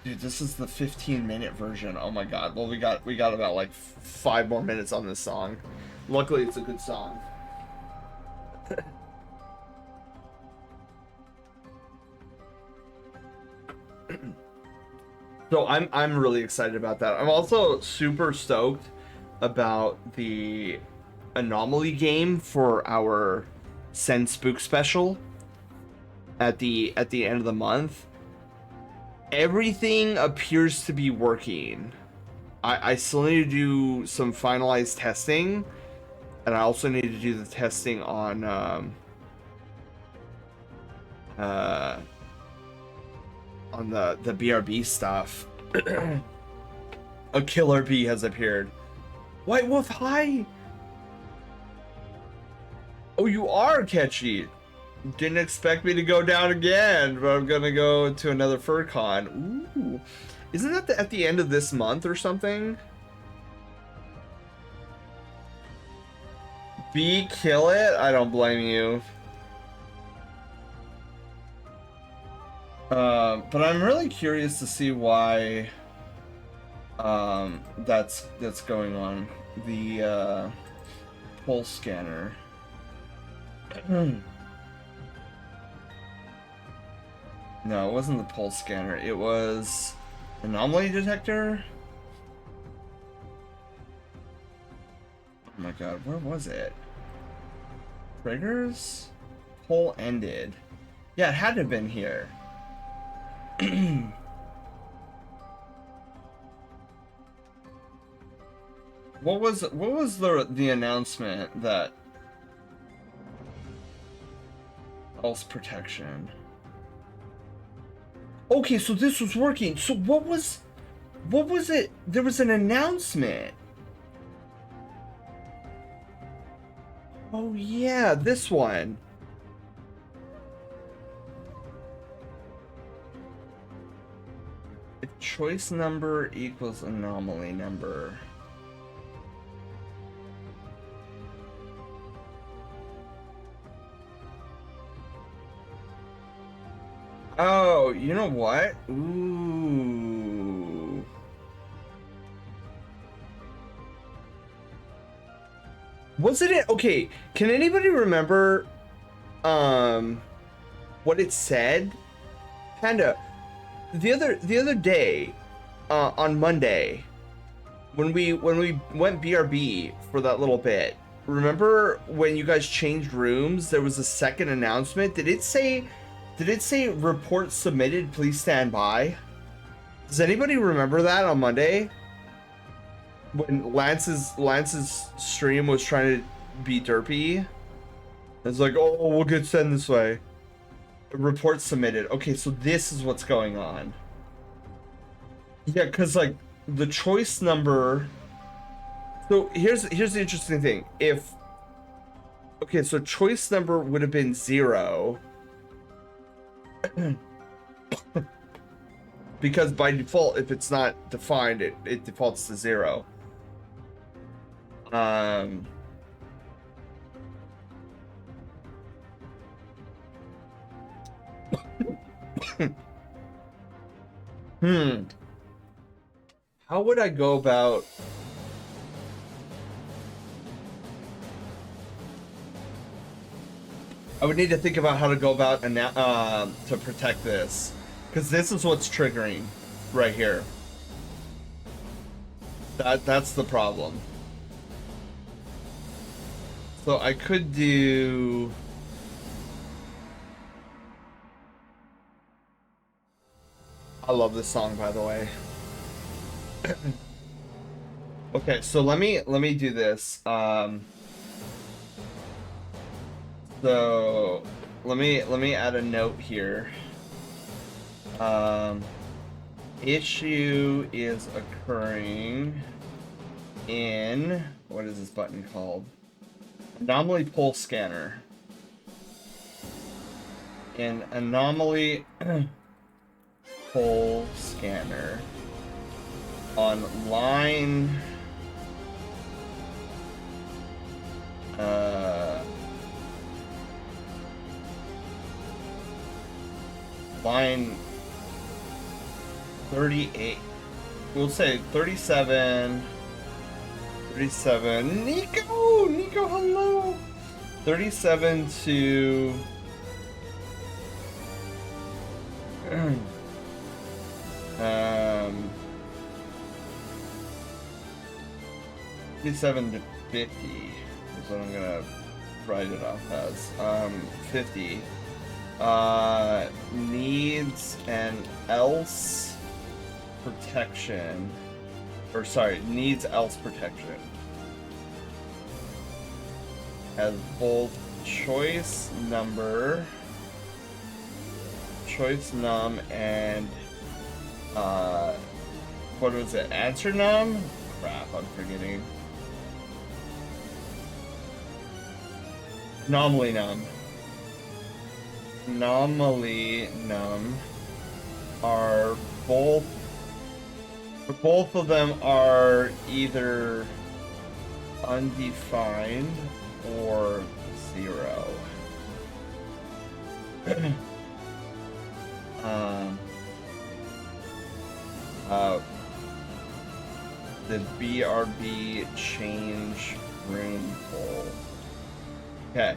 Dude, this is the 15-minute version. Oh my god. Well, we got about like 5 more minutes on this song. Luckily, it's a good song. So I'm really excited about that. I'm also super stoked about the anomaly game for our Send Spook special at the end of the month. Everything appears to be working. I still need to do some finalized testing, and I also need to do the testing on the BRB stuff. A killer bee has appeared. White Wolf, hi! Oh, you are Ketchy. Didn't expect me to go down again, but I'm gonna go to another FurCon. Ooh. Isn't that at the end of this month or something? B, kill it? I don't blame you. But I'm really curious to see why that's going on. The pulse scanner. No, it wasn't the pulse scanner. It was anomaly detector. Oh my god, where was it? Triggers? Poll ended. Yeah, it had to have been here. What was the announcement that else protection? Okay, so this was working. So what was it? There was an announcement. Oh yeah, this one. If choice number equals anomaly number. Oh, you know what? Ooh. Wasn't it? Okay, can anybody remember what it said? Panda, the other day, on Monday, when we went BRB for that little bit, remember when you guys changed rooms, there was a second announcement? Did it say report submitted, please stand by? Does anybody remember that on Monday? When Lance's stream was trying to be derpy? It's like, oh, we'll get sent this way. Report submitted. Okay, so this is what's going on. Yeah, because like the choice number. So here's the interesting thing. Okay, so choice number would have been 0. Because by default, if it's not defined, it defaults to 0. How would I go about? I would need to think about how to go about to protect this, because this is what's triggering right here. That's the problem. So I could do. I love this song, by the way. Okay, so let me do this. So let me add a note here. Issue is occurring in, what is this button called? Anomaly pulse scanner. In anomaly pulse scanner on line line 38, we'll say 37 Nico, hello. 37 to um 37 to 50 is what I'm gonna write it off as. 50 needs an else protection, or sorry, needs else protection as both choice number, choice num, and what was it, answer num? Crap, I'm forgetting. Anomaly num are both Both of them are either undefined or 0. The BRB change room poll. Okay.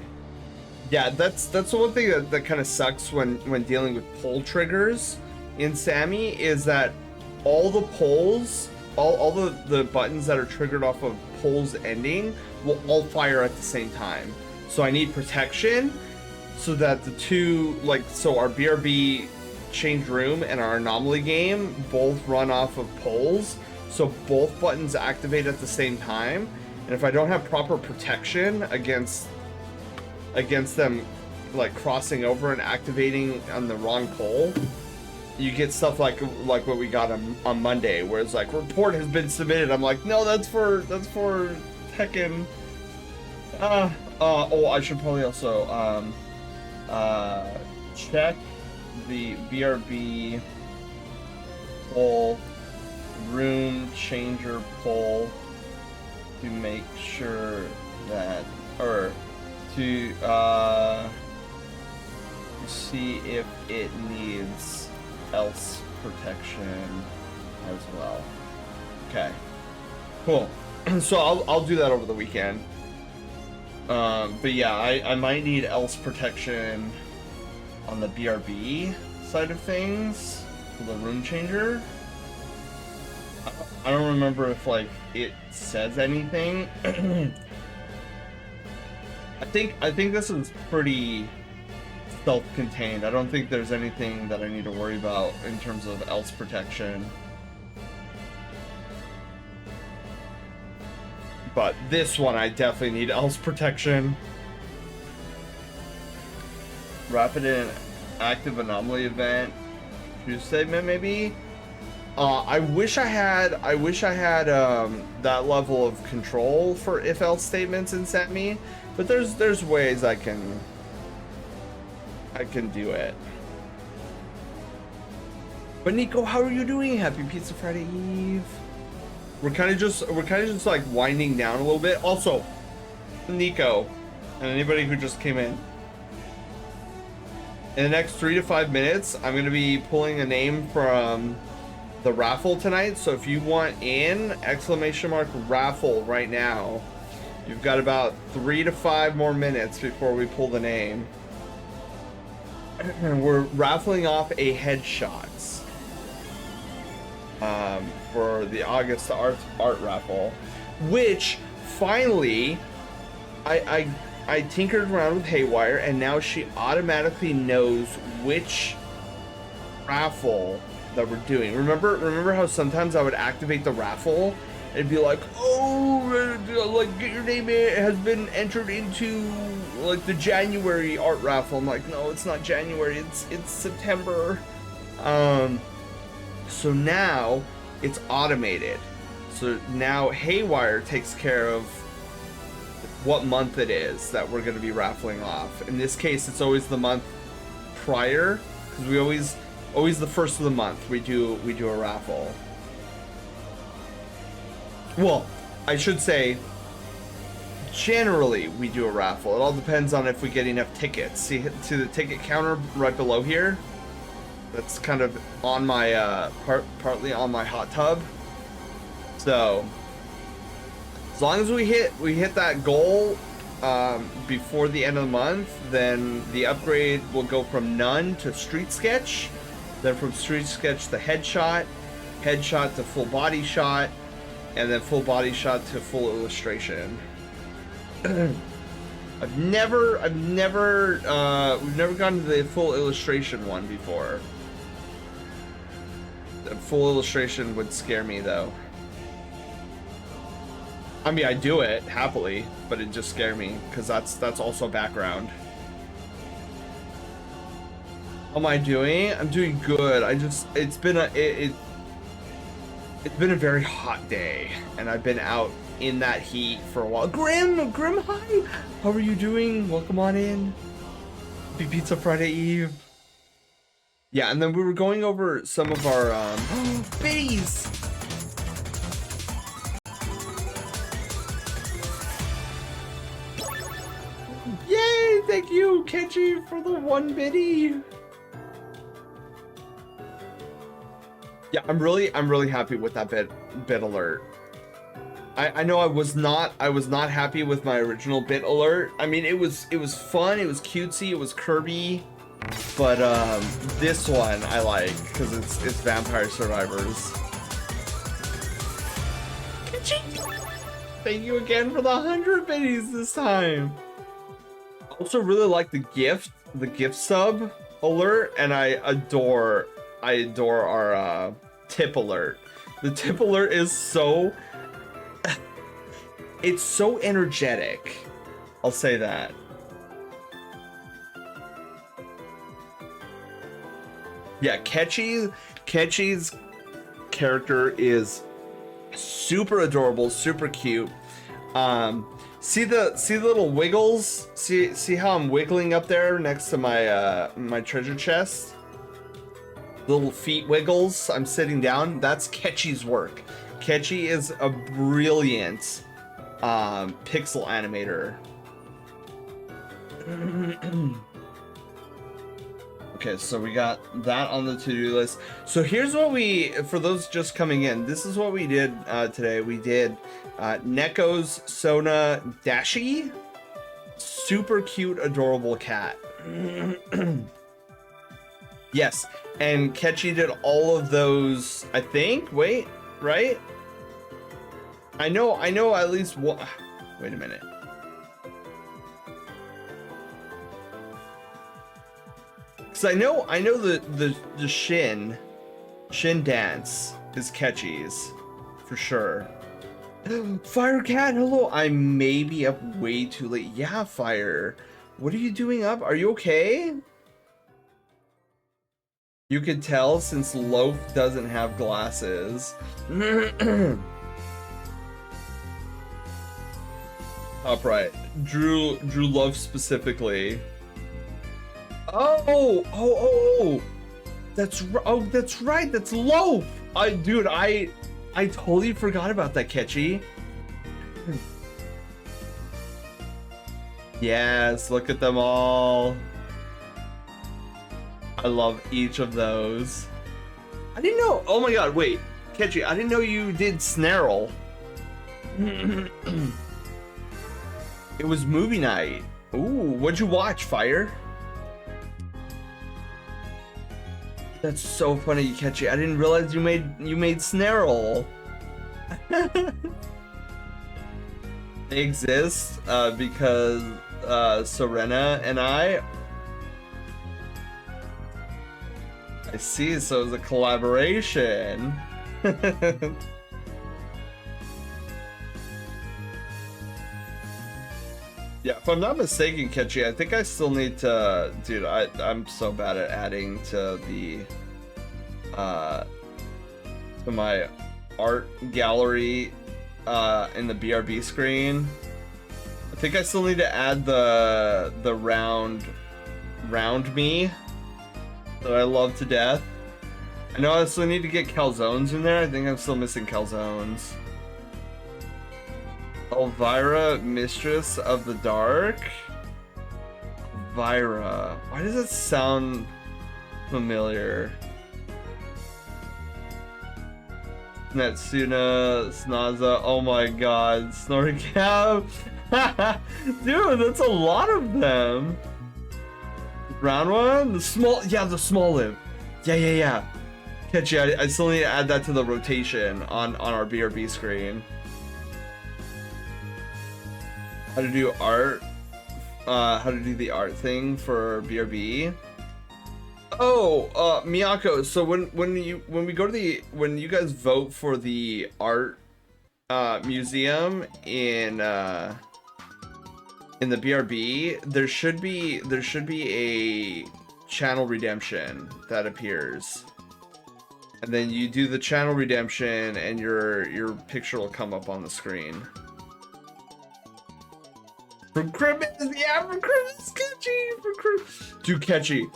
Yeah, that's the one thing that kind of sucks when dealing with poll triggers in Sammy is that all the polls, all the buttons that are triggered off of polls ending will all fire at the same time. So I need protection so that the two, like, so our BRB change room and our anomaly game both run off of polls. So both buttons activate at the same time. And if I don't have proper protection against them like crossing over and activating on the wrong poll, you get stuff like what we got on Monday, where it's like report has been submitted. I'm like, no, that's for Tekken. Oh, I should probably also check the BRB poll room changer poll to make sure that, or to see if it needs else protection as well. Okay, cool. So I'll do that over the weekend. But yeah, I might need else protection on the BRB side of things for the room changer. I don't remember if like it says anything. I think this is pretty self-contained. I don't think there's anything that I need to worry about in terms of else protection. But this one I definitely need else protection. Rapid and active anomaly event. Choose segment maybe. I wish I had that level of control for if else statements in Sammy, but there's ways I can do it. But Nico, how are you doing? Happy Pizza Friday Eve. We're kind of just like winding down a little bit. Also, Nico, and anybody who just came in the next 3 to 5 minutes, I'm gonna be pulling a name from the raffle tonight. So if you want in, !raffle right now. You've got about 3 to 5 more minutes before we pull the name. And we're raffling off a headshots for the August art raffle, which finally I tinkered around with Haywire, and now she automatically knows which raffle that we're doing. Remember how sometimes I would activate the raffle and it'd be like, oh, like get your name has been entered into like the January art raffle. I'm like, no, it's not January, it's September. So now it's automated. So now Haywire takes care of what month it is that we're going to be raffling off. In this case, it's always the month prior, because we always the first of the month we do a raffle. Well, I should say generally we do a raffle. It all depends on if we get enough tickets. See to the ticket counter right below here. That's kind of on my partly on my hot tub. So as long as we hit that goal before the end of the month, then the upgrade will go from none to street sketch, then from street sketch to headshot to full body shot, and then full body shot to full illustration. we've never gotten to the full illustration one before. The full illustration would scare me though. I mean, I do it happily, but it just scared me because that's also background. How am I doing? I'm doing good. It's been a very hot day, and I've been out in that heat for a while. Grim, hi. How are you doing? Welcome on in. Happy Pizza Friday Eve. Yeah, and then we were going over some of our biddies. Yay! Thank you, Kenji, for the 1 biddy. Yeah, I'm really happy with that bit alert. I know I was not happy with my original bit alert. I mean, it was fun, it was cutesy, it was Kirby, but this one I like because it's Vampire Survivors. Thank you again for the 100 biddies this time. I also really like the gift sub alert, and I adore our tip alert. The tip alert is so it's so energetic. I'll say that. Yeah, Ketchy's character is super adorable, super cute. See the little wiggles? See how I'm wiggling up there next to my my treasure chest? Little feet wiggles. I'm sitting down. That's Ketchy's work. Ketchy is a brilliant pixel animator. Okay, so we got that on the to-do list. So here's what for those just coming in, this is what we did today. We did Neko's Sona Dashi. Super cute, adorable cat. Yes, and Ketchy did all of those, I think. Wait, right? I know at least one. Wait a minute. Cause I know the Shin dance is Ketchy's for sure. Firecat, hello. I may be up way too late. Yeah, Fire. What are you doing up? Are you okay? You could tell since Loaf doesn't have glasses. Upright. Drew Love specifically. Oh. That's right. That's Loaf. Dude, I totally forgot about that, Ketchy. Yes, look at them all. I love each of those. I didn't know. Oh my god, wait. Ketchy, I didn't know you did Snarl. It was movie night. Ooh, what'd you watch, Fire? That's so funny, Ketchy. I didn't realize you made Snarl. They exist because Serena and I see, so it's a collaboration. Yeah, if I'm not mistaken, Ketchy, I think I still need to, dude, I'm so bad at adding to the to my art gallery in the BRB screen. I think I still need to add the round me that I love to death. I know I still need to get calzones in there. I think I'm still missing calzones. Elvira, Mistress of the Dark. Elvira. Why does it sound familiar? Natsuna, Snaza. Oh my god. Snorcab. Dude, that's a lot of them. Brown one? The small. Yeah, the small lip. Yeah. Ketchy, I still need to add that to the rotation on our BRB screen. How to do art, how to do the art thing for BRB. Oh, Miyako. So when you guys vote for the art museum in the BRB, there should be a channel redemption that appears, and then you do the channel redemption, and your picture will come up on the screen. For Christmas, yeah, for Christmas, Ketchy, for Christmas. Dude, Ketchy,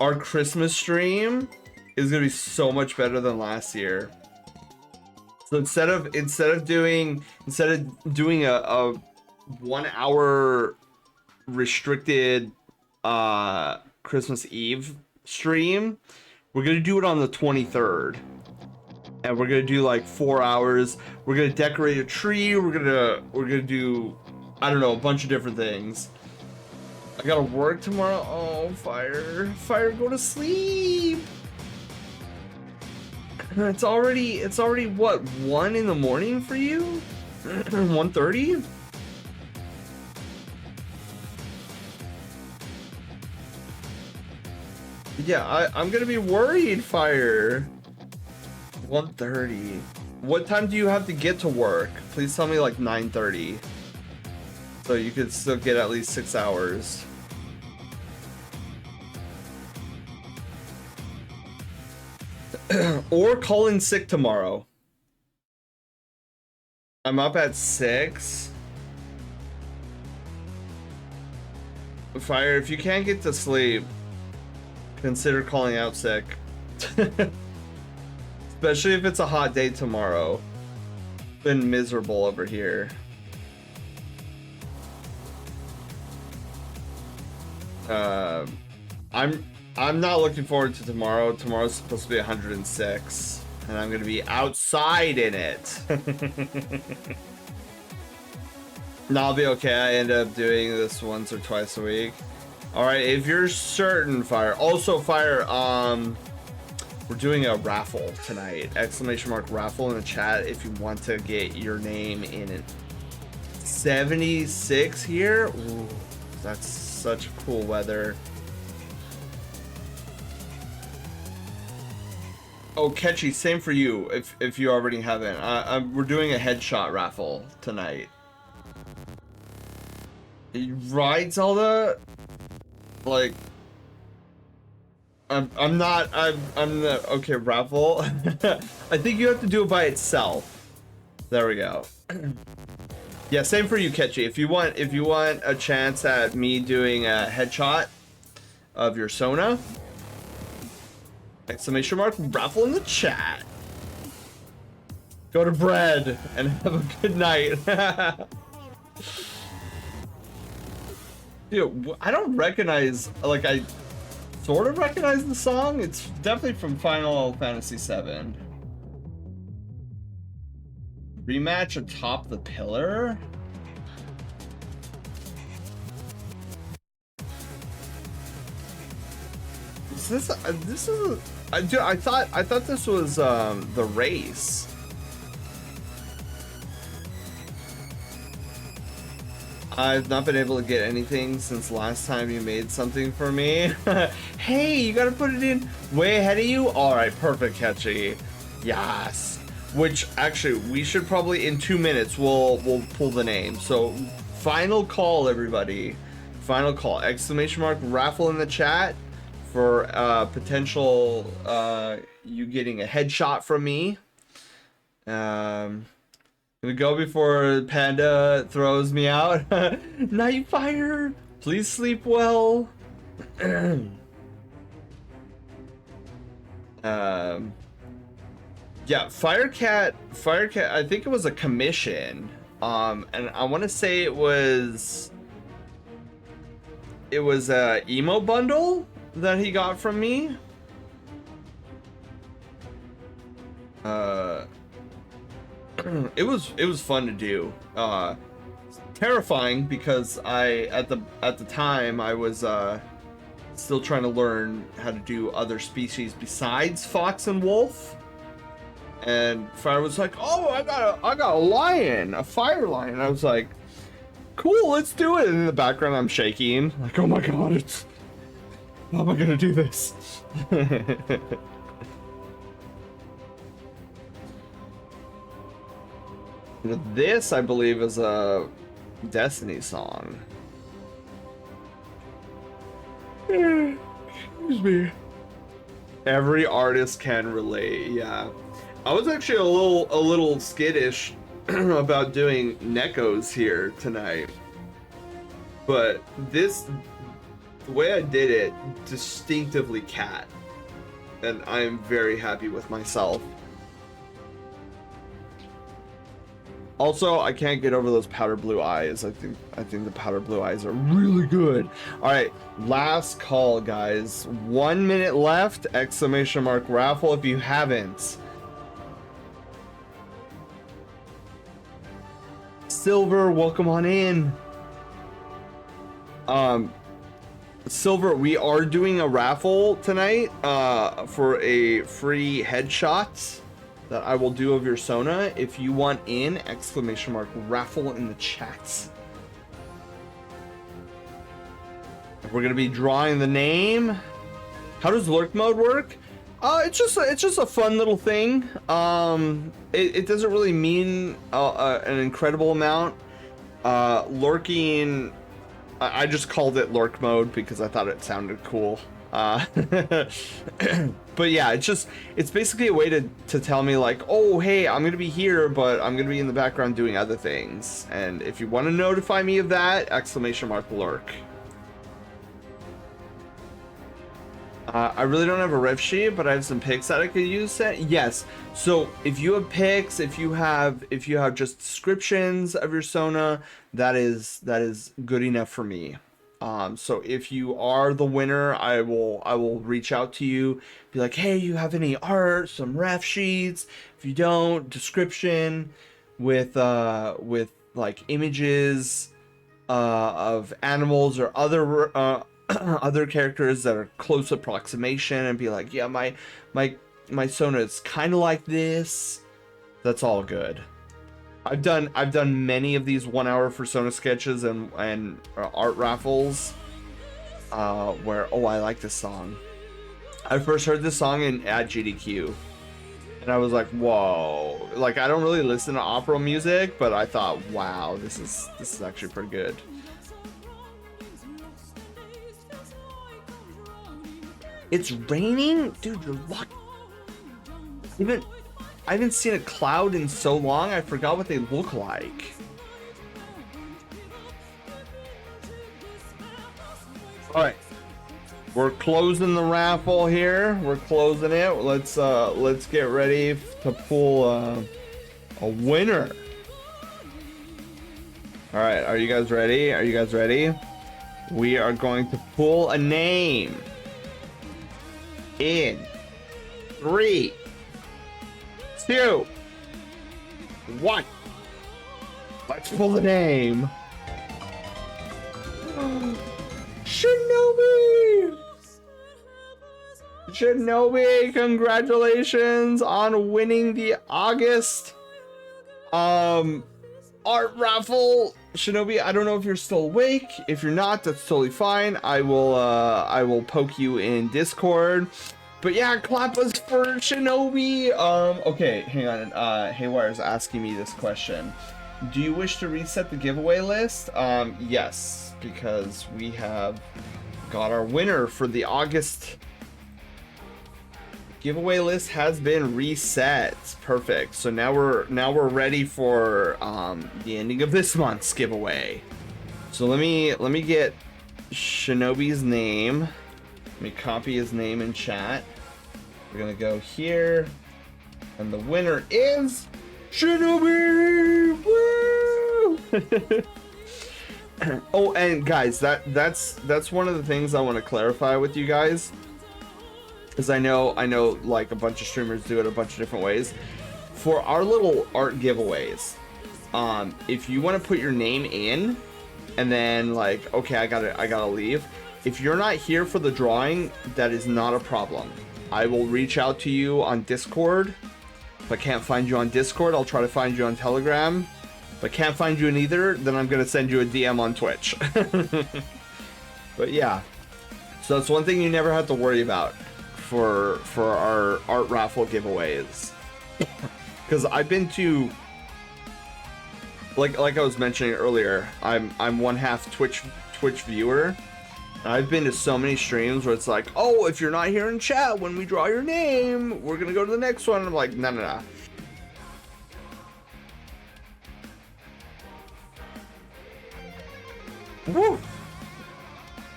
our Christmas stream is gonna be so much better than last year. So instead of doing a 1 hour restricted Christmas Eve stream. We're gonna do it on the 23rd. And we're gonna do like 4 hours. We're gonna decorate a tree. We're gonna do, I don't know, a bunch of different things. I gotta work tomorrow. Oh, Fire, go to sleep. It's already what, 1 in the morning for you? 1:30? Yeah, I'm gonna be worried, Fire. 1:30. What time do you have to get to work? Please tell me like 9:30. So you could still get at least 6 hours. Or call in sick tomorrow. I'm up at 6. Fire, if you can't get to sleep, consider calling out sick. Especially if it's a hot day tomorrow. Been miserable over here. I'm not looking forward to tomorrow. Tomorrow's supposed to be 106, and I'm gonna be outside in it. No, I'll be okay. I end up doing this once or twice a week. All right, if you're certain, Fire. Also, Fire. We're doing a raffle tonight. ! Raffle in the chat if you want to get your name in it. 76 here. Ooh, that's such cool weather. Oh, Catchy, same for you. If you already haven't, we're doing a headshot raffle tonight. Right, Zelda? Like, I'm the okay raffle. I think you have to do it by itself. There we go. Yeah, same for you, Catchy. If you want a chance at me doing a headshot of your Sona, ! Raffle in the chat. Go to bed and have a good night. Dude, I don't recognize, like, I sort of recognize the song. It's definitely from Final Fantasy VII. Rematch atop the pillar? Is I thought this was the race. I've not been able to get anything since last time you made something for me. Hey, you gotta put it in way ahead of you? Alright, perfect, Catchy. Yes. Which, actually, we should probably, in 2 minutes, we'll pull the name. So, final call, everybody. Final call. ! Raffle in the chat for potential you getting a headshot from me. Gonna go before Panda throws me out. Night, Fire. Please sleep well. Yeah, Firecat. I think it was a commission. And I want to say it was a emo bundle that he got from me. It was fun to do. Terrifying because at the time I was still trying to learn how to do other species besides fox and wolf. And Fire was like, "Oh, I got a lion, a fire lion." I was like, "Cool, let's do it." And in the background, I'm shaking, like, "Oh my god, how am I gonna do this?" This, I believe, is a Destiny song. Excuse me. Every artist can relate. Yeah, I was actually a little skittish about doing Neko's here tonight, but the way I did it, distinctively cat, and I'm very happy with myself. Also, I can't get over those powder blue eyes. I think the powder blue eyes are really good. All right, last call, guys. 1 minute left! Exclamation mark raffle if you haven't. Silver, welcome on in. Silver, we are doing a raffle tonight for a free headshot that I will do of your Sona. If you want in, exclamation mark raffle in the chat. We're gonna be drawing the name. How does lurk mode work? It's just a fun little thing. It doesn't really mean an incredible amount. Lurking, I just called it lurk mode because I thought it sounded cool. But yeah, it's basically a way to tell me like, oh hey, I'm gonna be here, but I'm gonna be in the background doing other things. And if you want to notify me of that, exclamation mark lurk. I really don't have a rev sheet, but I have some pics that I could use. Yes. So if you have pics, if you have just descriptions of your Sona, that is good enough for me. So if you are the winner, I will reach out to you, be like, hey, you have any art, some ref sheets? If you don't, description with like images of animals or other other characters that are close approximation, and be like, yeah, my Sona is kind of like this. That's all good. I've done many of these 1 hour for Sona sketches and art raffles where, oh, I like this song. I first heard this song at GDQ, and I was like, whoa, like I don't really listen to opera music, but I thought, wow, this is actually pretty good. It's raining? Dude, you're lucky. I haven't seen a cloud in so long, I forgot what they look like. Alright. We're closing the raffle here. We're closing it. Let's get ready to pull a winner. Alright, are you guys ready? Are you guys ready? We are going to pull a name. In 3, 2, 1. Let's pull the name. Shinobi! Shinobi, congratulations on winning the August art raffle. Shinobi, I don't know if you're still awake. If you're not, that's totally fine. I will poke you in Discord. But yeah, clap us for Shinobi. Okay, hang on. Haywire's asking me this question. Do you wish to reset the giveaway list? Yes, because we have got our winner for the August giveaway list has been reset. Perfect. So now we're ready for the ending of this month's giveaway. So let me get Shinobi's name. Let me copy his name in chat. We're gonna go here, and the winner is Shinobi. Woo! Oh, and guys, that's one of the things I want to clarify with you guys. Because I know like a bunch of streamers do it a bunch of different ways. For our little art giveaways, if you want to put your name in and then like, okay, I gotta leave. If you're not here for the drawing, that is not a problem. I will reach out to you on Discord. If I can't find you on Discord, I'll try to find you on Telegram. If I can't find you in either, then I'm gonna send you a DM on Twitch. But yeah, so that's one thing you never have to worry about for our art raffle giveaways. Because I've been to, like I was mentioning earlier, I'm one half Twitch viewer. I've been to so many streams where it's like, oh, if you're not here in chat when we draw your name, we're gonna go to the next one. And I'm like, no. Woo!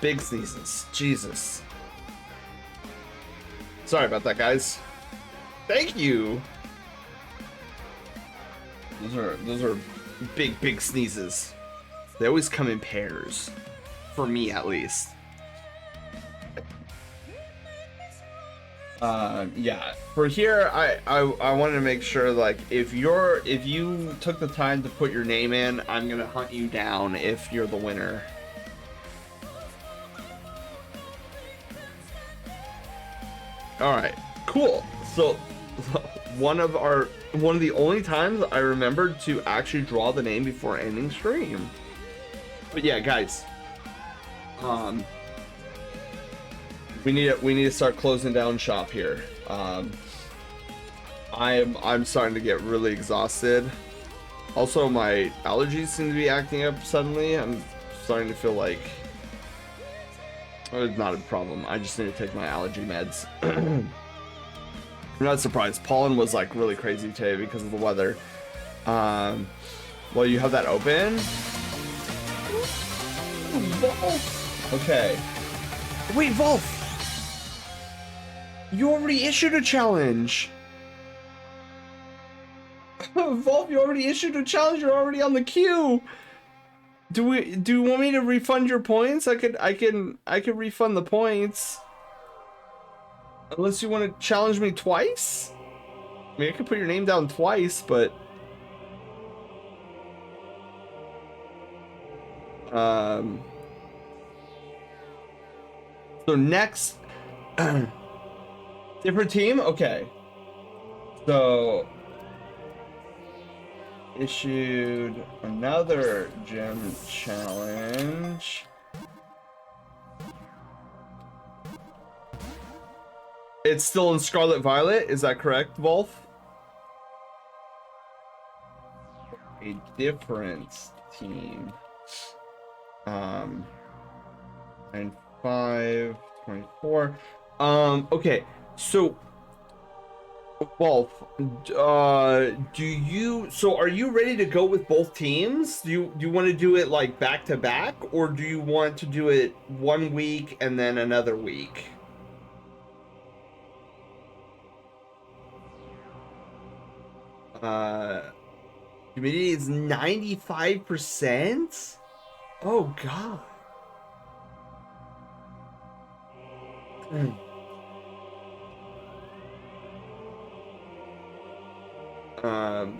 Big sneezes. Jesus. Sorry about that, guys. Thank you. Those are big sneezes. They always come in pairs. For me, at least. Yeah. For here, I wanted to make sure, like, if you took the time to put your name in, I'm gonna hunt you down if you're the winner. All right, cool. So, one of the only times I remembered to actually draw the name before ending stream. But yeah, guys, we need to start closing down shop here. I'm starting to get really exhausted. Also, my allergies seem to be acting up suddenly. I'm starting to feel like it's not a problem. I just need to take my allergy meds. I'm not surprised. Pollen was like really crazy today because of the weather. Well, you have that open. Volf. Okay. Wait, Volf. You already issued a challenge. Volf, you already issued a challenge. You're already on the queue. Do you want me to refund your points? I can refund the points. Unless you want to challenge me twice? I mean, I could put your name down twice, but so next different team? Okay. So issued another gym challenge. It's still in Scarlet Violet, is that correct, Volf? A different team. And 524. Okay, so Wolf, are you ready to go with both teams? Do you want to do it like back to back, or do you want to do it 1 week and then another week? Humidity is 95%? Oh god.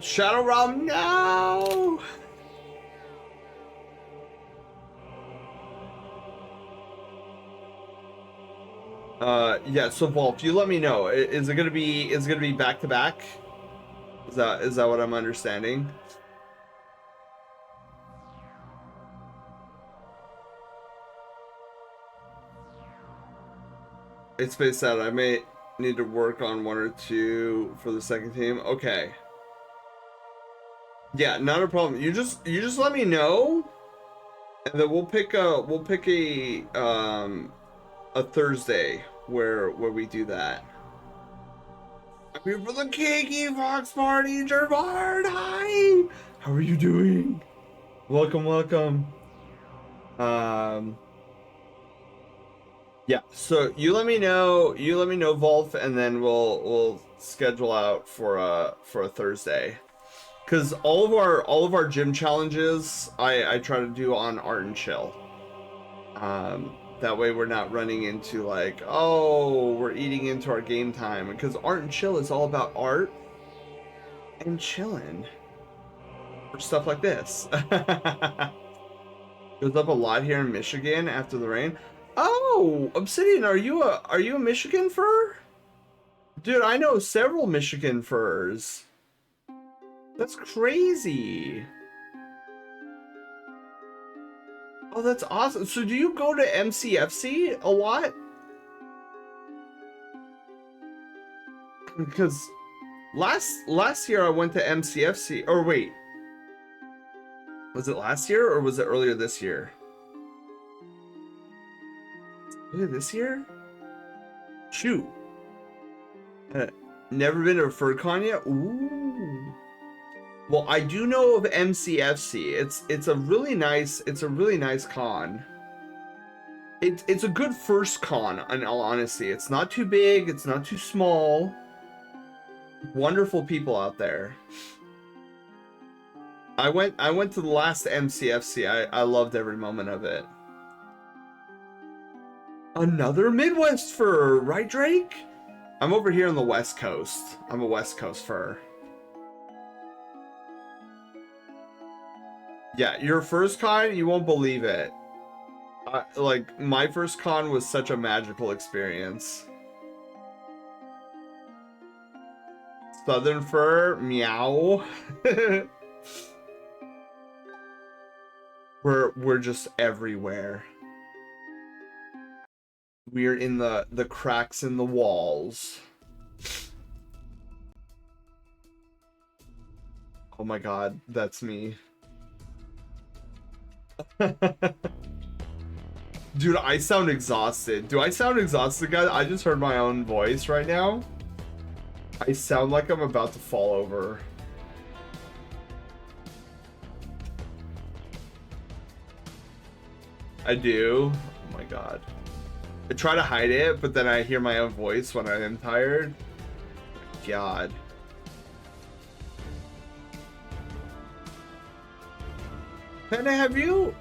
Shadow Realm, no! Yeah, so Wolf, you let me know. Is it gonna be back to back? Is that what I'm understanding? It's spaced out. I may need to work on 1 or 2 for the second team. Okay. Yeah, not a problem. You just let me know, and then we'll pick a Thursday where we do that. I'm here for the Kiki Fox Party, Gerard. Hi. How are you doing? Welcome. Yeah, so you let me know, Wolf, and then we'll schedule out for a Thursday. Cause all of our gym challenges I try to do on Art and Chill. That way we're not running into like, oh, we're eating into our game time, because Art and Chill is all about art and chilling for stuff like this. Goes up a lot here in Michigan after the rain. Oh, Obsidian, are you a Michigan fur? Dude, I know several Michigan furs. That's crazy. Oh, that's awesome. So do you go to MCFC a lot? Because last year I went to MCFC, or wait. Was it last year or was it earlier this year? This year? Shoot. Never been to FurCon yet? Ooh. Well, I do know of MCFC. It's a really nice con. It's a good first con, in all honesty. It's not too big, it's not too small. Wonderful people out there. I went to the last MCFC. I loved every moment of it. Another Midwest fur, right, Drake? I'm over here on the West Coast. I'm a West Coast fur. Yeah, your first con, you won't believe it. Like, my first con was such a magical experience. Southern fur, meow. We're just everywhere. We're in the cracks in the walls. Oh my god, that's me. Dude, I sound exhausted. Do I sound exhausted, guys? I just heard my own voice right now. I sound like I'm about to fall over. I do. Oh my god. I try to hide it, but then I hear my own voice when I am tired. God. Panda, have you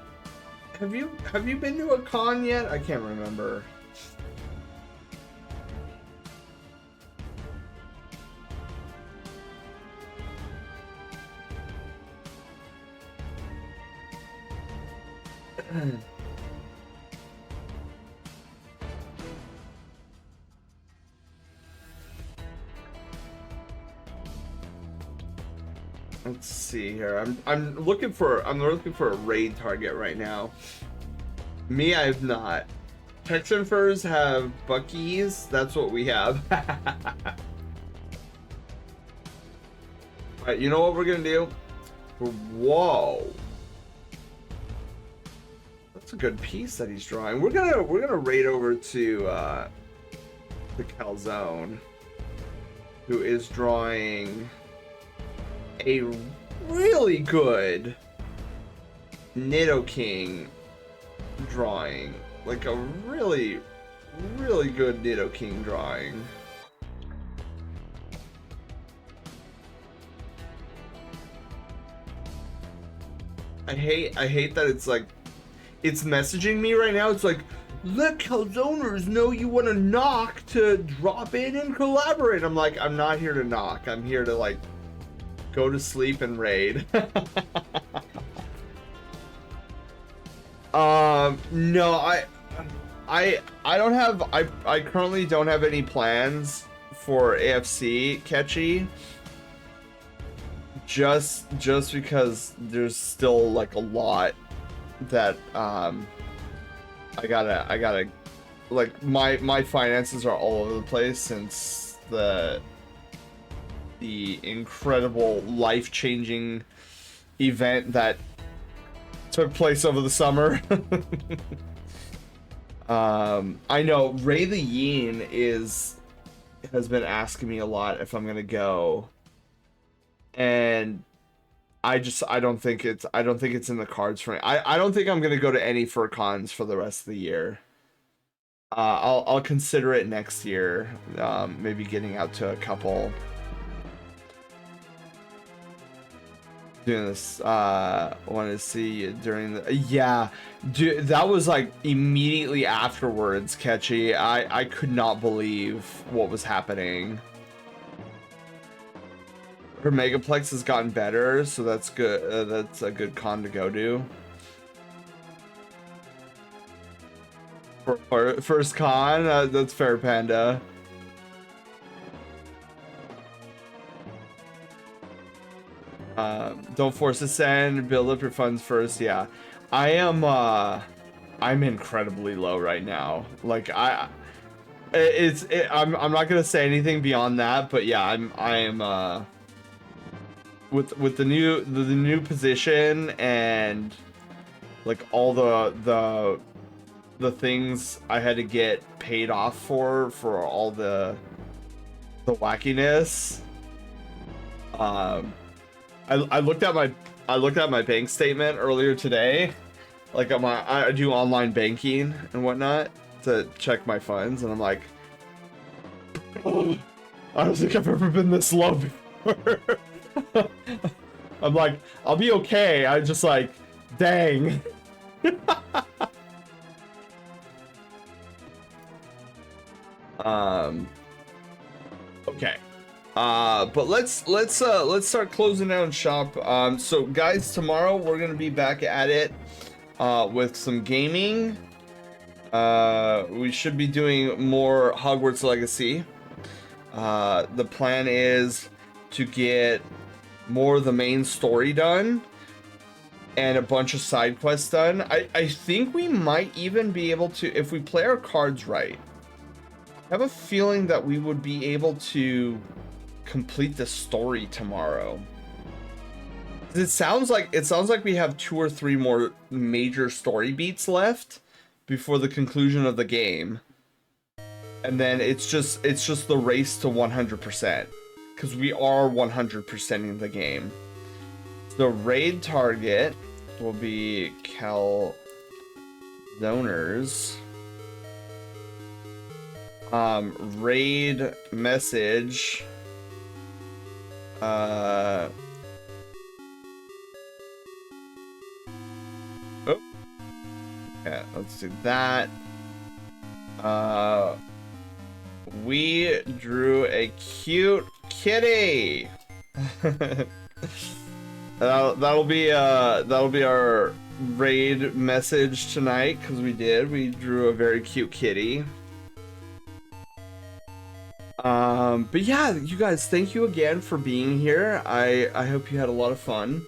been to a con yet? I can't remember. Let's see here. I'm looking for a raid target right now. Me, I have not. Texan furs have Buckies. That's what we have. Alright, you know what we're gonna do? Whoa. That's a good piece that he's drawing. We're gonna raid over to the Calzone, who is drawing a really good Nidoking drawing. Like a really good Nidoking drawing. I hate that it's like, it's messaging me right now. It's like, let Calzoners know you want to knock to drop in and collaborate. I'm like, I'm not here to knock. I'm here to like go to sleep and raid. No, I don't have, I currently don't have any plans for AFC, Catchy. Just because there's still like a lot that I gotta like my finances are all over the place since the incredible life-changing event that took place over the summer. I know Ray the Yeen has been asking me a lot if I'm gonna go, and I don't think it's in the cards for me. I don't think I'm gonna go to any fur cons for the rest of the year. I'll consider it next year. Maybe getting out to a couple. Doing this, want to see during the, yeah, dude, that was like immediately afterwards, Catchy. I could not believe what was happening. Her Megaplex has gotten better, so that's good. That's a good con to go to. For first con, that's fair, Panda. Don't force a send, build up your funds first. Yeah, I am I'm incredibly low right now. Like I'm not gonna say anything beyond that, but yeah, I am with the new position and like all the things I had to get paid off for all the wackiness. I looked at my bank statement earlier today. Like I do online banking and whatnot to check my funds, and I'm like, oh, I don't think I've ever been this low before. I'm like, I'll be okay. I'm just like, dang. Okay. But let's start closing down shop. So guys, tomorrow we're gonna be back at it with some gaming. We should be doing more Hogwarts Legacy. The plan is to get more of the main story done and a bunch of side quests done. I think we might even be able to, if we play our cards right, I have a feeling that we would be able to complete the story tomorrow. It sounds like we have 2 or 3 more major story beats left before the conclusion of the game. And then it's just the race to 100%, because we are 100%ing the game. The raid target will be Calzoners. Raid message. Oh. Yeah, let's do that. We drew a cute kitty. that'll be our raid message tonight, because we drew a very cute kitty. But yeah, you guys, thank you again for being here. I hope you had a lot of fun.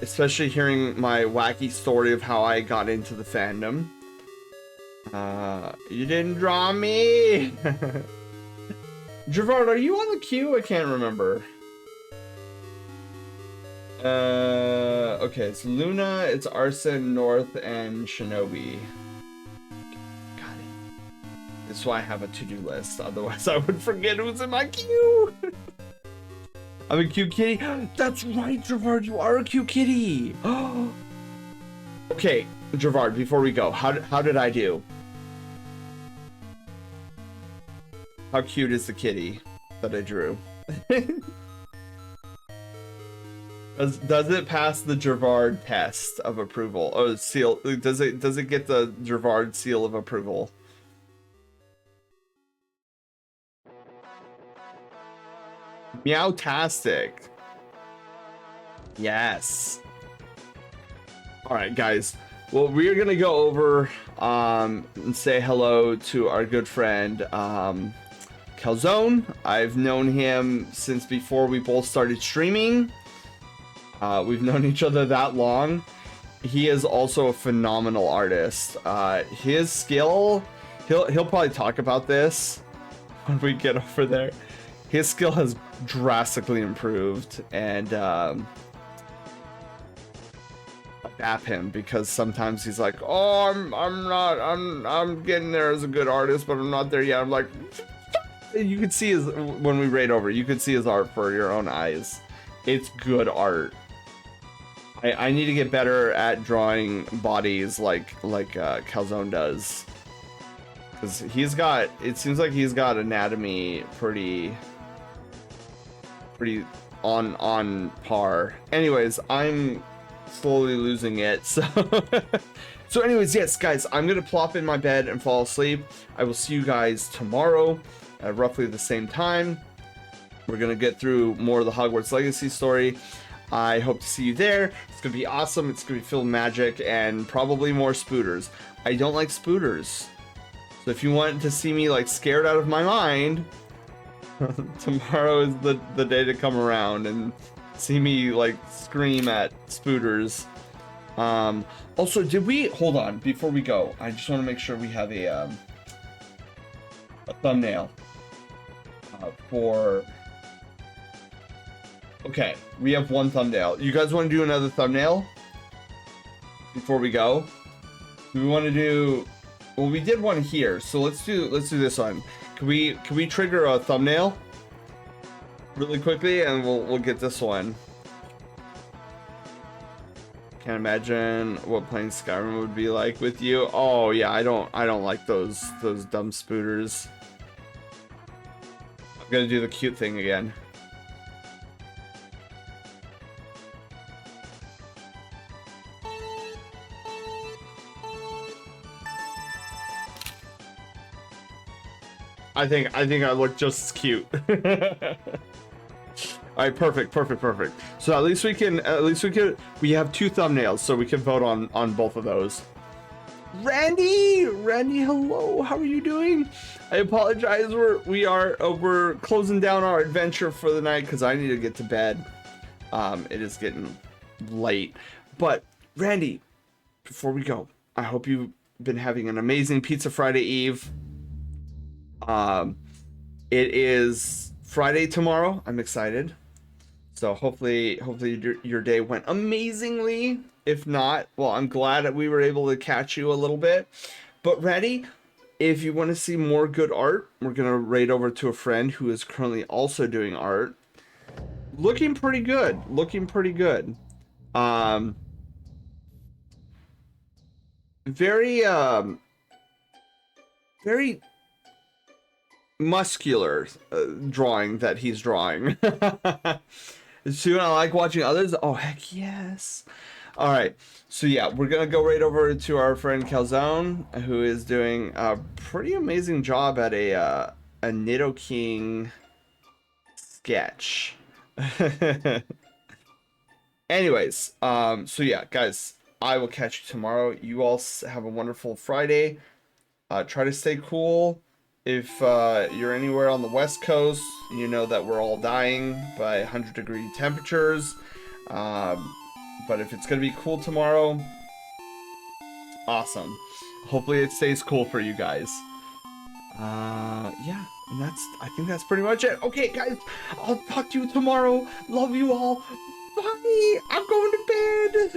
Especially hearing my wacky story of how I got into the fandom. You didn't draw me! Gerard, are you on the queue? I can't remember. Okay, it's Luna, it's Arson, North, and Shinobi. Got it. That's why I have a to-do list, otherwise I would forget who's in my queue! I'm a cute kitty? That's right, Gerard, you are a cute kitty! Okay, Gerard, before we go, how did I do? How cute is the kitty that I drew? Does it pass the Gerard test of approval? Oh, seal. Does it get the Gerard seal of approval? Meowtastic. Yes. All right, guys. Well, we're gonna go over and say hello to our good friend Calzone. I've known him since before we both started streaming. We've known each other that long. He is also a phenomenal artist. His skill, he'll probably talk about this when we get over there. His skill has drastically improved, and adapt him, because sometimes he's like, oh, I'm getting there as a good artist, but I'm not there yet. I'm like, you could see his, when we raid over, you could see his art for your own eyes. It's good art. I need to get better at drawing bodies like Calzone does, because he's got, it seems like he's got anatomy pretty on par. Anyways, I'm slowly losing it, so so anyways, yes guys, I'm gonna plop in my bed and fall asleep. I will see you guys tomorrow at roughly the same time. We're gonna get through more of the Hogwarts Legacy story. I hope to see you there. It's gonna be awesome. It's gonna be filled with magic and probably more spooters. I don't like spooters, so if you want to see me like scared out of my mind, tomorrow is the day to come around and see me like scream at spooters. Also, did we, hold on, before we go, I just want to make sure we have a thumbnail for, okay, we have one thumbnail. You guys want to do another thumbnail before we go? Do we want to do, well, we did one here, so let's do this one. Can we trigger a thumbnail really quickly, and we'll get this one. Can't imagine what playing Skyrim would be like with you. Oh yeah, I don't like those dumb spooters. I'm gonna do the cute thing again. I think I look just as cute. All right, perfect. So at least we we have 2 thumbnails, so we can vote on both of those. Randy, hello. How are you doing? I apologize. We're closing down our adventure for the night because I need to get to bed. It is getting late. But Randy, before we go, I hope you've been having an amazing Pizza Friday Eve. It is Friday tomorrow. I'm excited. So hopefully your day went amazingly. If not, well, I'm glad that we were able to catch you a little bit. But Randy, if you want to see more good art, we're gonna raid over to a friend who is currently also doing art. Looking pretty good. Very muscular drawing that he's drawing. So I like watching others. Oh heck yes. All right, so yeah, we're gonna go right over to our friend Calzone, who is doing a pretty amazing job at a Nidoking sketch. Anyways, so yeah, guys, I will catch you tomorrow. You all have a wonderful Friday. Try to stay cool. If you're anywhere on the West Coast, you know that we're all dying by 100-degree temperatures. But if it's gonna be cool tomorrow, awesome. Hopefully it stays cool for you guys. Yeah, and I think that's pretty much it. Okay, guys, I'll talk to you tomorrow. Love you all. Bye. I'm going to bed.